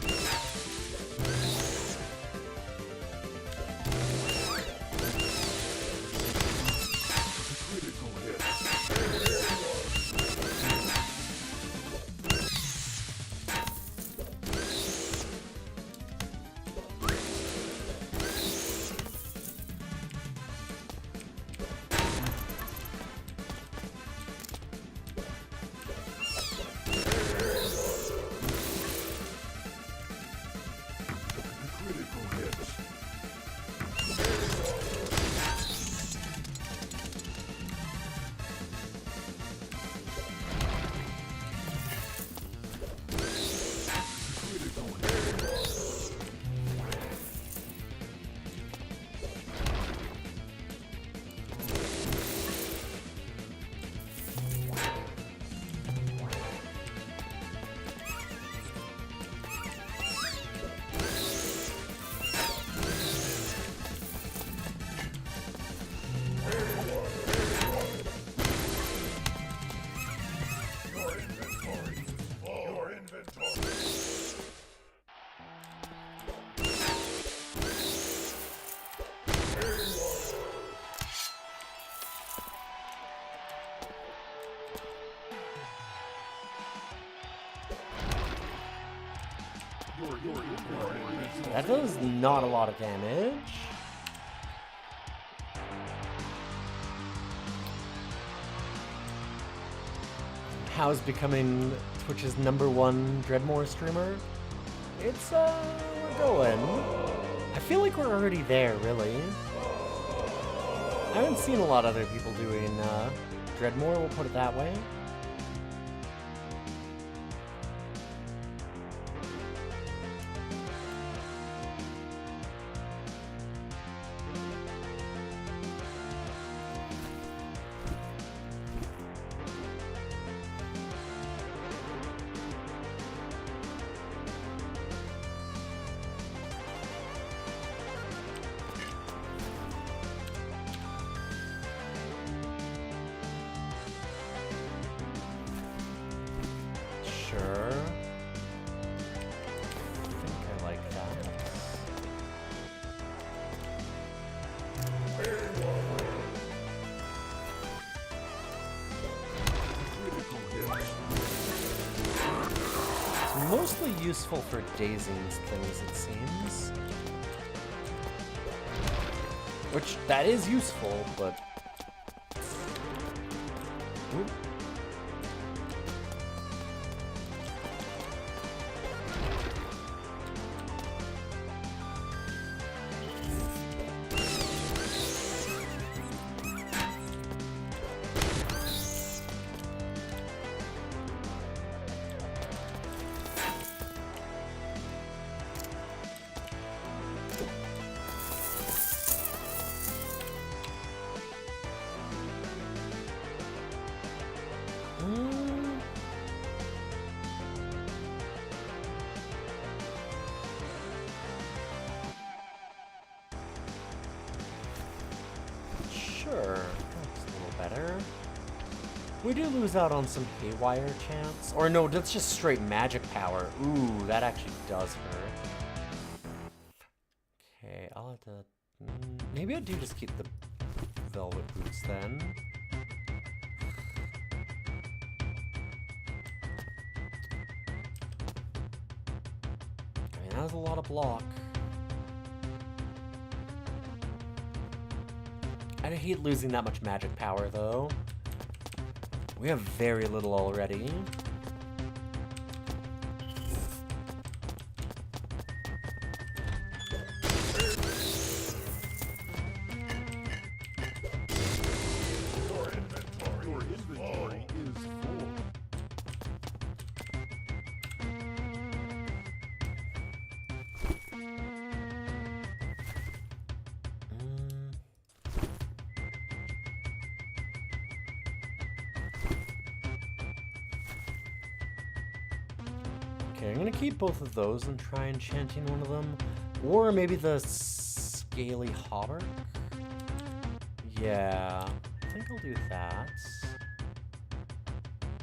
That does not a lot of damage. How's becoming Twitch's #1 Dreadmore streamer? It's, we're going. I feel like we're already there, really. I haven't seen a lot of other people doing, Dreadmore, we'll put it that way. Mostly useful for dazing things, it seems. Which, that is useful, but... Oop. Sure, that's a little better. We do lose out on some haywire chance. Or no, that's just straight magic power. Ooh, that actually does hurt. Okay, I'll have to... maybe I do just keep the velvet boots then. I mean, that was a lot of block. I hate losing that much magic power, though. We have very little already. Your inventory is full. Okay, I'm gonna keep both of those and try enchanting one of them. Or maybe the scaly hauberk? Yeah, I think I'll do that.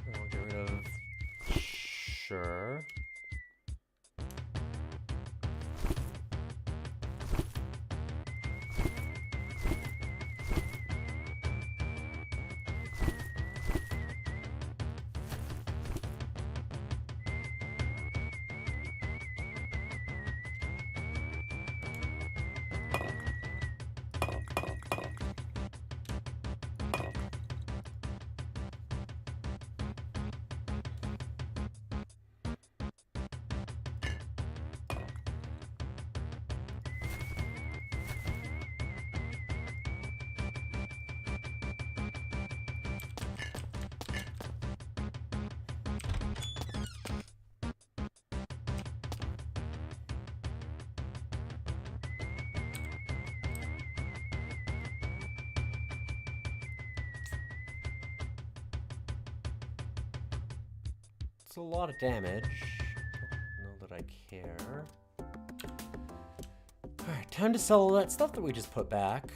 And I'll get rid of... Sure. It's a lot of damage. Don't know that I care. Alright, time to sell all that stuff that we just put back.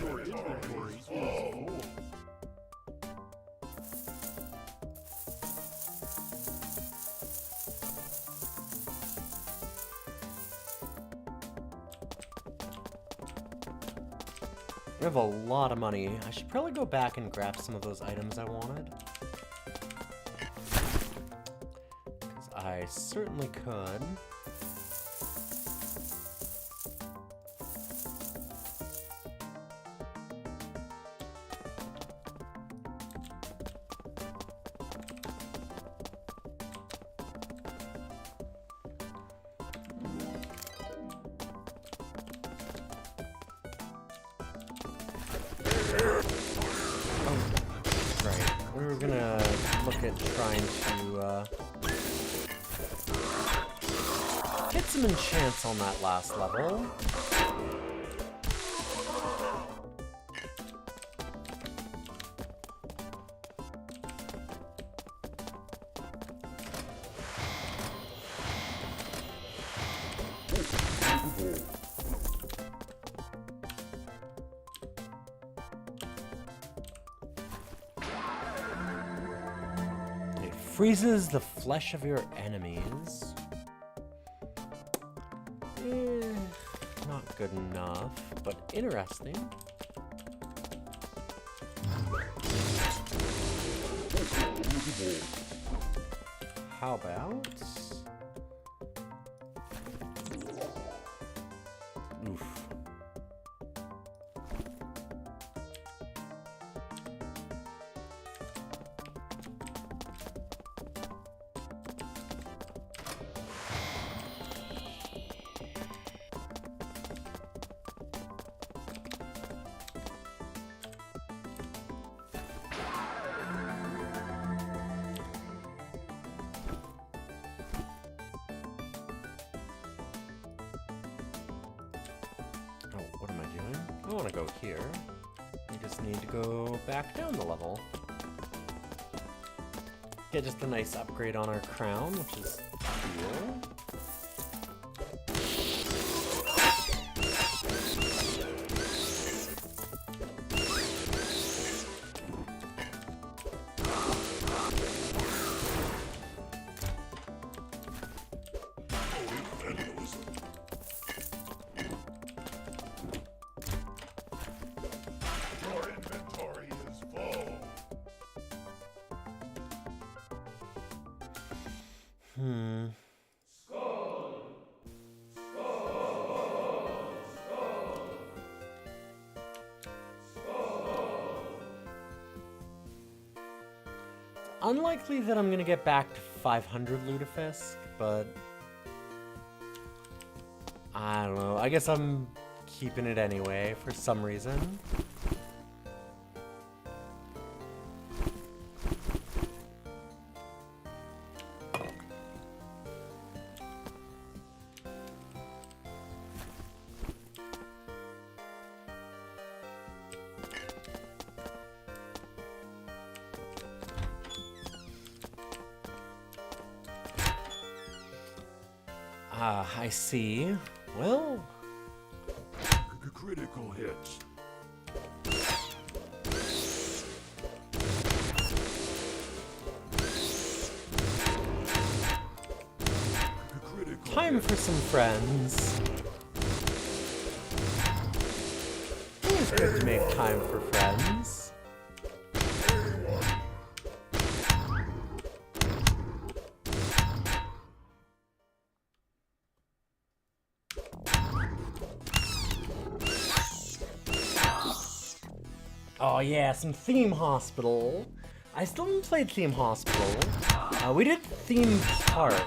Your inventory is full. We have a lot of money. I should probably go back and grab some of those items I wanted. Because I certainly could. We're gonna look at trying to get some enchants on that last level. Freezes the flesh of your enemies. Not good enough, but interesting. How about... Oof. I want to go here. We just need to go back down the level. Get just a nice upgrade on our crown, which is cool. Your inventory is full. Unlikely that I'm gonna get back to 500 lutefisk, but I don't know. I guess I'm keeping it anyway for some reason. Ah, I see. Well, Critical hits. Critical time for some friends. Always good to make time for friends. Oh yeah, some Theme Hospital. I still haven't played Theme Hospital. We did Theme Park.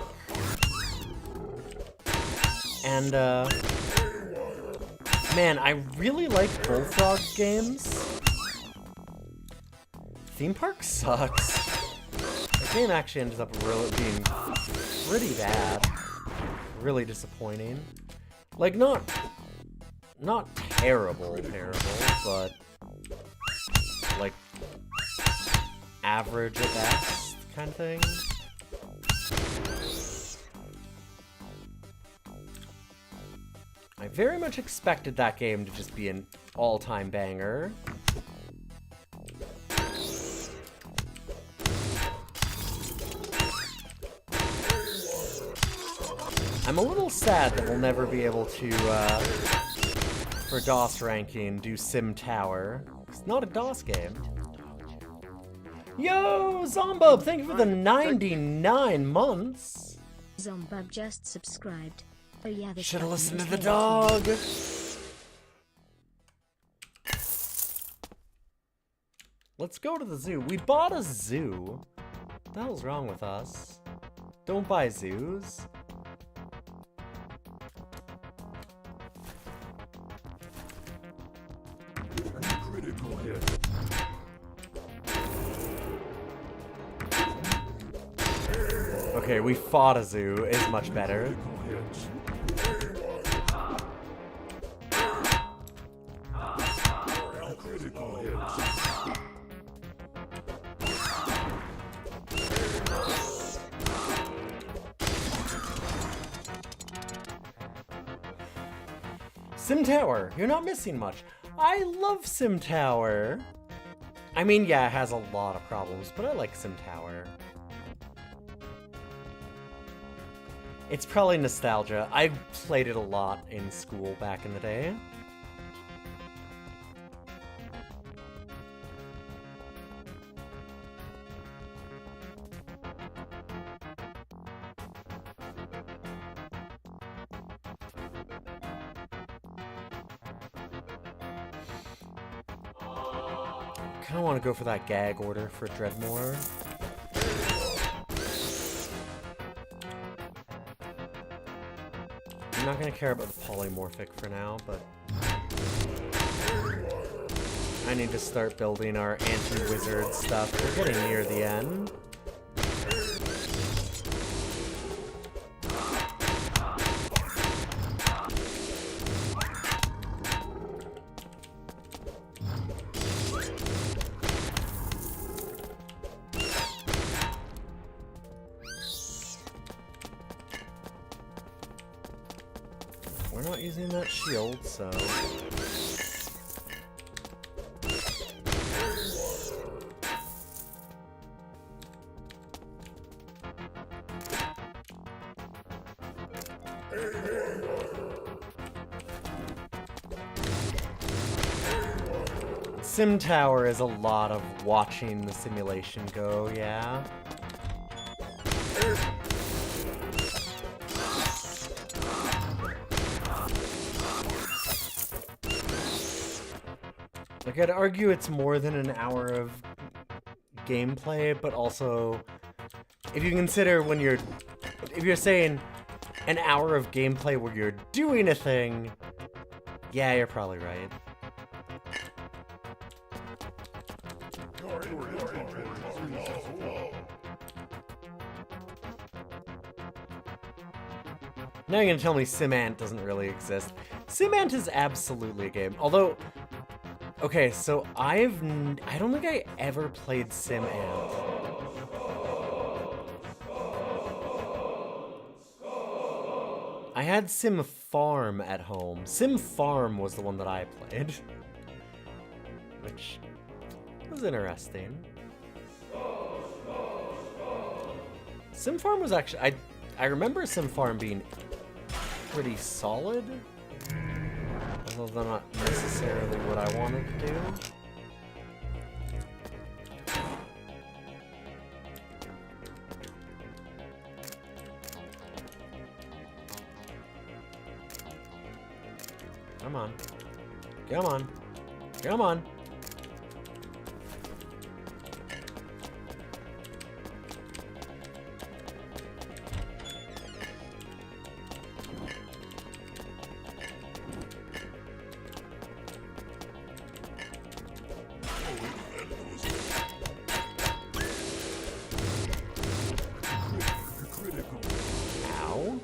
And, man, I really like Bullfrog games. Theme Park sucks. The game actually ends up really being pretty bad. Really disappointing. Like, not terrible, but like average at best kind of thing. I very much expected that game to just be an all-time banger. I'm a little sad that we'll never be able to, for DOS ranking, do Sim Tower. It's not a DOS game. Yo, Zombub, thank you for the 99 months. Zombub just subscribed. Oh yeah, this Should've button listened to is the red. dog. Let's go to the zoo. We bought a zoo. What the hell's wrong with us? Don't buy zoos. critical hit. Okay, we fought a zoo is much better. Critical hits. Critical hits. Sim Tower, you're not missing much. I love Sim Tower. I mean, yeah, it has a lot of problems, but I like Sim Tower. It's probably nostalgia. I played it a lot in school back in the day. I kind of want to go for that gag order for Dreadmore. I'm not going to care about the polymorphic for now, but I need to start building our anti-wizard stuff. We're getting near the end. using that shield, so... Sim Tower is a lot of watching the simulation go, yeah? Like, I'd argue it's more than an hour of gameplay, but also, if you consider when you're... If you're saying an hour of gameplay where you're doing a thing, yeah, you're probably right. Now you're gonna tell me SimAnt doesn't really exist. SimAnt is absolutely a game. Although, okay, so I don't think I ever played SimAnt. I had Sim Farm at home. Sim Farm was the one that I played, which was interesting. Sim Farm was actually, I remember Sim Farm being pretty solid, although not necessarily what I wanted to do. Come on. Come on. Come on. Ow.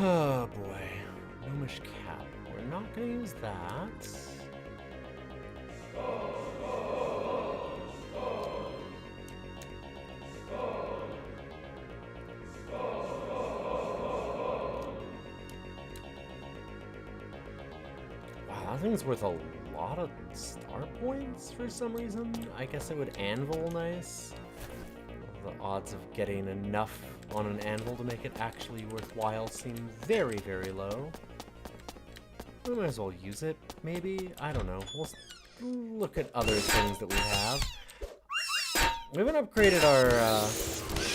Oh boy. Gnomish cap. We're not gonna use that. Wow, that thing's worth a lot of star points for some reason. I guess it would anvil nice. The odds of getting enough on an anvil to make it actually worthwhile seem very, very low. We might as well use it, maybe? I don't know. We'll look at other things that we have. We haven't upgraded our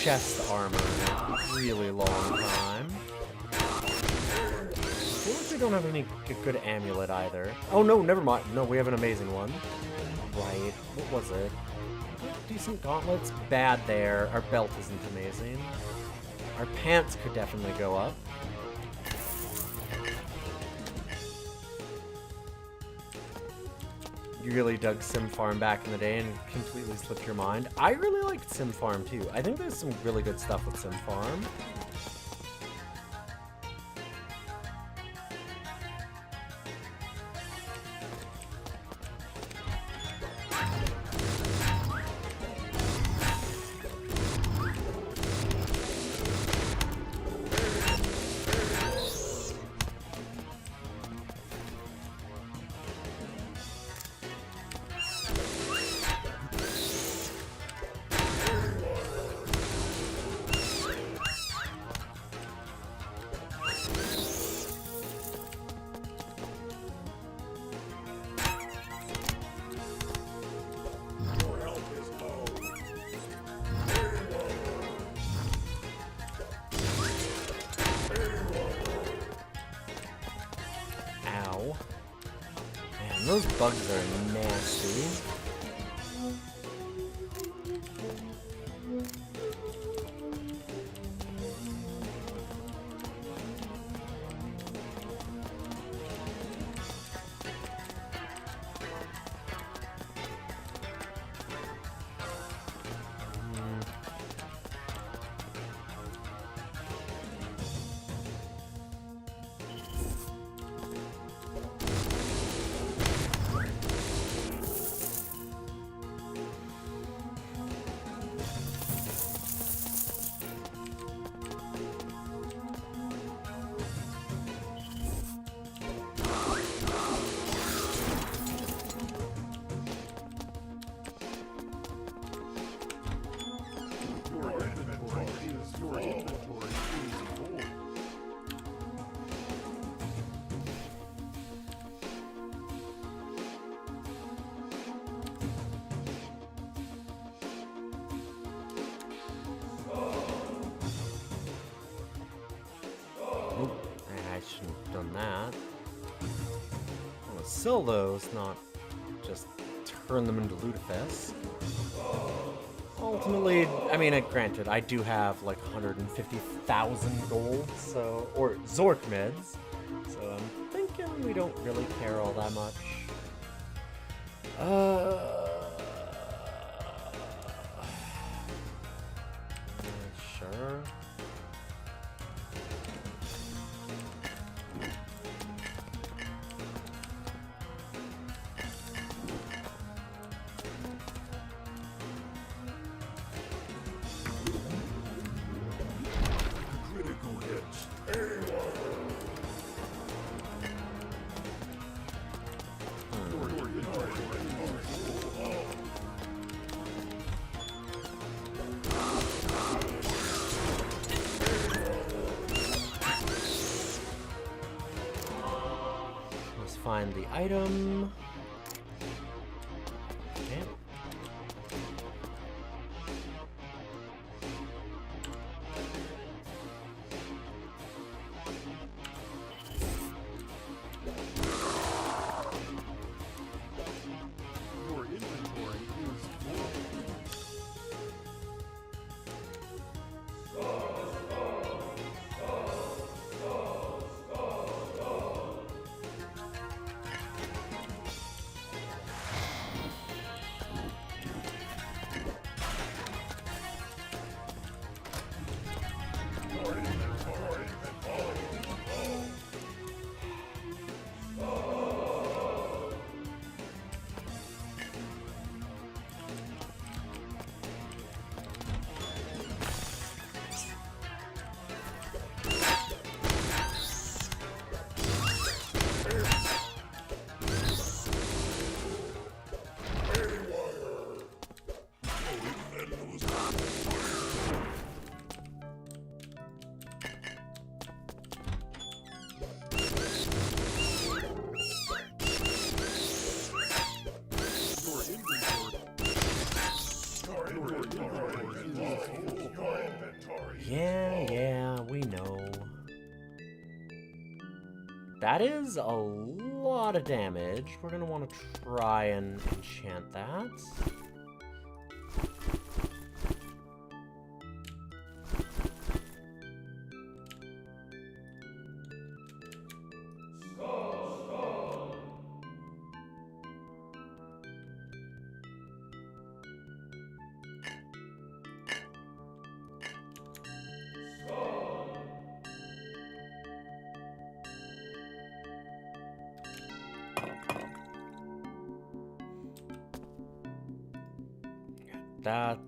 chest armor in a really long time. I feel like we don't have any good amulet either. Oh no, never mind. No, we have an amazing one. Right. What was it? Decent gauntlets, bad there. Our belt isn't amazing. Our pants could definitely go up. You really dug Sim Farm back in the day and completely slipped your mind. I really liked Sim Farm too. I think there's some really good stuff with Sim Farm. Man, those bugs are nasty. Shouldn't have done that. I want to sell those, not just turn them into Lutefisk. Ultimately, I mean, granted, I do have like 150,000 gold, so, or Zork mids, so I'm thinking we don't really care all that much. Sure. Critical hits. Let's find the item. Okay. Your inventory is full. Yeah, we know. That is a lot of damage. We're gonna want to try and enchant that.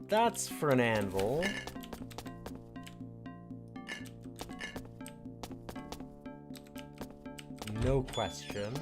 That's for an anvil. No question.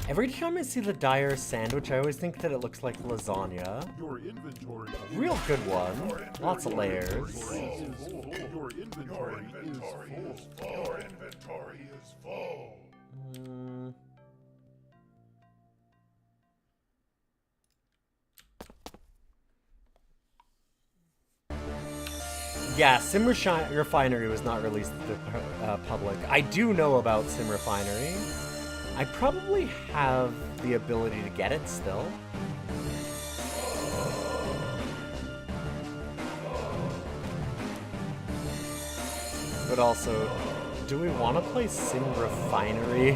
Every time I see the Dire sandwich, I always think that it looks like lasagna. Your inventory A real good one. Lots of layers. Your inventory is full. Your inventory is full. Yeah, Sim Refinery was not released to the public. I do know about Sim Refinery. I probably have the ability to get it still. But also, do we want to play Sim Refinery?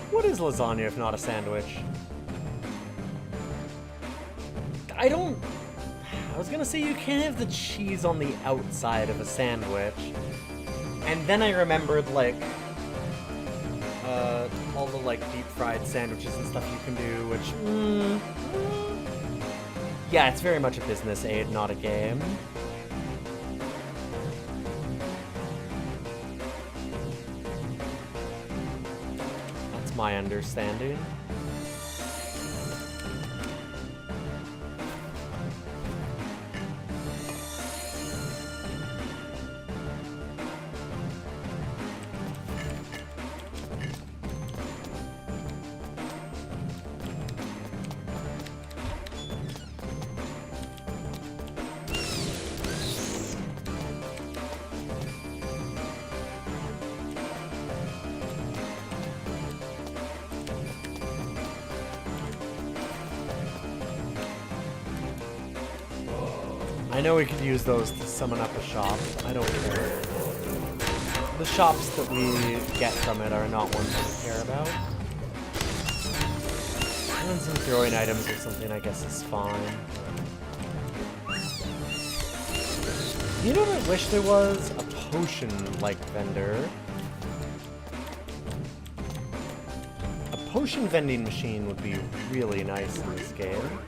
What is lasagna if not a sandwich? I was gonna say you can't have the cheese on the outside of a sandwich. And then I remembered, like, all the, like, deep-fried sandwiches and stuff you can do, which, yeah, it's very much a business aid, not a game. Let's my understanding. I know we could use those to summon up a shop. I don't care. The shops that we get from it are not ones that we care about. And some throwing items or something, I guess, is fine. You know what I wish there was? A potion-like vendor. A potion vending machine would be really nice in this game.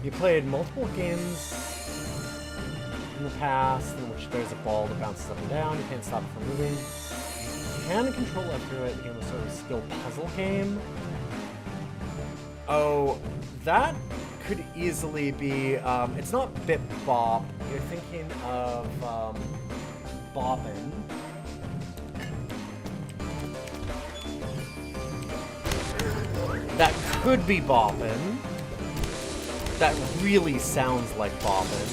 You played multiple games in the past in which there's a ball that bounces up and down. You can't stop it from moving. You can control left through it. The game is sort of a skill puzzle game. Oh, that could easily be. It's not Bip Bop. You're thinking of Boppin'. That could be Boppin'. That really sounds like Boppin'.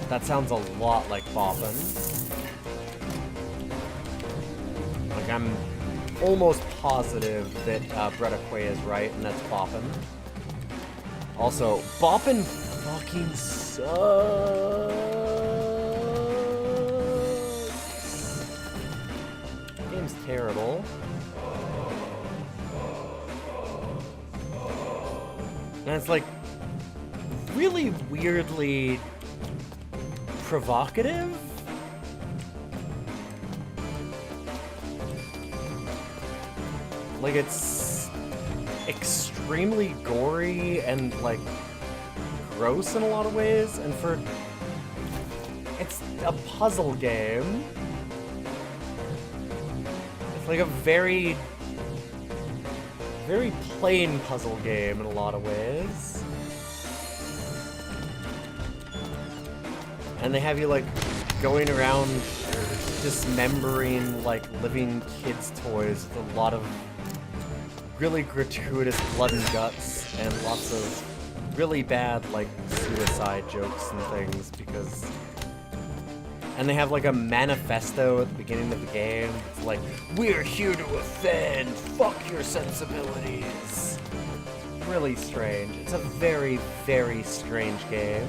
That sounds a lot like Boppin'. Like, I'm almost positive that Bretta Quay is right, and that's Boppin'. Also, Boppin' fucking sucks. The game's terrible. And it's like really weirdly provocative. Like it's extremely gory and like gross in a lot of ways, and for it's a puzzle game. It's like a very plain puzzle game in a lot of ways. And they have you like going around dismembering like living kids' toys with a lot of really gratuitous blood and guts and lots of really bad like suicide jokes and things because. And they have like a manifesto at the beginning of the game. It's like, we're here to offend. Fuck your sensibilities. It's really strange. It's a very, very strange game.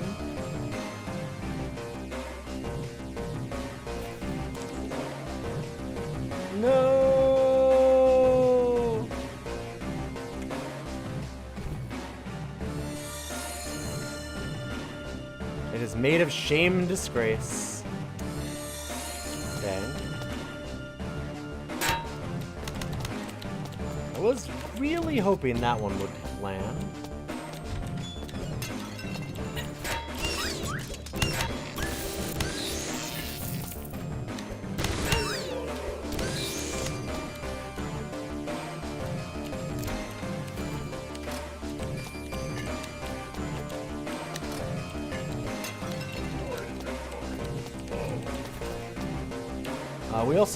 No! It is made of shame and disgrace. I was really hoping that one would land.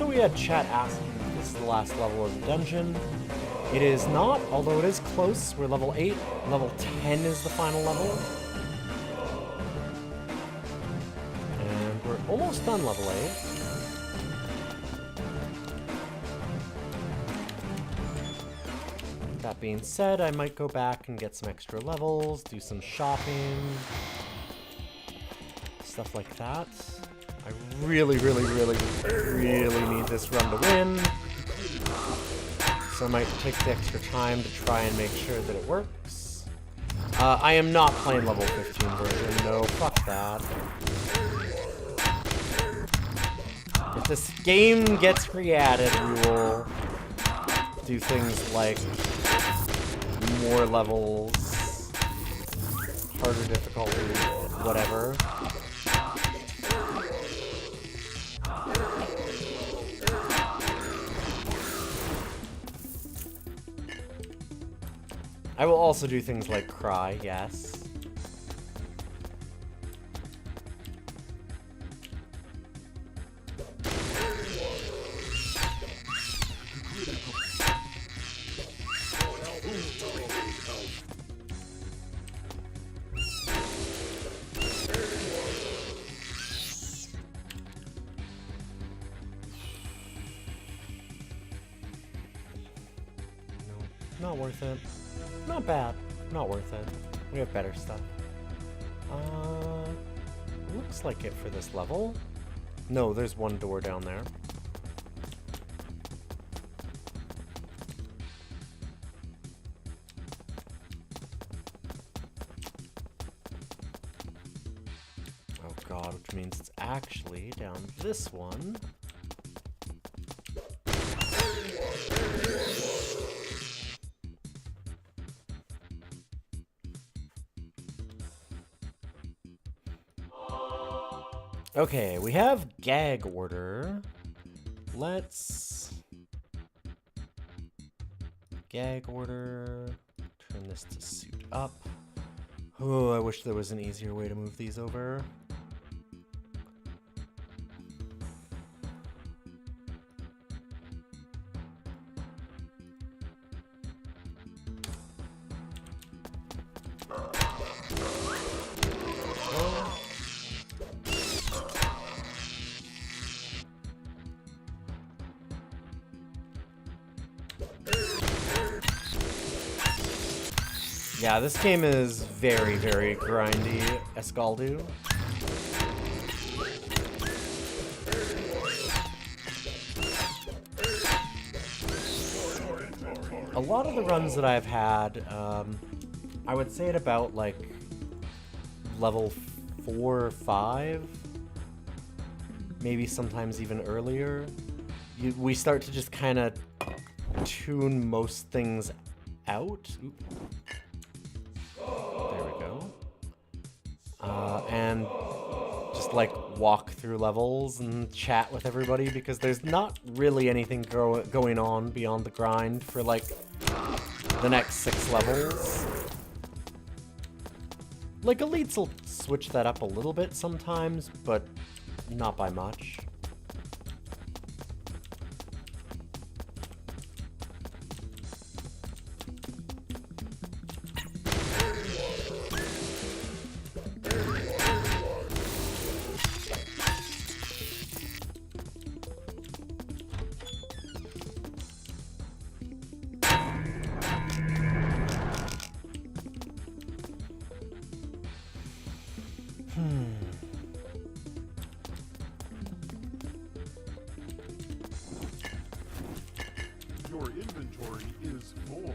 We had chat asking if this is the last level of the dungeon. It is not, although it is close. We're level 8. Level 10 is the final level. And we're almost done level 8. That being said, I might go back and get some extra levels, do some shopping, stuff like that. I really need this run to win. So I might take the extra time to try and make sure that it works. I am not playing level 15 version. No, fuck that. If this game gets re-added, we will do things like more levels, harder difficulty, whatever. I will also do things like cry, yes. No, not worth it. Not bad. Not worth it. We have better stuff. Looks like it for this level. No, there's one door down there. Oh god, which means it's actually down this one. Okay, we have gag order. Let's gag order. Turn this to suit up. Oh, I wish there was an easier way to move these over. Yeah, this game is very, very grindy, Escaldu. A lot of the runs that I've had, I would say at about like level 4 or 5, maybe sometimes even earlier, we start to just kind of tune most things out. Oop. There we go. And just like walk through levels and chat with everybody because there's not really anything going on beyond the grind for like the next 6 levels. Like elites will switch that up a little bit sometimes, but not by much. Your inventory is full.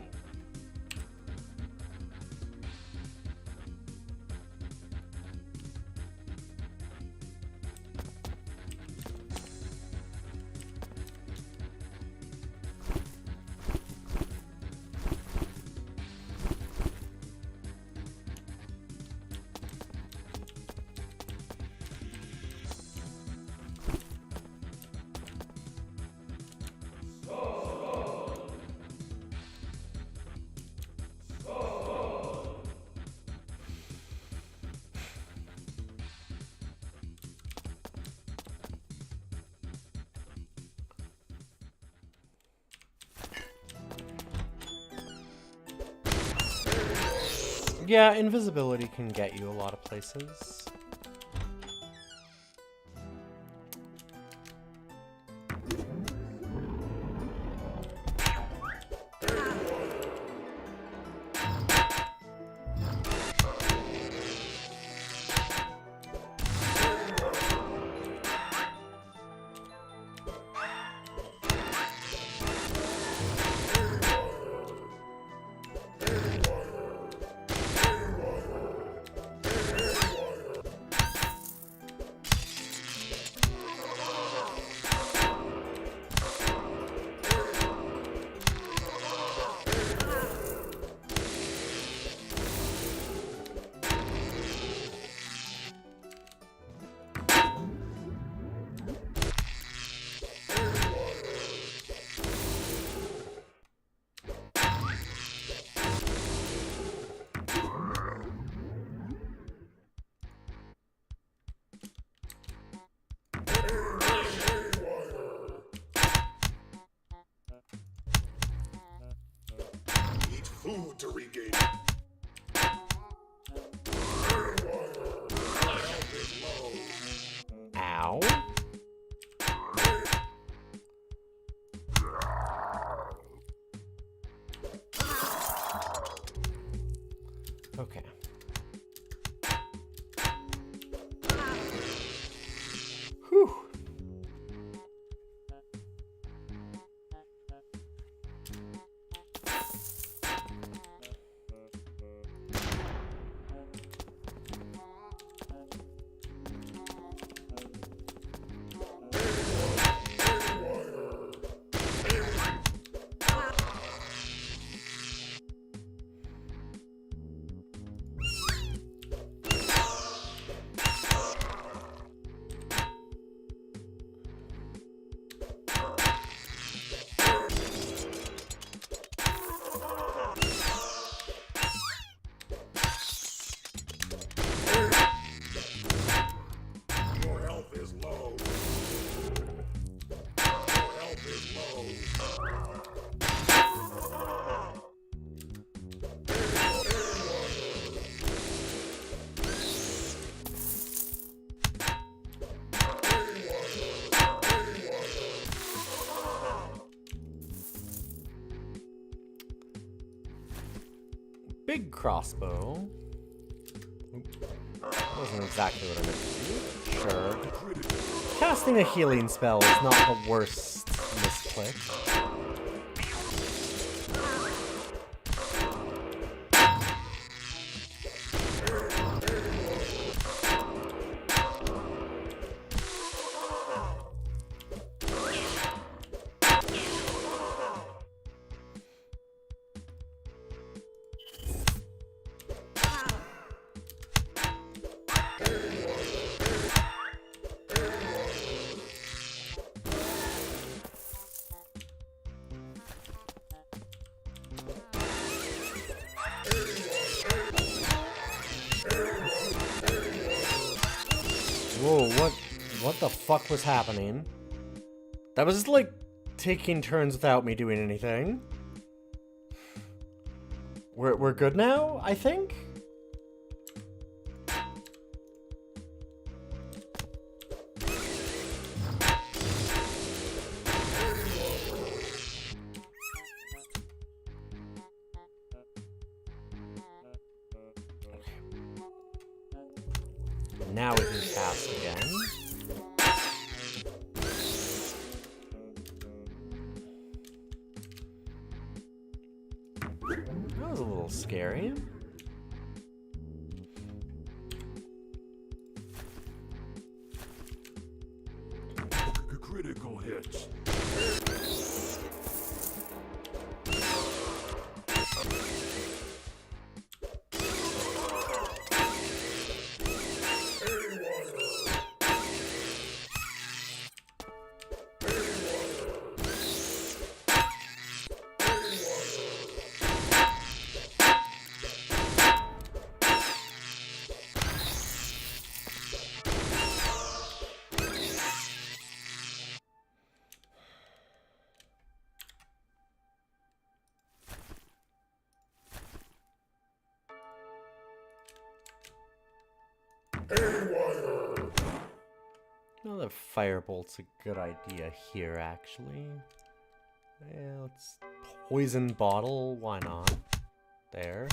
Yeah, invisibility can get you a lot of places. Okay. Whew. Your health is low. Your health is low. Big crossbow. That wasn't exactly what I meant to do. Sure. Casting a healing spell is not the worst misclick. Whoa, what the fuck was happening? That was like taking turns without me doing anything. We're good now, I think? Now we can cast again. That was a little scary. Critical hits. Another firebolt's a good idea here, actually. Yeah, let's poison bottle. Why not? There.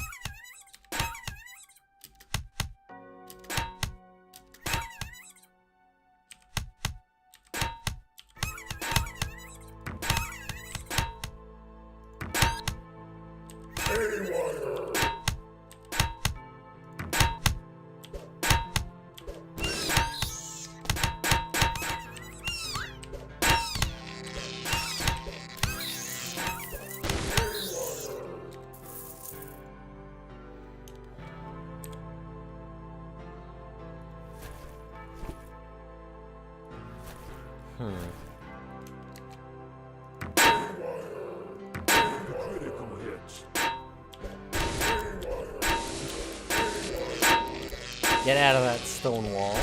Critical hits. Get out of that stone wall.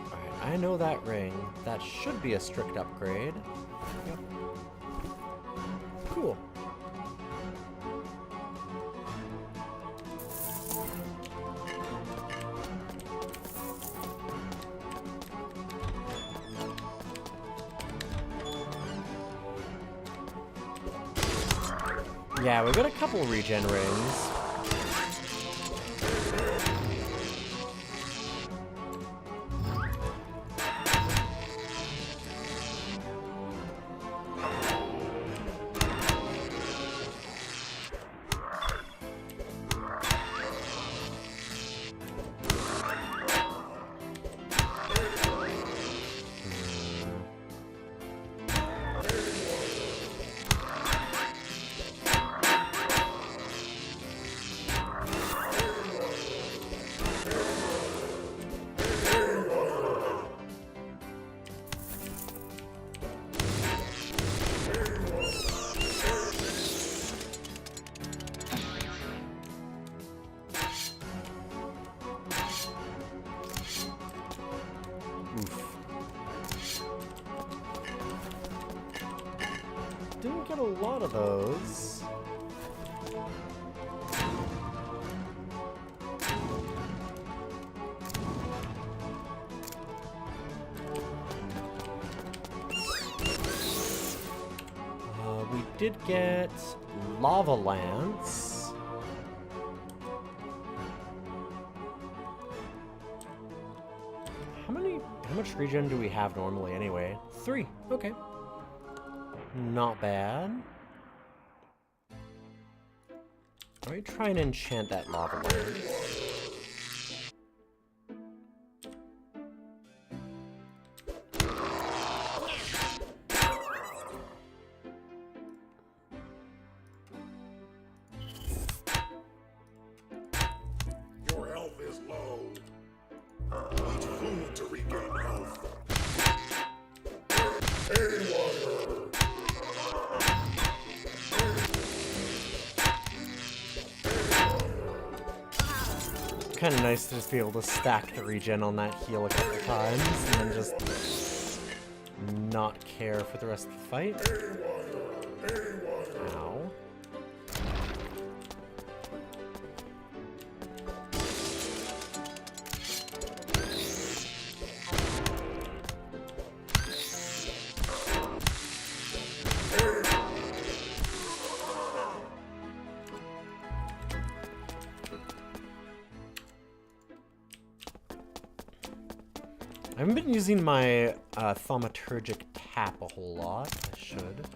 Alright, I know that ring. That should be a strict upgrade. Yep. Cool. Yeah, we've got a couple regen rings. Didn't get a lot of those. We did get Lava Lance. How much regen do we have normally anyway? 3. Okay. Not bad. Let me try and enchant that lava lance. Your health is low. Eat food to regain health. Kind of nice to just be able to stack the regen on that heal a couple times and then just not care for the rest of the fight. Ow. I haven't been using my thaumaturgic tap a whole lot. I should.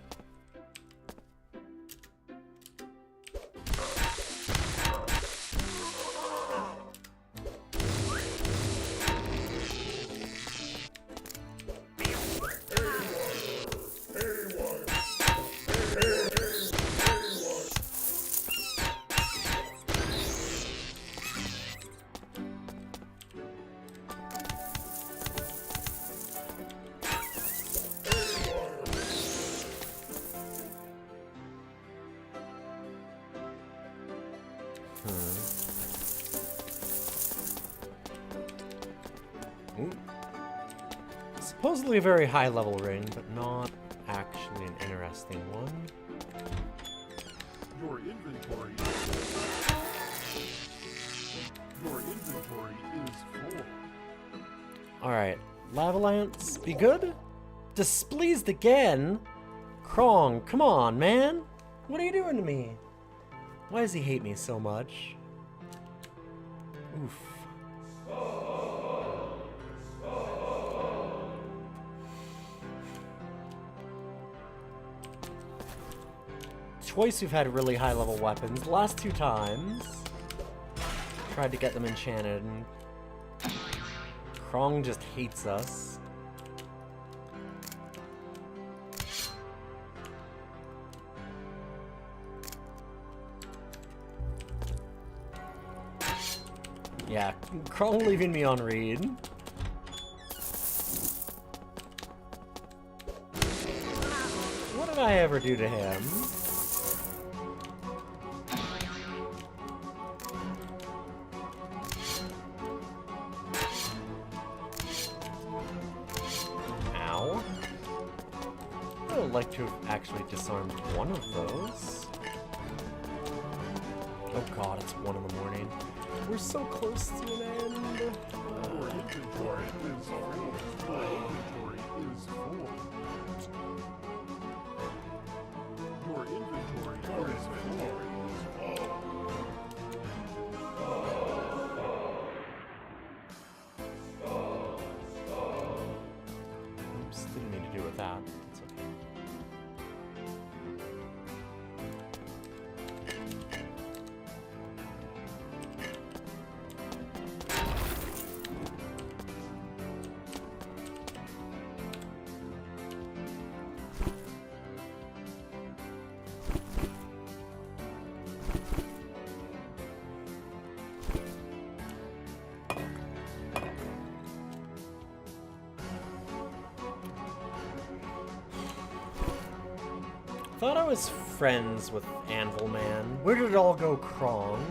Ooh. Supposedly a very high level ring, but not actually an interesting one. Your inventory is full. Alright, Lava Lance, be good? Displeased again? Krong, come on, man! What are you doing to me? Why does he hate me so much? Oof. Twice we've had really high level weapons. The last 2 times, tried to get them enchanted, and Krong just hates us. Yeah, Krong leaving me on read. What did I ever do to him? Ow. I would like to have actually disarmed one of those. Oh god, it's 1 in the morning. We're so close to an end. Your inventory is full. Your inventory is full. Your inventory is full. Thought I was friends with Anvil Man. Where did it all go, Krong?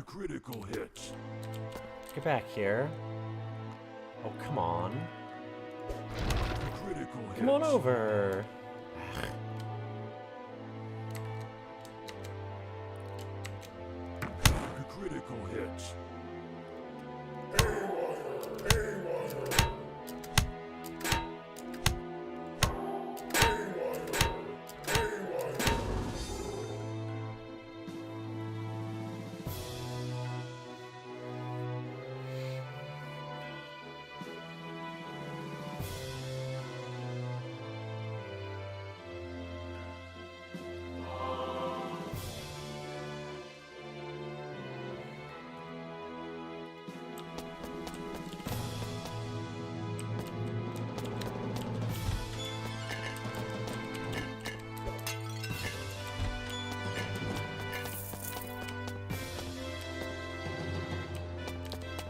Critical hit. Get back here. Oh, come on. Critical hit. Come on over. Critical hit.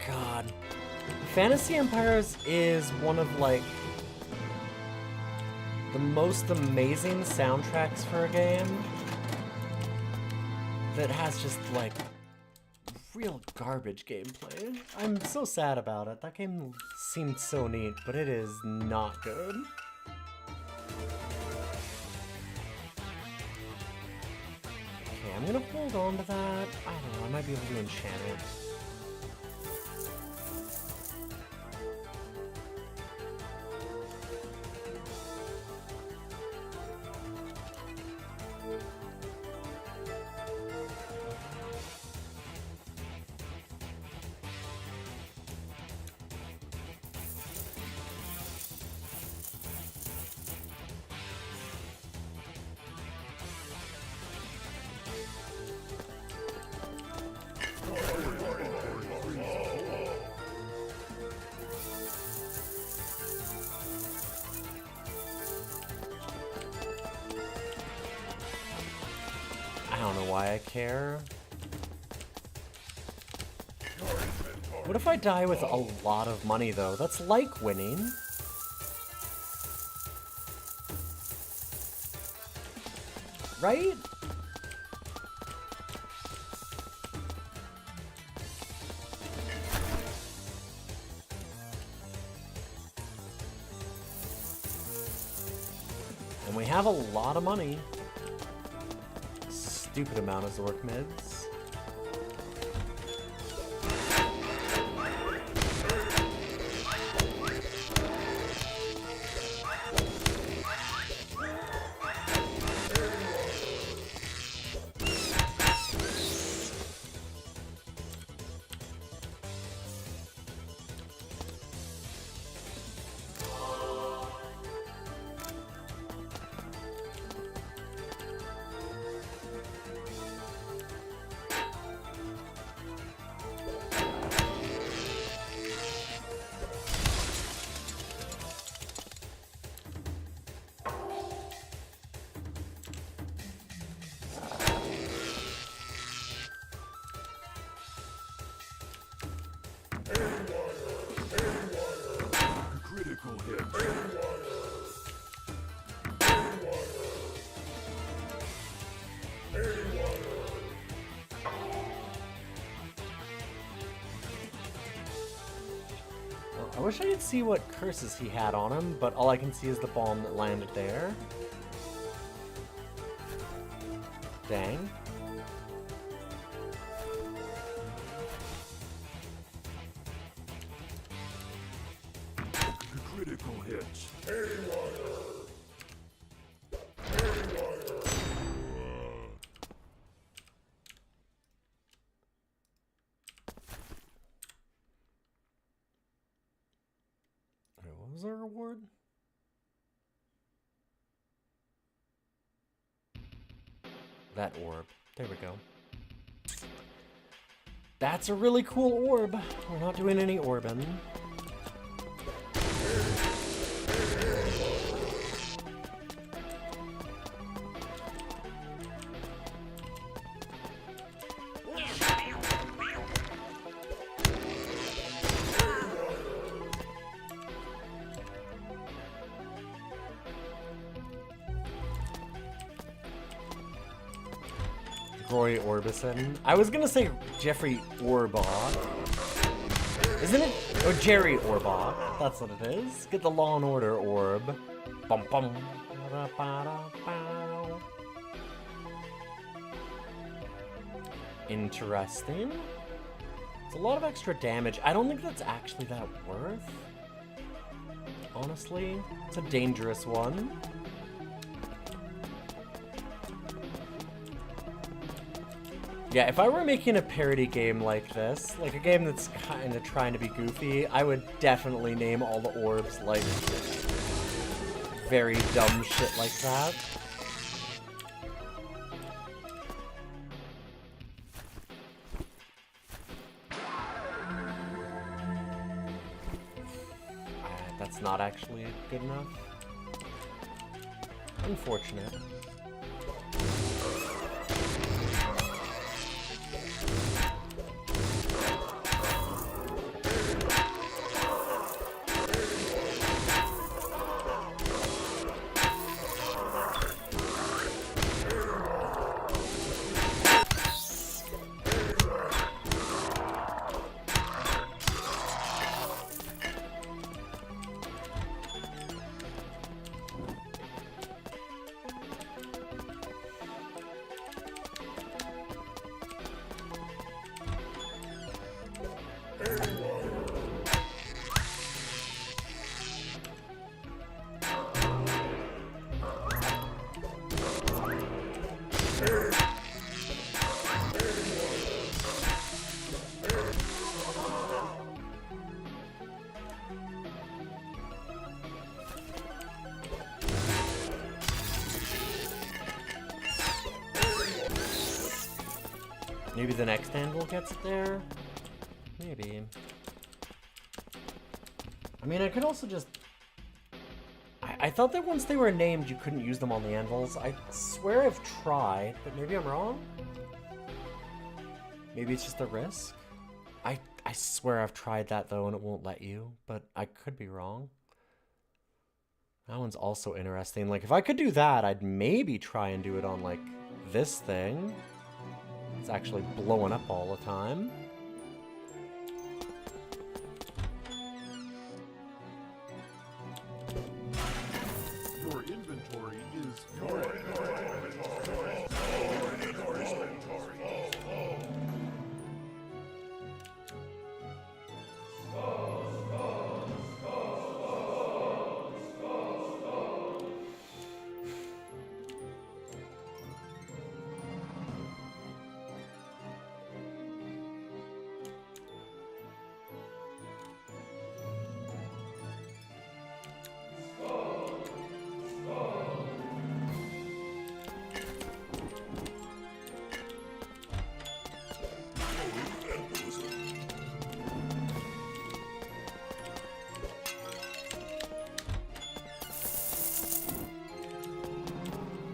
God. Fantasy Empires is one of, like, the most amazing soundtracks for a game that has just, like, real garbage gameplay. I'm so sad about it. That game seemed so neat, but it is not good. Okay, I'm gonna hold on to that. I don't know, I might be able to enchant it. I don't know why I care. What if I die with a lot of money, though? That's like winning. Right? And we have a lot of money. Stupid amount of Zork mids. Critical hit. I wish I could see what curses he had on him, but all I can see is the bomb that landed there. Dang. Critical hit. Wait, what was our reward? that orb. There we go. That's a really cool orb. We're not doing any orbing. Roy Orbison. I was gonna say Jeffrey Orbach. Isn't it? Or Jerry Orbach. That's what it is. Get the Law and Order orb. Bum bum. Interesting. It's a lot of extra damage. I don't think that's actually that worth. Honestly, it's a dangerous one. Yeah, if I were making a parody game like this, like a game that's kind of trying to be goofy, I would definitely name all the orbs like very dumb shit like that. That's not actually good enough. Unfortunate. Maybe the next anvil gets it there? Maybe. I mean, I could also just... I thought that once they were named, you couldn't use them on the anvils. I swear I've tried, but maybe I'm wrong? Maybe it's just a risk? I swear I've tried that, though, and it won't let you, but I could be wrong. That one's also interesting. Like, if I could do that, I'd maybe try and do it on, like, this thing. It's actually blowing up all the time. Your inventory is your inventory.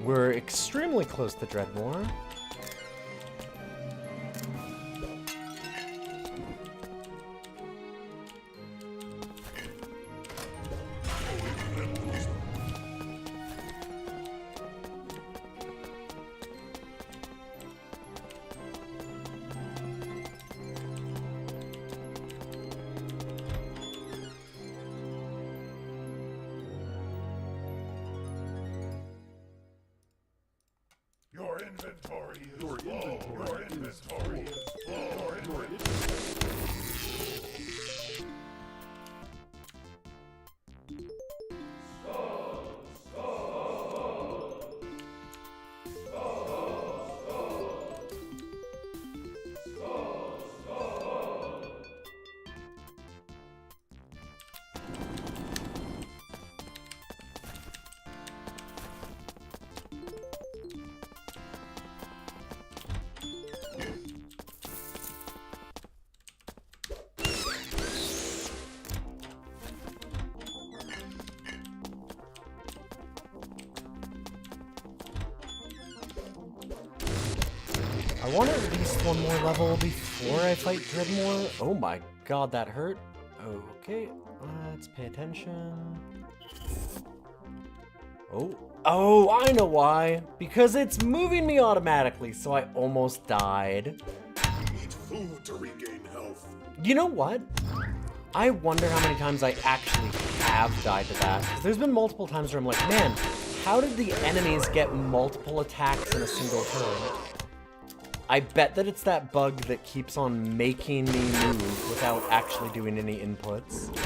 We're extremely close to Dreadmore. Your inventory is full. Your inventory is full. Your inventory. I want at least one more level before I fight Dreadmore. Oh my god, that hurt. Okay, let's pay attention. Oh, I know why. Because it's moving me automatically, so I almost died. Eat food to regain health. You know what? I wonder how many times I actually have died to that. 'Cause there's been multiple times where I'm like, man, how did the enemies get multiple attacks in a single turn? I bet that it's that bug that keeps on making me move without actually doing any inputs.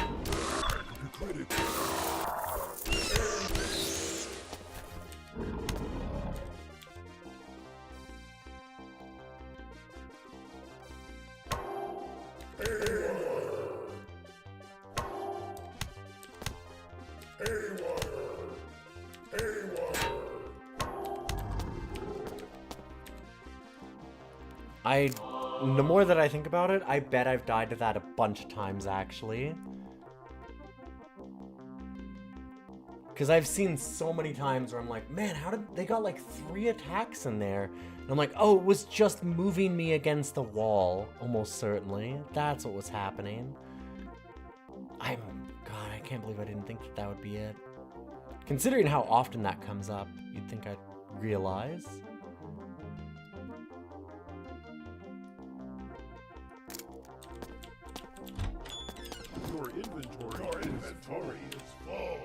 The more that I think about it, I bet I've died to that a bunch of times, actually. Because I've seen so many times where I'm like, man, how did they got like 3 attacks in there? And I'm like, oh, it was just moving me against the wall, almost certainly. That's what was happening. God, I can't believe I didn't think that that would be it. Considering how often that comes up, you'd think I'd realize. Your inventory is full.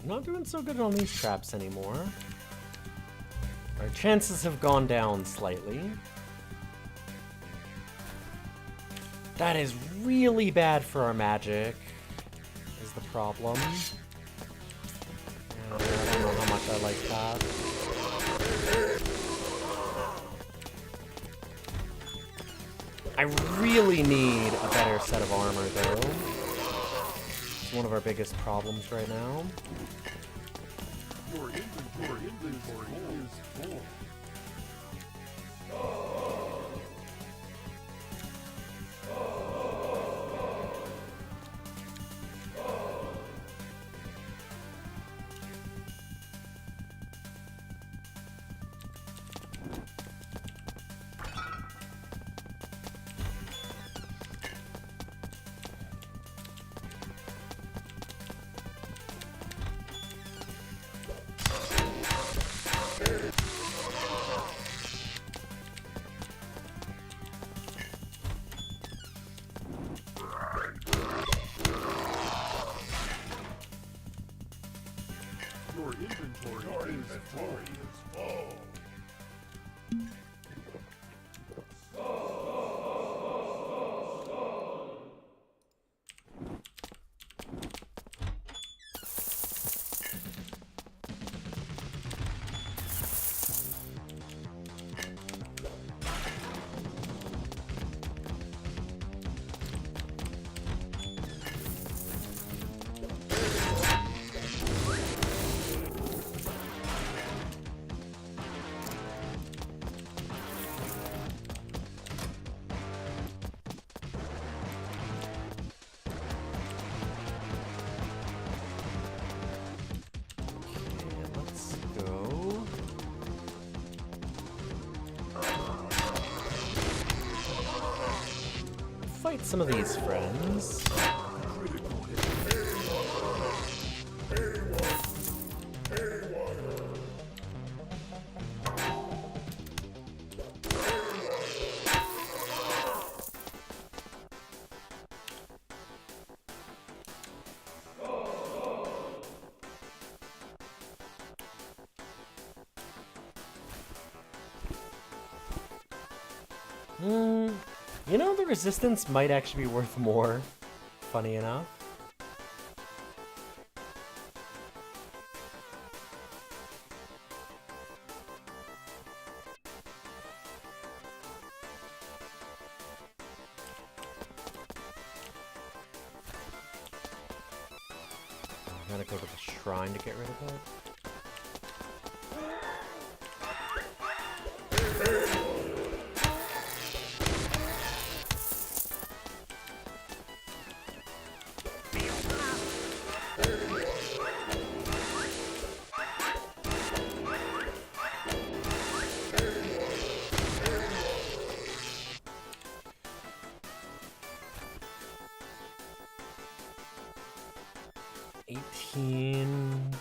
Not doing so good on these traps anymore. Our chances have gone down slightly. That is really bad for our magic, is the problem. I don't know how much I like that. I really need a better set of armor, though. It's one of our biggest problems right now. Your inventory is full. Your inventory is full. Fight some of these friends. You know, the resistance might actually be worth more, funny enough. Gotta go to the shrine to get rid of it.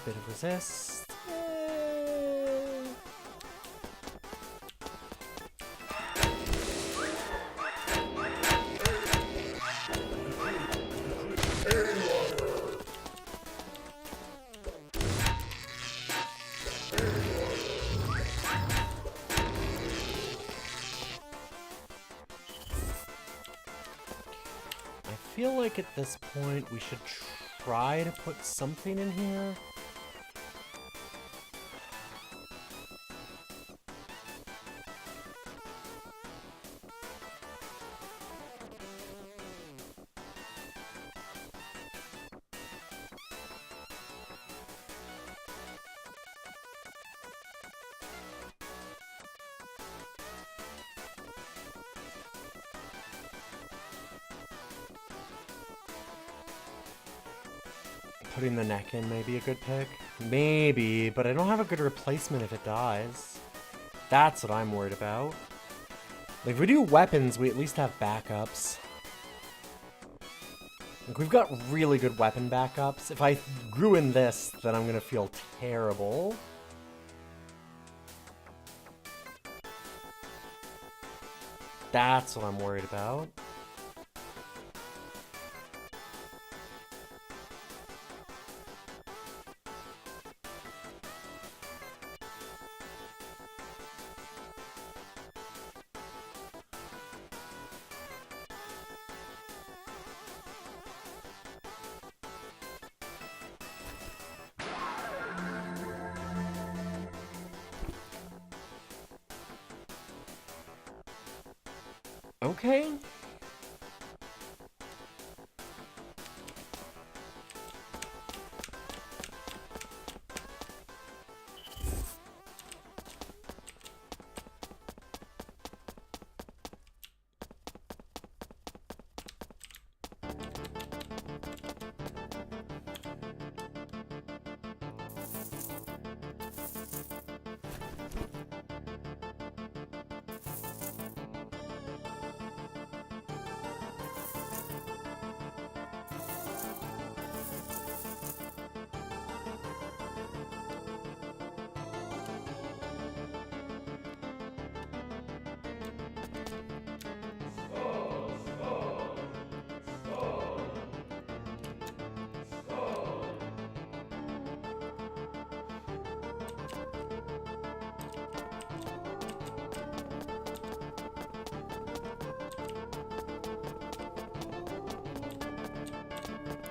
Bit of resist. I feel like at this point we should try to put something in here. Putting the neck in may be a good pick. Maybe, but I don't have a good replacement if it dies. That's what I'm worried about. Like, if we do weapons, we at least have backups. Like, we've got really good weapon backups. If I ruin this, then I'm gonna feel terrible. That's what I'm worried about. Okay.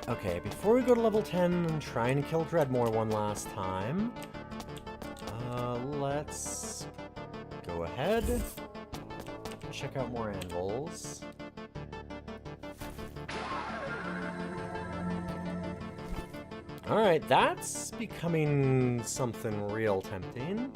Okay, before we go to level 10 and try and kill Dreadmore one last time, let's go ahead and check out more anvils. Alright, that's becoming something real tempting.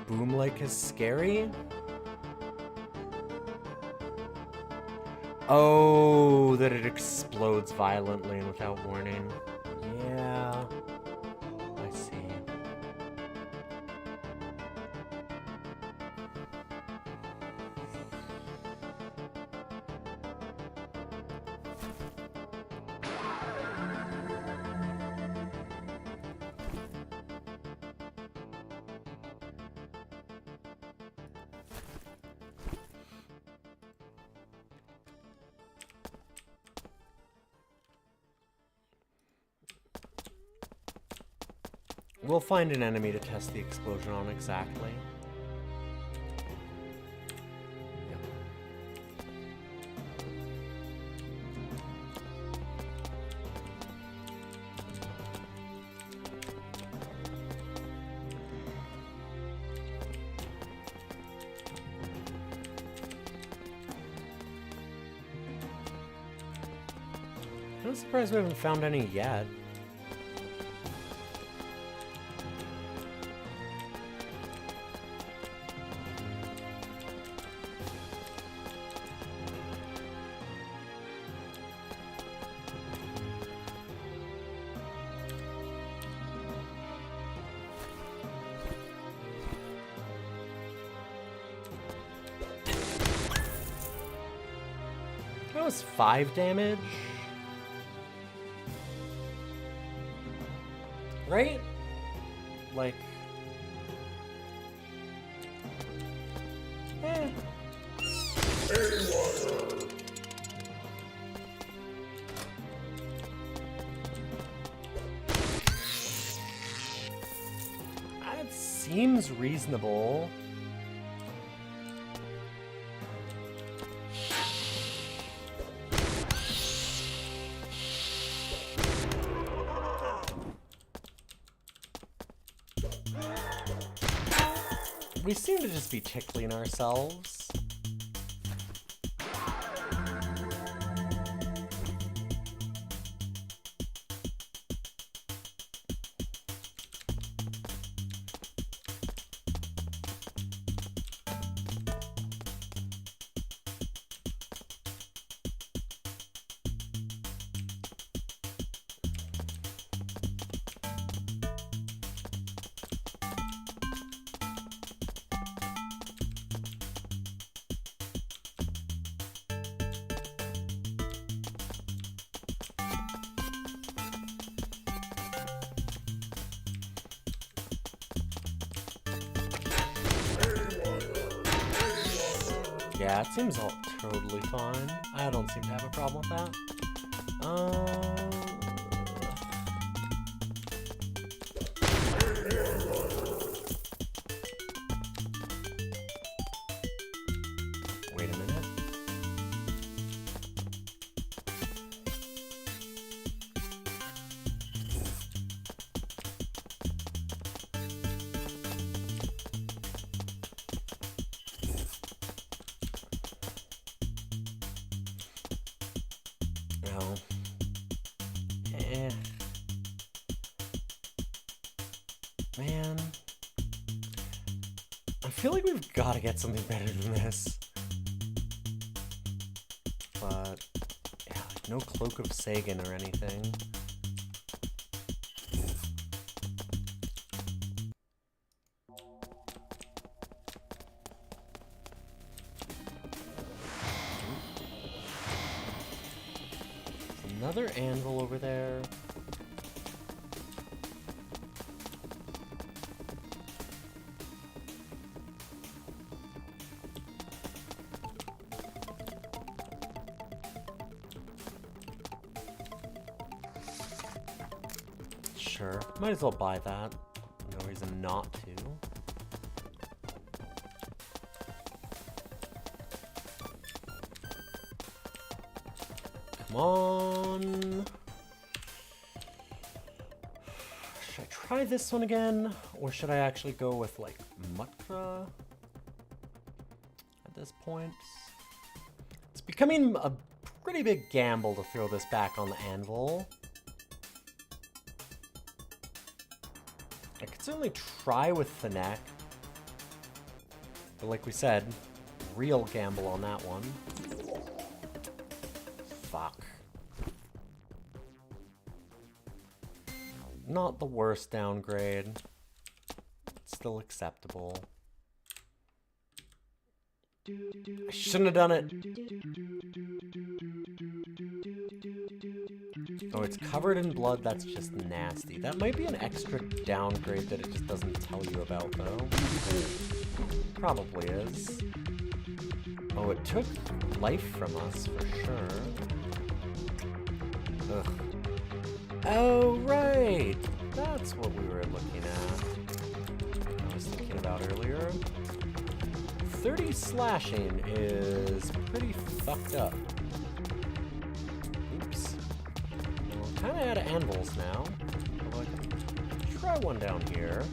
Boom-like is scary? Oh, that it explodes violently and without warning. Yeah, I see. We'll find an enemy to test the explosion on exactly. Yep. I'm surprised we haven't found any yet. That was 5 damage. Right? Like... Eh. That seems reasonable. We seem to just be tickling ourselves. Yeah, it seems all totally fine. I don't seem to have a problem with that. Wait a minute. No. Man. I feel like we've got to get something better than this. But, yeah, like no Cloak of Sagan or anything. Another anvil over there. Sure, might as well buy that. No reason not to. Come on. Should I try this one again? Or should I actually go with, like, Mutra at this point? It's becoming a pretty big gamble to throw this back on the anvil. I could certainly try with the neck. But like we said, real gamble on that one. Fuck. Not the worst downgrade. Still acceptable. I shouldn't have done it. Oh, it's covered in blood. That's just nasty. That might be an extra downgrade that it just doesn't tell you about, though. Probably is. Oh, it took life from us, for sure. Ugh. Oh, right! That's what we were looking at. I was thinking about earlier. 30 slashing is pretty fucked up. Oops. Well, I'm kind of out of anvils now. Although I can try one down here.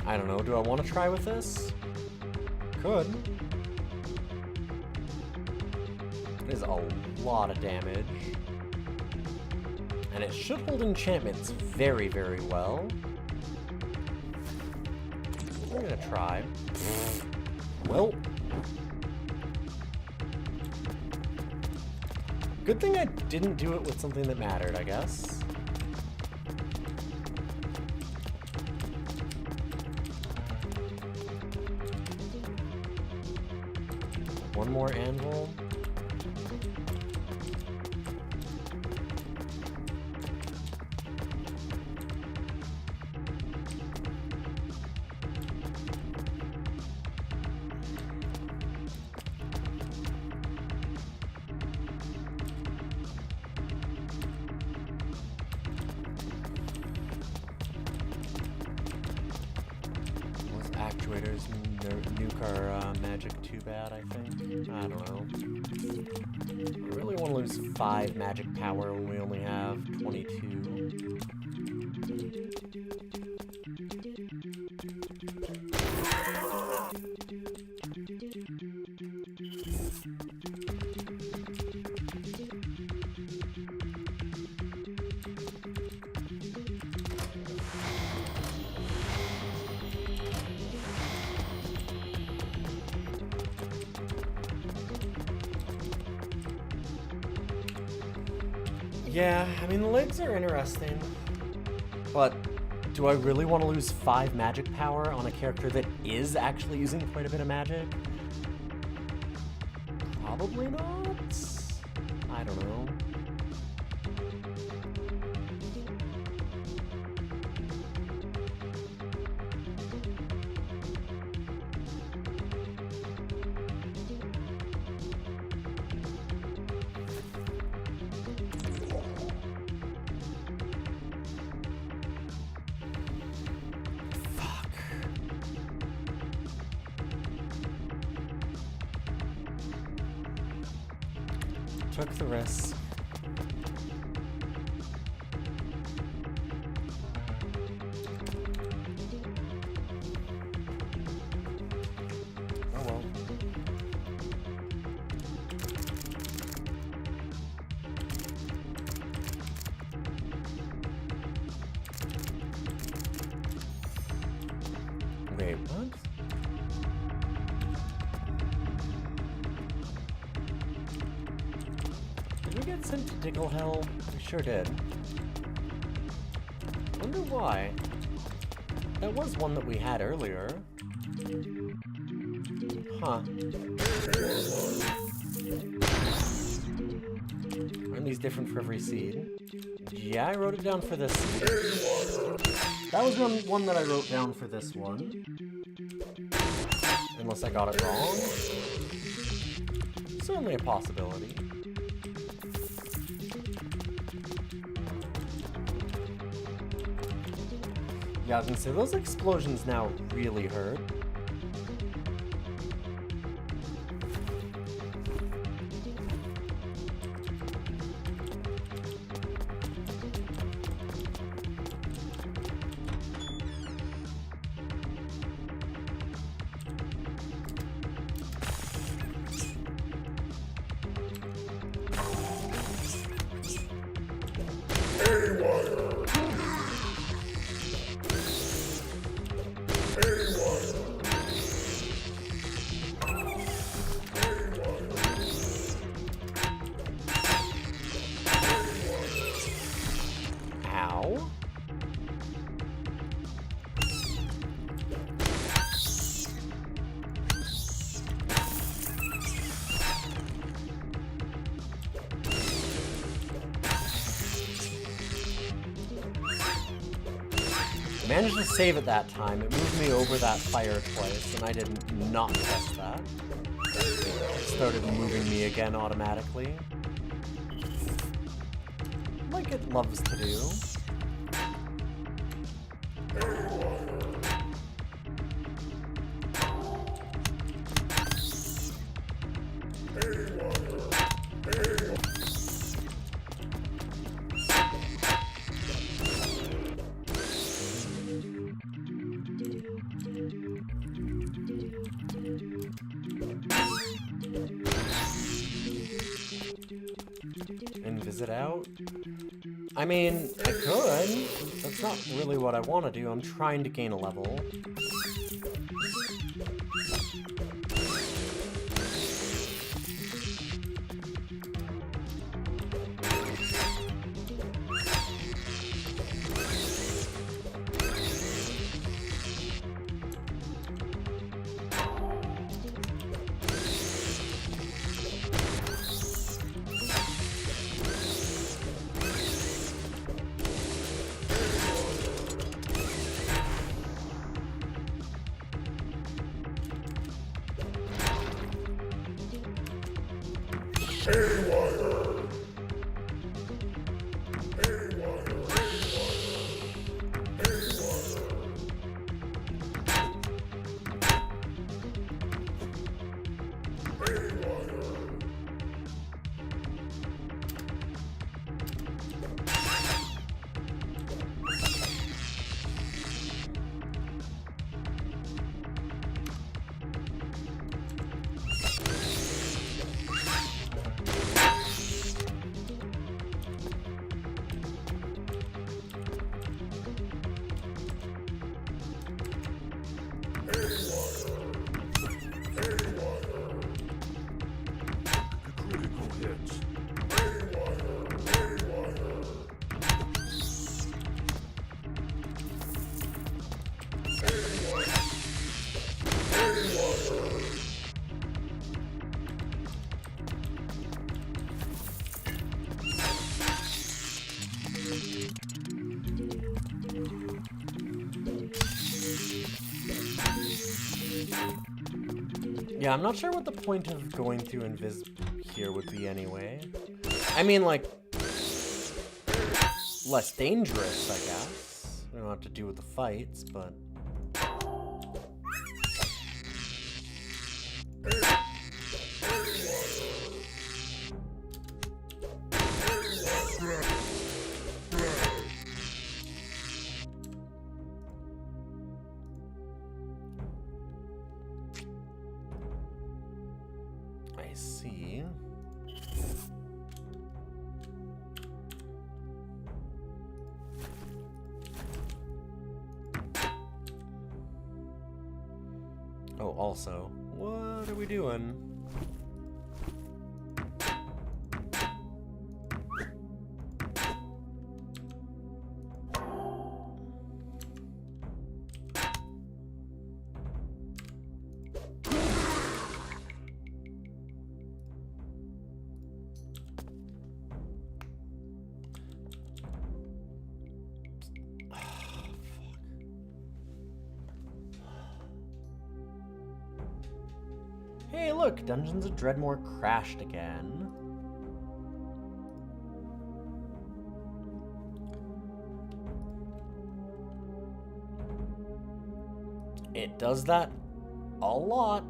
I don't know, do I want to try with this? Could. It is a lot of damage. And it should hold enchantments very, very well. We're gonna try. Well. Good thing I didn't do it with something that mattered, I guess. One more anvil. Actuators nuke our magic too bad, I think. I don't know. I really want to lose 5 magic power when we only have 22. Yeah, I mean, the legs are interesting. But do I really want to lose 5 magic power on a character that is actually using quite a bit of magic? Probably not. I don't know. Took the risk. Oh well. Wait, what? Did we get sent to Diggle Hell? We sure did. Wonder why. That was one that we had earlier. Huh. Aren't these different for every seed? Yeah, I wrote it down for this seed. That was one that I wrote down for this one. Unless I got it wrong. Certainly a possibility. Yeah, I was gonna say, those explosions now really hurt. Ow. Managed to save it that time. It moved me over that fire twice, and I did not test that. It started moving me again automatically. Like it loves to do. exit out? I mean, I could. That's not really what I want to do. I'm trying to gain a level. Yeah, I'm not sure what the point of going through Invis here would be anyway. I mean, like, less dangerous, I guess. We don't have to deal with the fights, but... I see. Oh, also, what are we doing? Hey, look, Dungeons of Dreadmore crashed again. It does that a lot.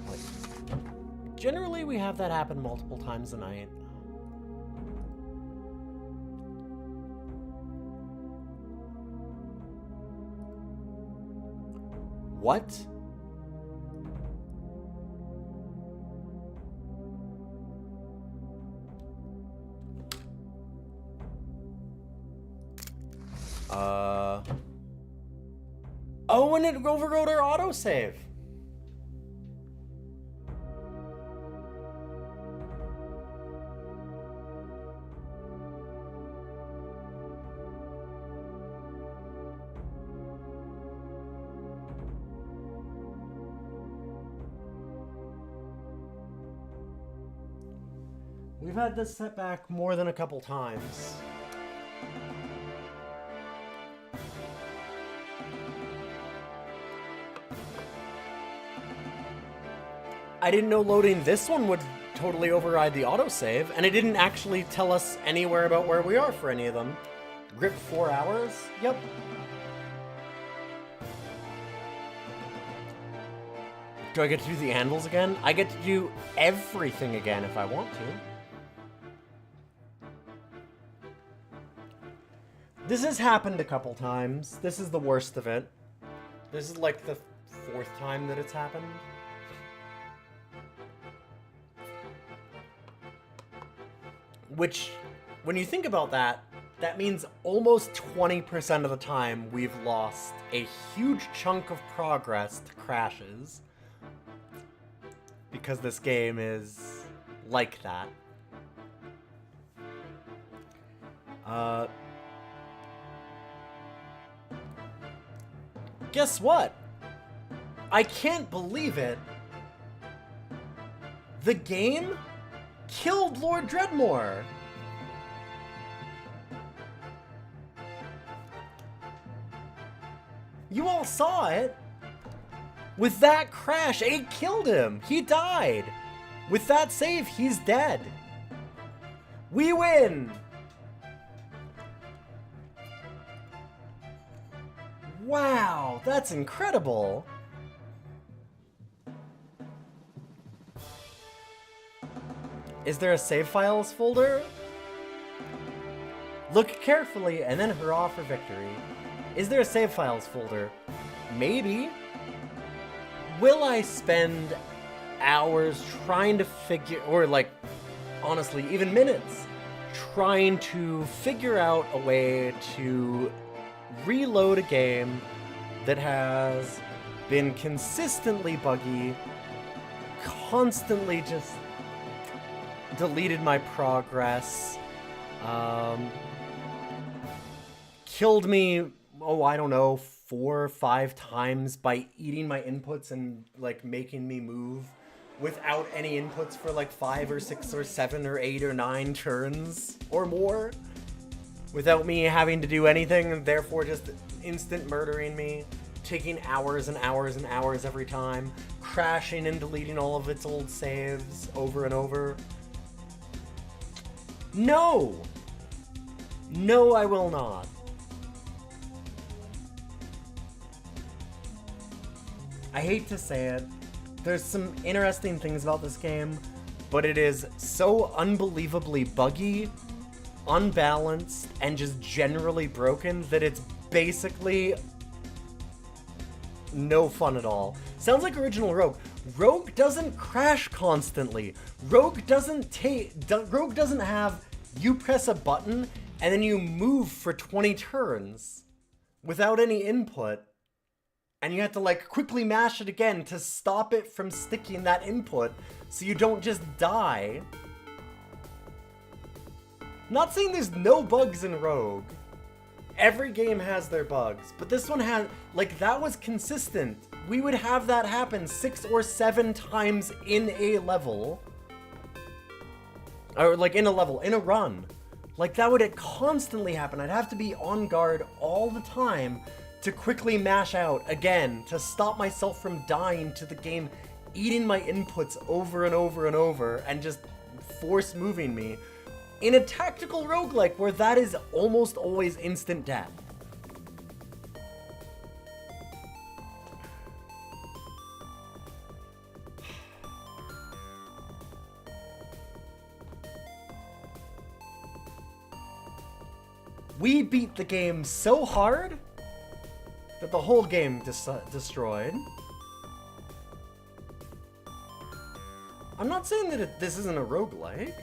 Like, generally, we have that happen multiple times a night. What? Oh, and it overrode our autosave. We've had this setback more than a couple times. I didn't know loading this one would totally override the autosave, and it didn't actually tell us anywhere about where we are for any of them. Grip 4 hours? Yep. Do I get to do the anvils again? I get to do everything again if I want to. This has happened a couple times. This is the worst of it. This is like the 4th time that it's happened. Which when you think about that, that means almost 20% of the time we've lost a huge chunk of progress to crashes. Because this game is like that. Guess what? I can't believe it. The game killed Lord Dreadmore. You all saw it. With that crash, it killed him. He died. With that save, he's dead. We win. Wow, that's incredible. Is there a save files folder? Look carefully and then hurrah for victory. Is there a save files folder? Maybe. Will I spend hours trying to figure, or like, honestly, even minutes, trying to figure out a way to reload a game that has been consistently buggy, constantly just deleted my progress, killed me, oh, I don't know, 4 or 5 times by eating my inputs and like making me move without any inputs for like 5 or 6 or 7 or 8 or 9 turns or more, without me having to do anything, and therefore just instant murdering me, taking hours and hours and hours every time, crashing and deleting all of its old saves over and over. No! No, I will not. I hate to say it, there's some interesting things about this game, but it is so unbelievably buggy, unbalanced, and just generally broken that it's basically no fun at all. Sounds like original Rogue. Rogue doesn't crash constantly. Rogue doesn't have you press a button and then you move for 20 turns without any input. And you have to like quickly mash it again to stop it from sticking that input so you don't just die. Not saying there's no bugs in Rogue. Every game has their bugs, but this one had, like, that was consistent. We would have that happen 6 or 7 times in a level. Or like in a level, in a run. Like that would constantly happen. I'd have to be on guard all the time to quickly mash out again, to stop myself from dying to the game eating my inputs over and over and over and just force moving me in a tactical roguelike where that is almost always instant death. We beat the game so hard that the whole game destroyed. I'm not saying that this isn't a roguelike.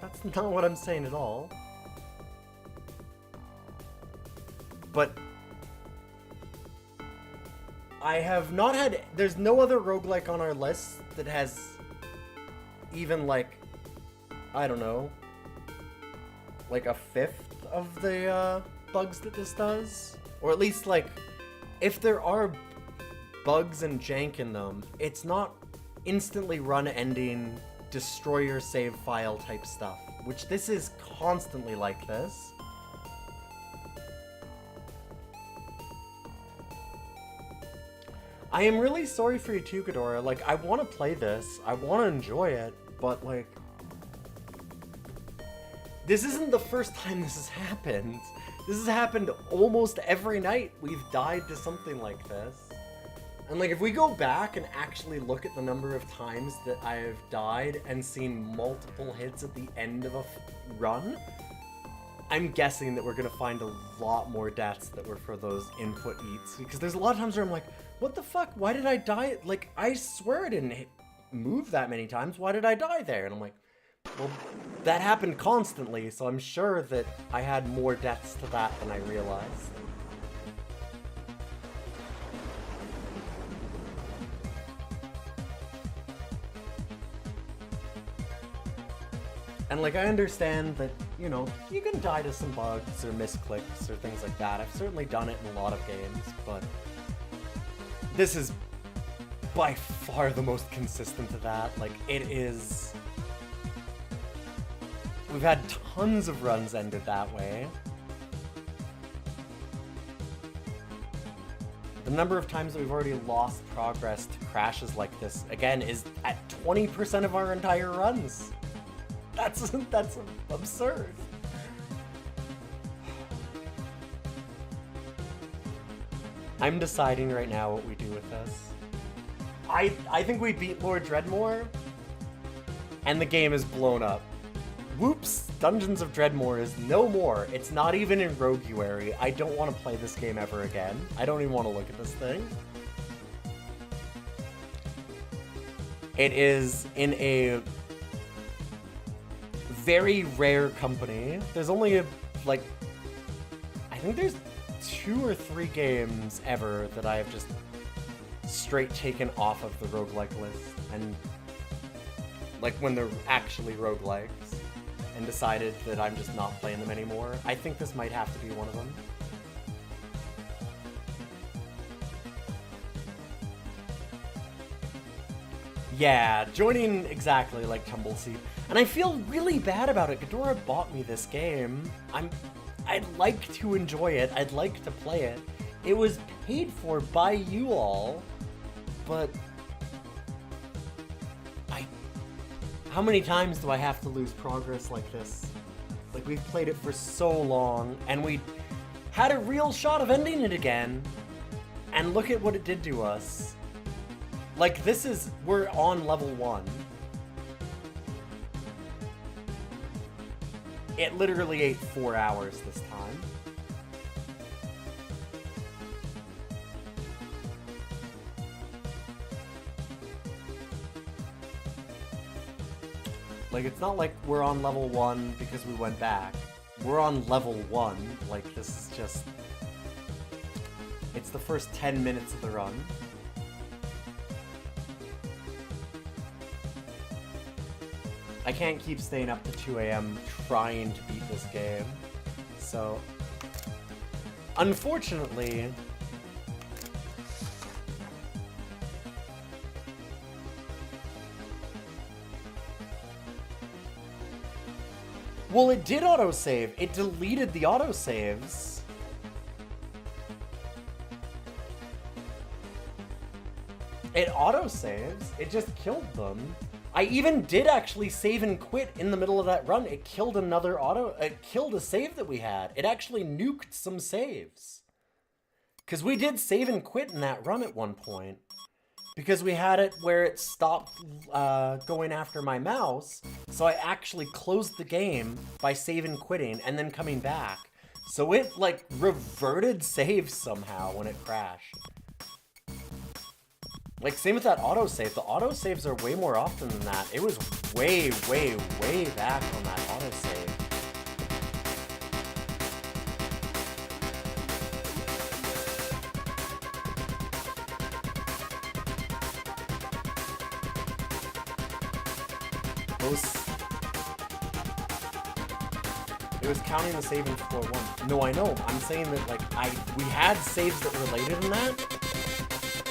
That's not what I'm saying at all. But I have not had... There's no other roguelike on our list that has even like, I don't know, like a fifth of the bugs that this does. Or at least like, if there are bugs and jank in them, it's not instantly run-ending, destroy your save file type stuff, which this is constantly like this. I am really sorry for you too, Ghidorah. Like, I want to play this, I want to enjoy it, but like, this isn't the first time this has happened. This has happened almost every night we've died to something like this. And like, if we go back and actually look at the number of times that I have died and seen multiple hits at the end of a run, I'm guessing that we're gonna find a lot more deaths that were for those input eats. Because there's a lot of times where I'm like, what the fuck? Why did I die? Like, I swear I didn't move that many times. Why did I die there? And I'm like, Well, that happened constantly, so I'm sure that I had more deaths to that than I realized. And like, I understand that, you know, you can die to some bugs or misclicks or things like that. I've certainly done it in a lot of games, but this is by far the most consistent to that. Like, it is... We've had tons of runs ended that way. The number of times that we've already lost progress to crashes like this, again, is at 20% of our entire runs. That's absurd. I'm deciding right now what we do with this. I think we beat Lord Dreadmore, and the game is blown up. Whoops, Dungeons of Dreadmore is no more. It's not even in Roguary. I don't want to play this game ever again. I don't even want to look at this thing. It is in a very rare company. There's only I think there's 2 or 3 games ever that I have just straight taken off of the roguelike list, and like when they're actually roguelikes, and decided that I'm just not playing them anymore. I think this might have to be one of them. Yeah, joining exactly like Tumbleseed. And I feel really bad about it. Ghidorah bought me this game. I'd like to enjoy it. I'd like to play it. It was paid for by you all, but how many times do I have to lose progress like this? Like, we've played it for so long, and we had a real shot of ending it again, and look at what it did to us. Like, we're on level 1. It literally ate 4 hours this time. Like, it's not like we're on level 1 because we went back. We're on level 1. Like, this is just... It's the first 10 minutes of the run. I can't keep staying up to 2 a.m. trying to beat this game. So... Unfortunately... Well, it did autosave. It deleted the autosaves. It autosaves. It just killed them. I even did actually save and quit in the middle of that run. It killed it killed a save that we had. It actually nuked some saves. Because we did save and quit in that run at one point. Because we had it where it stopped going after my mouse, so I actually closed the game by save and quitting and then coming back. So it, like, reverted saves somehow when it crashed. Like, same with that autosave. The autosaves are way more often than that. It was way, way, way back on that autosave. It was counting the save in floor 1. No, I know. I'm saying that, like, we had saves that related in that,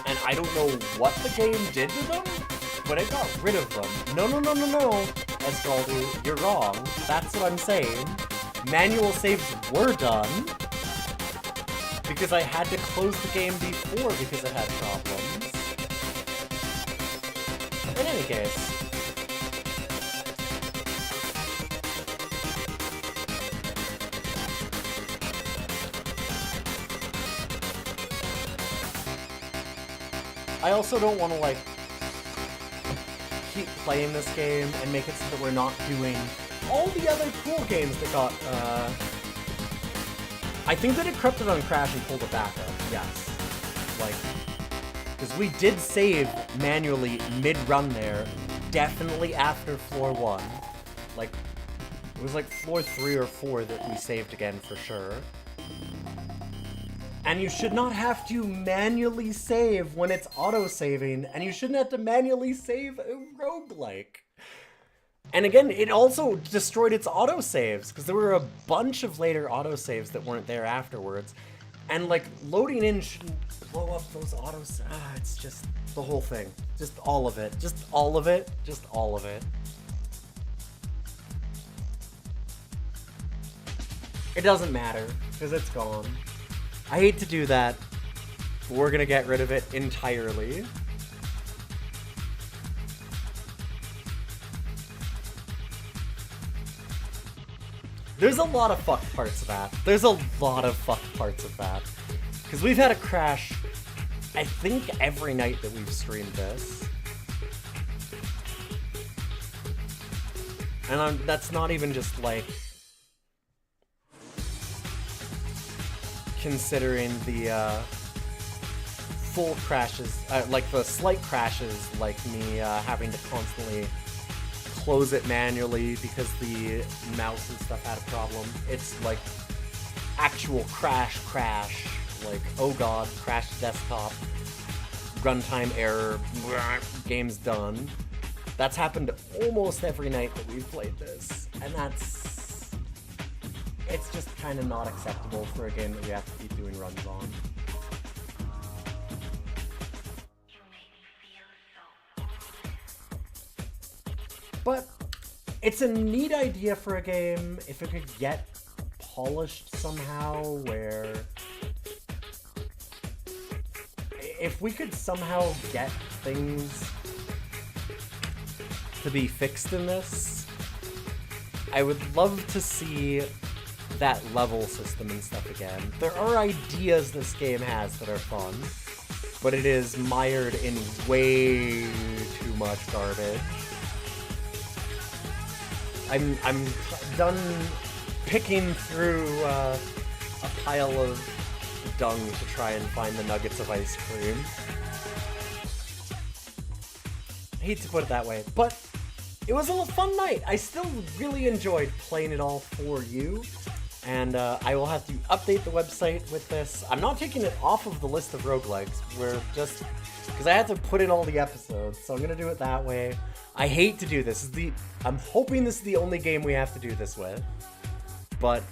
and I don't know what the game did to them, but it got rid of them. No, Escaldu, you're wrong. That's what I'm saying. Manual saves were done, because I had to close the game before because it had problems. In any case... I also don't want to, like, keep playing this game and make it so that we're not doing all the other cool games that got, I think that it corrupted on Crash and pulled it back up, yes. Like, because we did save manually mid-run there, definitely after floor 1. Like, it was like floor 3 or 4 that we saved again for sure. And you should not have to manually save when it's auto-saving, and you shouldn't have to manually save a roguelike. And again, it also destroyed its autosaves, because there were a bunch of later autosaves that weren't there afterwards. And, like, loading in shouldn't blow up those autosaves. It's just the whole thing. Just all of it. Just all of it. Just all of it. It doesn't matter, because it's gone. I hate to do that, but we're gonna get rid of it entirely. There's a lot of fucked parts of that. There's a lot of fucked parts of that. Because we've had a crash, I think, every night that we've streamed this. And that's not even just, like, considering the full crashes, like the slight crashes, like me having to constantly close it manually because the mouse and stuff had a problem. It's like actual crash, like, oh god, crashed desktop, runtime error, game's done. That's happened almost every night that we've played this, and it's just kind of not acceptable for a game that we have to keep doing runs on. But it's a neat idea for a game if it could get polished somehow, where if we could somehow get things to be fixed in this, I would love to see that level system and stuff again. There are ideas this game has that are fun, but it is mired in way too much garbage. I'm done picking through a pile of dung to try and find the nuggets of ice cream. I hate to put it that way, but it was a fun night. I still really enjoyed playing it all for you. And I will have to update the website with this. I'm not taking it off of the list of roguelikes. We're just... because I had to put in all the episodes, so I'm going to do it that way. I hate to do this. I'm hoping this is the only game we have to do this with. But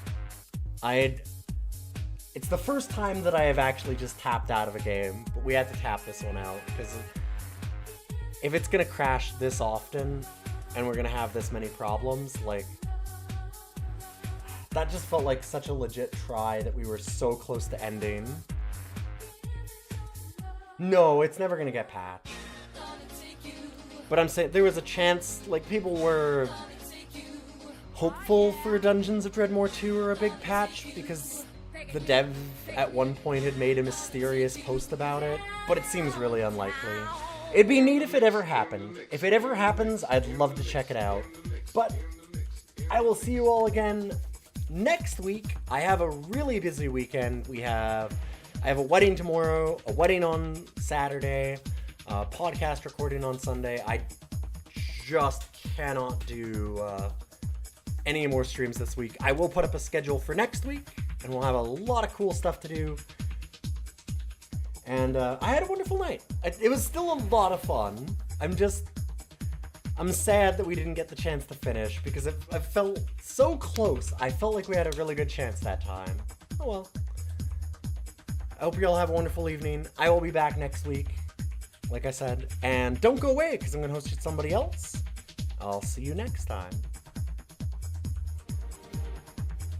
it's the first time that I have actually just tapped out of a game. But we had to tap this one out, because if it's going to crash this often, and we're going to have this many problems, like... that just felt like such a legit try that we were so close to ending. No, it's never gonna get patched. But I'm saying, there was a chance, like, people were hopeful for Dungeons of Dreadmore 2 or a big patch, because the dev at one point had made a mysterious post about it, but it seems really unlikely. It'd be neat if it ever happened. If it ever happens, I'd love to check it out. But I will see you all again next week. I have a really busy weekend. I have a wedding tomorrow, a wedding on Saturday, a podcast recording on Sunday. I just cannot do any more streams this week. I will put up a schedule for next week, and we'll have a lot of cool stuff to do. And I had a wonderful night. It was still a lot of fun. I'm sad that we didn't get the chance to finish, because I felt so close. I felt like we had a really good chance that time. Oh well. I hope you all have a wonderful evening. I will be back next week, like I said. And don't go away, because I'm going to host somebody else. I'll see you next time.